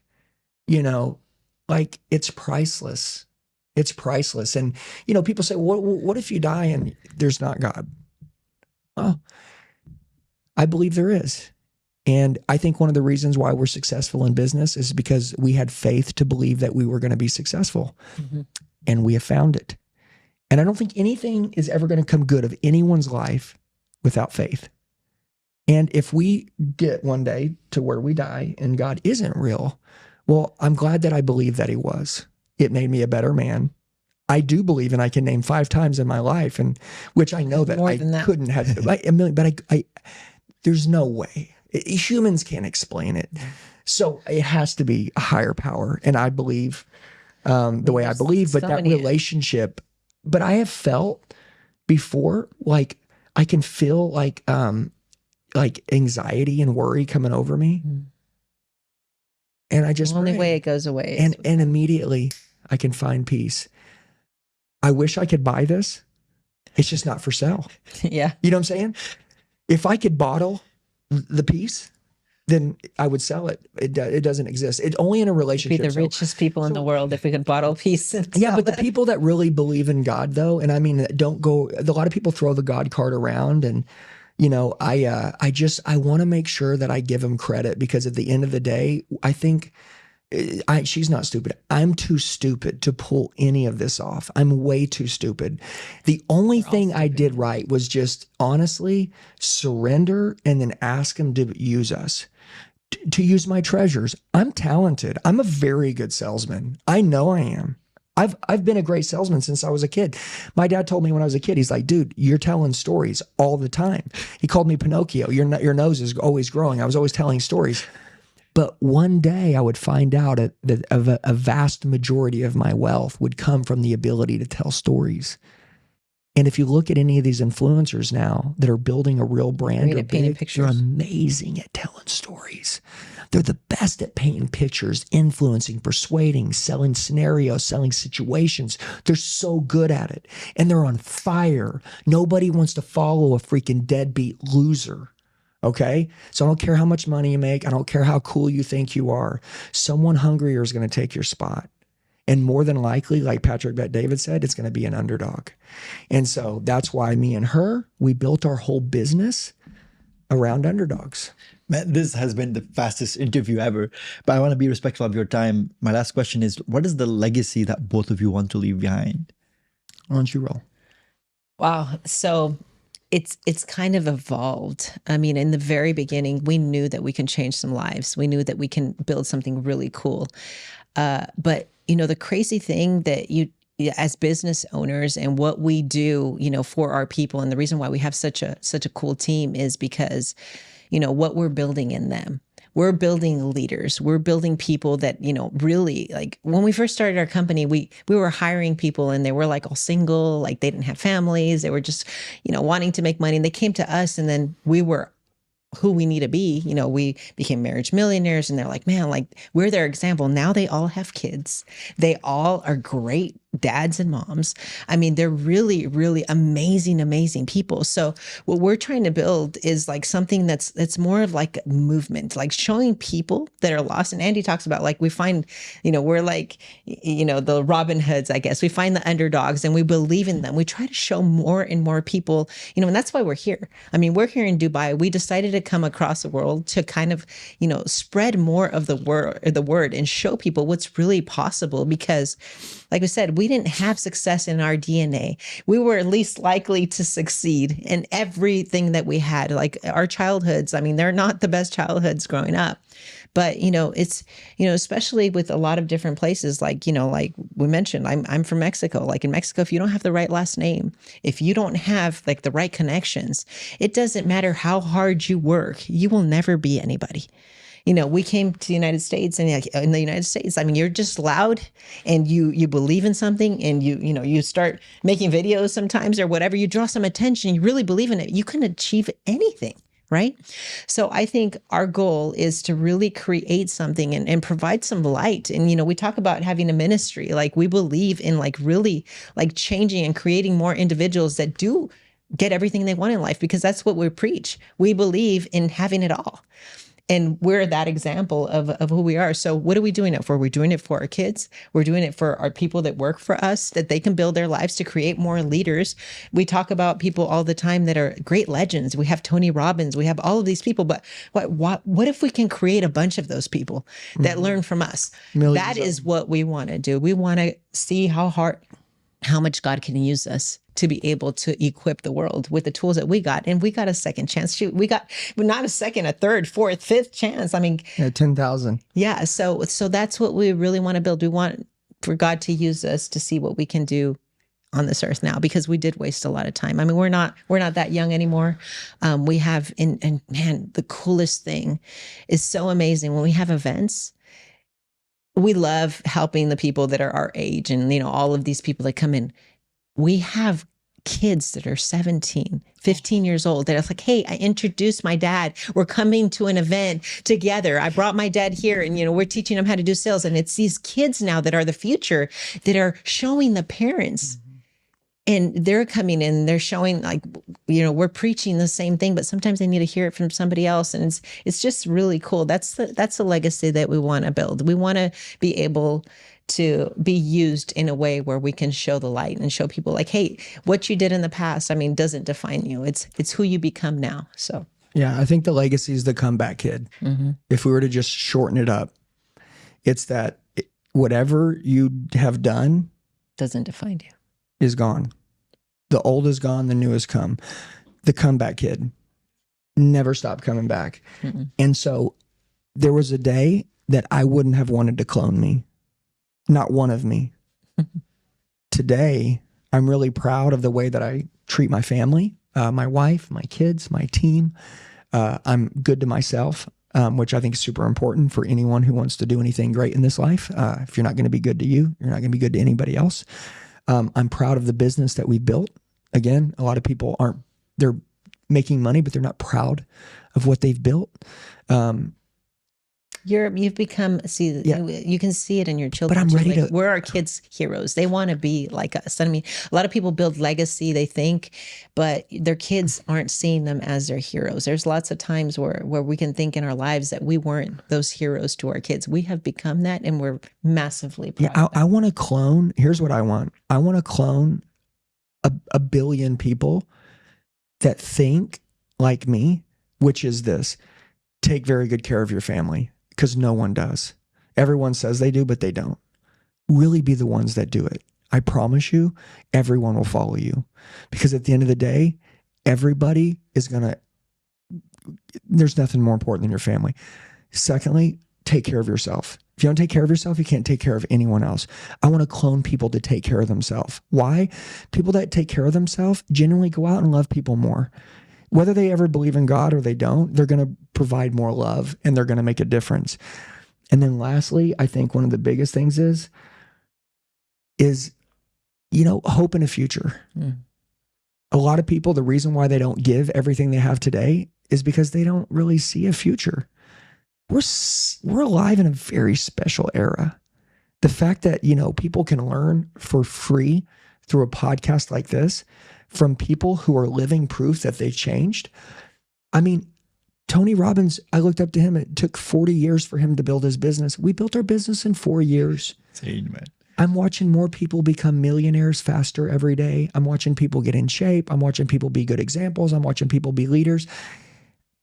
like it's priceless. It's priceless. And, people say, what if you die and there's not God? Well, I believe there is. And I think one of the reasons why we're successful in business is because we had faith to believe that we were going to be successful. Mm-hmm. And we have found it. And I don't think anything is ever going to come good of anyone's life without faith. And if we get one day to where we die and God isn't real, well, I'm glad that I believe that he was. It made me a better man. I do believe, and I can name 5 times in my life, and which I know that I couldn't have a million, but I there's no way. Humans can't explain it. So it has to be a higher power. And I believe the way I believe, but that relationship, but I have felt before, like I can feel like anxiety and worry coming over me. And I just the only way it goes away. And immediately I can find peace. I wish I could buy this. It's just not for sale. Yeah. You know what I'm saying? If I could bottle the peace, then I would sell it. It doesn't exist. It's only in a relationship. We'd be the richest people in the world if we could bottle peace. Yeah, but the people that really believe in God, though, and I mean, don't go. A lot of people throw the God card around, and I want to make sure that I give him credit, because at the end of the day, I think she's not stupid. I'm too stupid to pull any of this off. I'm way too stupid. The only thing I did right was just honestly surrender and then ask him to use us, to use my treasures. I'm talented. I'm a very good salesman. I know I am. I've been a great salesman since I was a kid. My dad told me when I was a kid, he's like, dude, you're telling stories all the time. He called me Pinocchio. Your nose is always growing. I was always telling stories. But one day I would find out that a vast majority of my wealth would come from the ability to tell stories. And if you look at any of these influencers now that are building a real brand, they're amazing at telling stories. They're the best at painting pictures, influencing, persuading, selling scenarios, selling situations. They're so good at it. And they're on fire. Nobody wants to follow a freaking deadbeat loser. Okay? So I don't care how much money you make. I don't care how cool you think you are. Someone hungrier is going to take your spot. And more than likely, like Patrick Bet-David said, it's going to be an underdog. And so that's why me and her, we built our whole business around underdogs. Man, this has been the fastest interview ever, but I want to be respectful of your time. My last question is, what is the legacy that both of you want to leave behind? Why don't you roll? Wow. So it's kind of evolved. I mean, in the very beginning, we knew that we can change some lives. We knew that we can build something really cool. But the crazy thing that as business owners and what we do, for our people, and the reason why we have such a cool team is because, what we're building in them. We're building leaders. We're building people that, really, like when we first started our company, we were hiring people and they were like all single, like they didn't have families. They were just, wanting to make money, and they came to us, and then we were who we need to be. We became marriage millionaires, and they're like, man, like we're their example. Now they all have kids. They all are great dads and moms. I mean, they're really, really amazing, amazing people. So what we're trying to build is like something that's more of like a movement, like showing people that are lost. And Andy talks about like, we find, we're like, the Robin Hoods, I guess. We find the underdogs and we believe in them. We try to show more and more people, and that's why we're here. I mean, we're here in Dubai. We decided to come across the world to kind of, spread more of the word and show people what's really possible, because like we said, we didn't have success in our DNA. We were least likely to succeed in everything that we had. Like our childhoods, I mean, they're not the best childhoods growing up. But, it's, especially with a lot of different places, like we mentioned, I'm from Mexico. Like in Mexico, if you don't have the right last name, if you don't have like the right connections, it doesn't matter how hard you work, you will never be anybody. We came to the United States, and in the United States, I mean, you're just loud and you believe in something, and you start making videos sometimes or whatever, you draw some attention, you really believe in it, you can achieve anything. Right. So I think our goal is to really create something and provide some light. And, we talk about having a ministry, like we believe in like really like changing and creating more individuals that do get everything they want in life, because that's what we preach. We believe in having it all. And we're that example of who we are. So what are we doing it for? We're doing it for our kids. We're doing it for our people that work for us, that they can build their lives to create more leaders. We talk about people all the time that are great legends. We have Tony Robbins. We have all of these people. But what if we can create a bunch of those people that learn from us? Millions that is what we want to do. We want to see how much God can use us to be able to equip the world with the tools that we got. And we got a second chance. We got not a second, a third, fourth, fifth chance. I mean, 10,000. Yeah. So that's what we really want to build. We want for God to use us to see what we can do on this earth now, because we did waste a lot of time. I mean, we're not that young anymore. We have, and man, the coolest thing is so amazing when we have events. We love helping the people that are our age, and all of these people that come in. We have kids that are 17, 15 years old that are like, hey, I introduced my dad. We're coming to an event together. I brought my dad here, and, we're teaching them how to do sales. And it's these kids now that are the future that are showing the parents. And they're coming in, they're showing like, we're preaching the same thing, but sometimes they need to hear it from somebody else. And it's just really cool. That's the legacy that we want to build. We want to be able to be used in a way where we can show the light and show people like, hey, what you did in the past, I mean, doesn't define you. It's who you become now. So yeah, I think the legacy is the comeback kid. If we were to just shorten it up, it's that whatever you have done doesn't define you. Is gone. The old is gone, the new has come. The comeback kid never stopped coming back. And so there was a day that I wouldn't have wanted to clone me. Not one of me. Today, I'm really proud of the way that I treat my family, my wife, my kids, my team. I'm good to myself, which I think is super important for anyone who wants to do anything great in this life. If you're not going to be good to you, you're not going to be good to anybody else. I'm proud of the business that we built. Again, a lot of people they're making money, but they're not proud of what they've built. You've become, you can see it in your children. But I'm ready to. We're our kids' heroes. They want to be like us. I mean, a lot of people build legacy, they think, but their kids aren't seeing them as their heroes. There's lots of times where we can think in our lives that we weren't those heroes to our kids. We have become that, and we're massively proud. Yeah, I want to clone. Here's what I want. I want to clone a billion people that think like me, which is this: take very good care of your family. Because no one does. Everyone says they do, but they don't. Really be the ones that do it. I promise you, everyone will follow you. Because at the end of the day, everybody is there's nothing more important than your family. Secondly, take care of yourself. If you don't take care of yourself, you can't take care of anyone else. I want to clone people to take care of themselves. Why? People that take care of themselves generally go out and love people more. Whether they ever believe in God or they don't, they're going to provide more love, and they're going to make a difference. And then lastly, I think one of the biggest things is hope in a future. A lot of people, the reason why they don't give everything they have today is because they don't really see a future. We're alive in a very special era. The fact that, people can learn for free through a podcast like this from people who are living proof that they changed. I mean, Tony Robbins, I looked up to him. It took 40 years for him to build his business. We built our business in 4 years. Insane, man. I'm watching more people become millionaires faster every day. I'm watching people get in shape. I'm watching people be good examples. I'm watching people be leaders.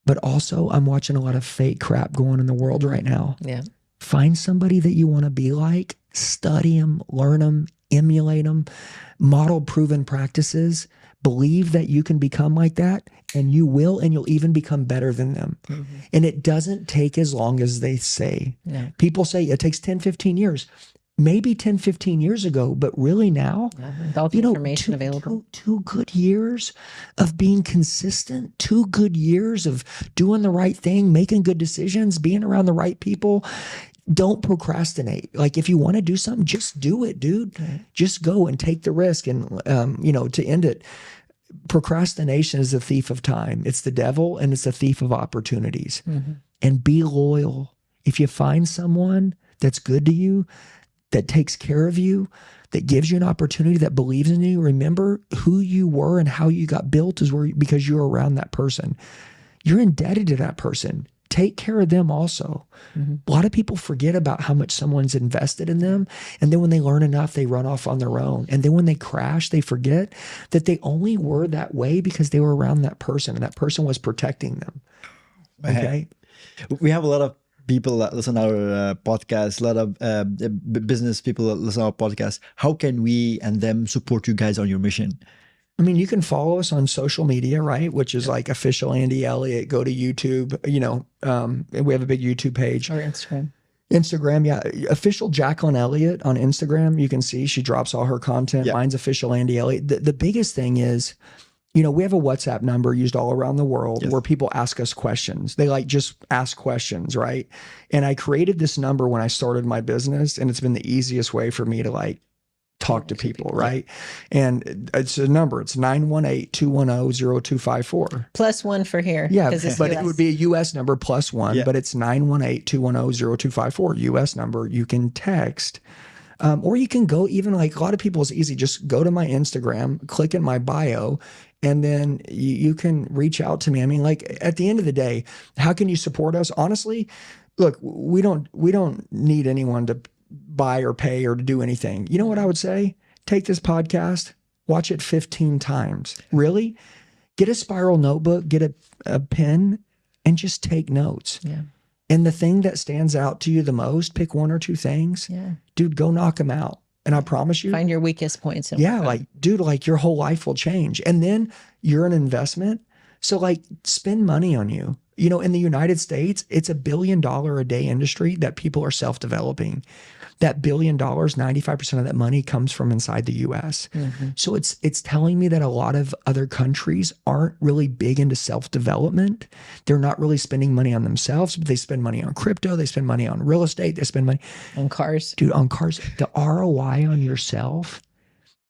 But also, I'm watching a lot of fake crap going on in the world right now. Yeah. Find somebody that you want to be like, study them, learn them, emulate them, model proven practices, believe that you can become like that, and you will, and you'll even become better than them. Mm-hmm. And it doesn't take as long as they say. No. People say it takes 10, 15 years. Maybe 10, 15 years ago, but really now, with all the information available. 2 good years of being consistent, 2 good years of doing the right thing, making good decisions, being around the right people. Don't procrastinate. Like, if you want to do something, just do it, dude. Right. Just go and take the risk. And, to end it, procrastination is a thief of time. It's the devil, and it's a thief of opportunities. Mm-hmm. And be loyal. If you find someone that's good to you, that takes care of you, that gives you an opportunity, that believes in you, remember who you were and how you got built because you're around that person. You're indebted to that person. Take care of them also. Mm-hmm. A lot of people forget about how much someone's invested in them. And then when they learn enough, they run off on their own. And then when they crash, they forget that they only were that way because they were around that person, and that person was protecting them. Okay? We have a lot of people that listen to our podcast, a lot of business people that listen to our podcast. How can we and them support you guys on your mission? I mean, you can follow us on social media, right? Which is like official Andy Elliott. Go to YouTube, we have a big YouTube page. Or Instagram. Instagram, yeah. Official Jacqueline Elliott on Instagram. You can see she drops all her content. Yeah. Mine's official Andy Elliott. The biggest thing is, we have a WhatsApp number used all around the world where people ask us questions. They just ask questions, right? And I created this number when I started my business, and it's been the easiest way for me to talk to people, right? And it's a number. It's 918-210-0254. +1 for here. Yeah, but it would be a U.S. number +1, but it's 918-210-0254, U.S. number. You can text. Or you can go even a lot of people, it's easy. Just go to my Instagram, click in my bio, and then you can reach out to me. I mean, at the end of the day, how can you support us? Honestly, look, we don't need anyone to buy or pay or to do anything. You know what I would say? Take this podcast, watch it 15 times. Really? Get a spiral notebook, get a pen, and just take notes. Yeah. And the thing that stands out to you the most, pick 1 or 2 things. Yeah. Dude, go knock them out. And I promise you. Find your weakest points. And your whole life will change. And then you're an investment. So spend money on you. In the United States, it's $1 billion a day industry that people are self-developing. That $1 billion, 95% of that money comes from inside the US. Mm-hmm. So it's telling me that a lot of other countries aren't really big into self-development. They're not really spending money on themselves, but they spend money on crypto, they spend money on real estate, they spend money on cars. Dude, on cars. The ROI on yourself,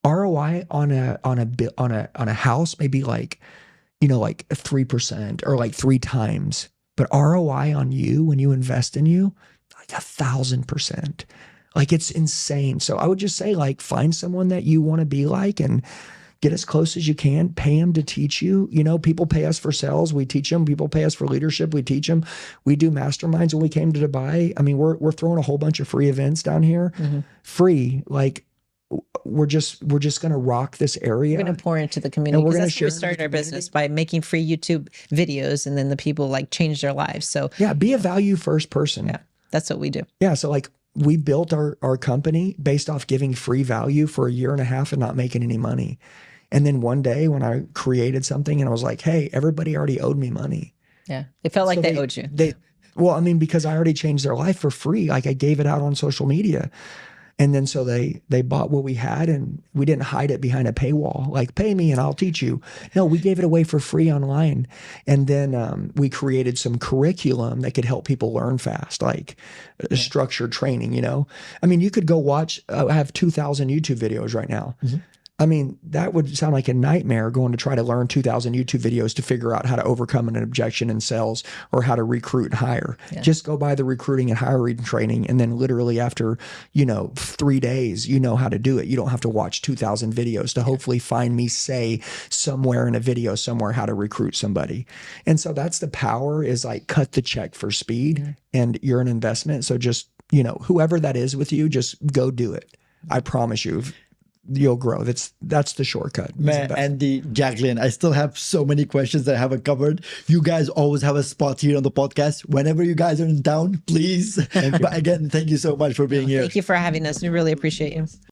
ROI on a house may be 3% or 3 times. But ROI on you when you invest in you, 1,000%. It's insane. So I would just say, find someone that you want to be like and get as close as you can. Pay them to teach you. People pay us for sales. We teach them. People pay us for leadership. We teach them. We do masterminds. When we came to Dubai, I mean, we're throwing a whole bunch of free events down here. Mm-hmm. Free. We're just going to rock this area. We're going to pour into the community. And we're going to share. We started our business by making free YouTube videos, and then the people changed their lives. So yeah, be a value first person. Yeah, that's what we do. Yeah. So we built our company based off giving free value for 1.5 years and not making any money. And then one day when I created something and I was like, hey, everybody already owed me money. Yeah. It felt like they owed you. Because I already changed their life for free. I gave it out on social media. And then so they bought what we had, and we didn't hide it behind a paywall. Pay me and I'll teach you. No, we gave it away for free online. And then we created some curriculum that could help people learn fast, structured training, I mean, you could go watch, I have 2,000 YouTube videos right now. Mm-hmm. I mean, that would sound like a nightmare going to try to learn 2,000 YouTube videos to figure out how to overcome an objection in sales or how to recruit and hire. Yeah. Just go buy the recruiting and hiring training. And then literally after, 3 days, you know how to do it. You don't have to watch 2,000 videos to hopefully find me say somewhere in a video somewhere how to recruit somebody. And so that's the power, is like cut the check for speed, and you're an investment. So just, whoever that is with you, just go do it. I promise you'll grow. That's the shortcut. Man, Andy, Jacqueline, I still have so many questions that I haven't covered. You guys always have a spot here on the podcast. Whenever you guys are in town, please. But again, thank you so much for being here. Thank you for having us. We really appreciate you.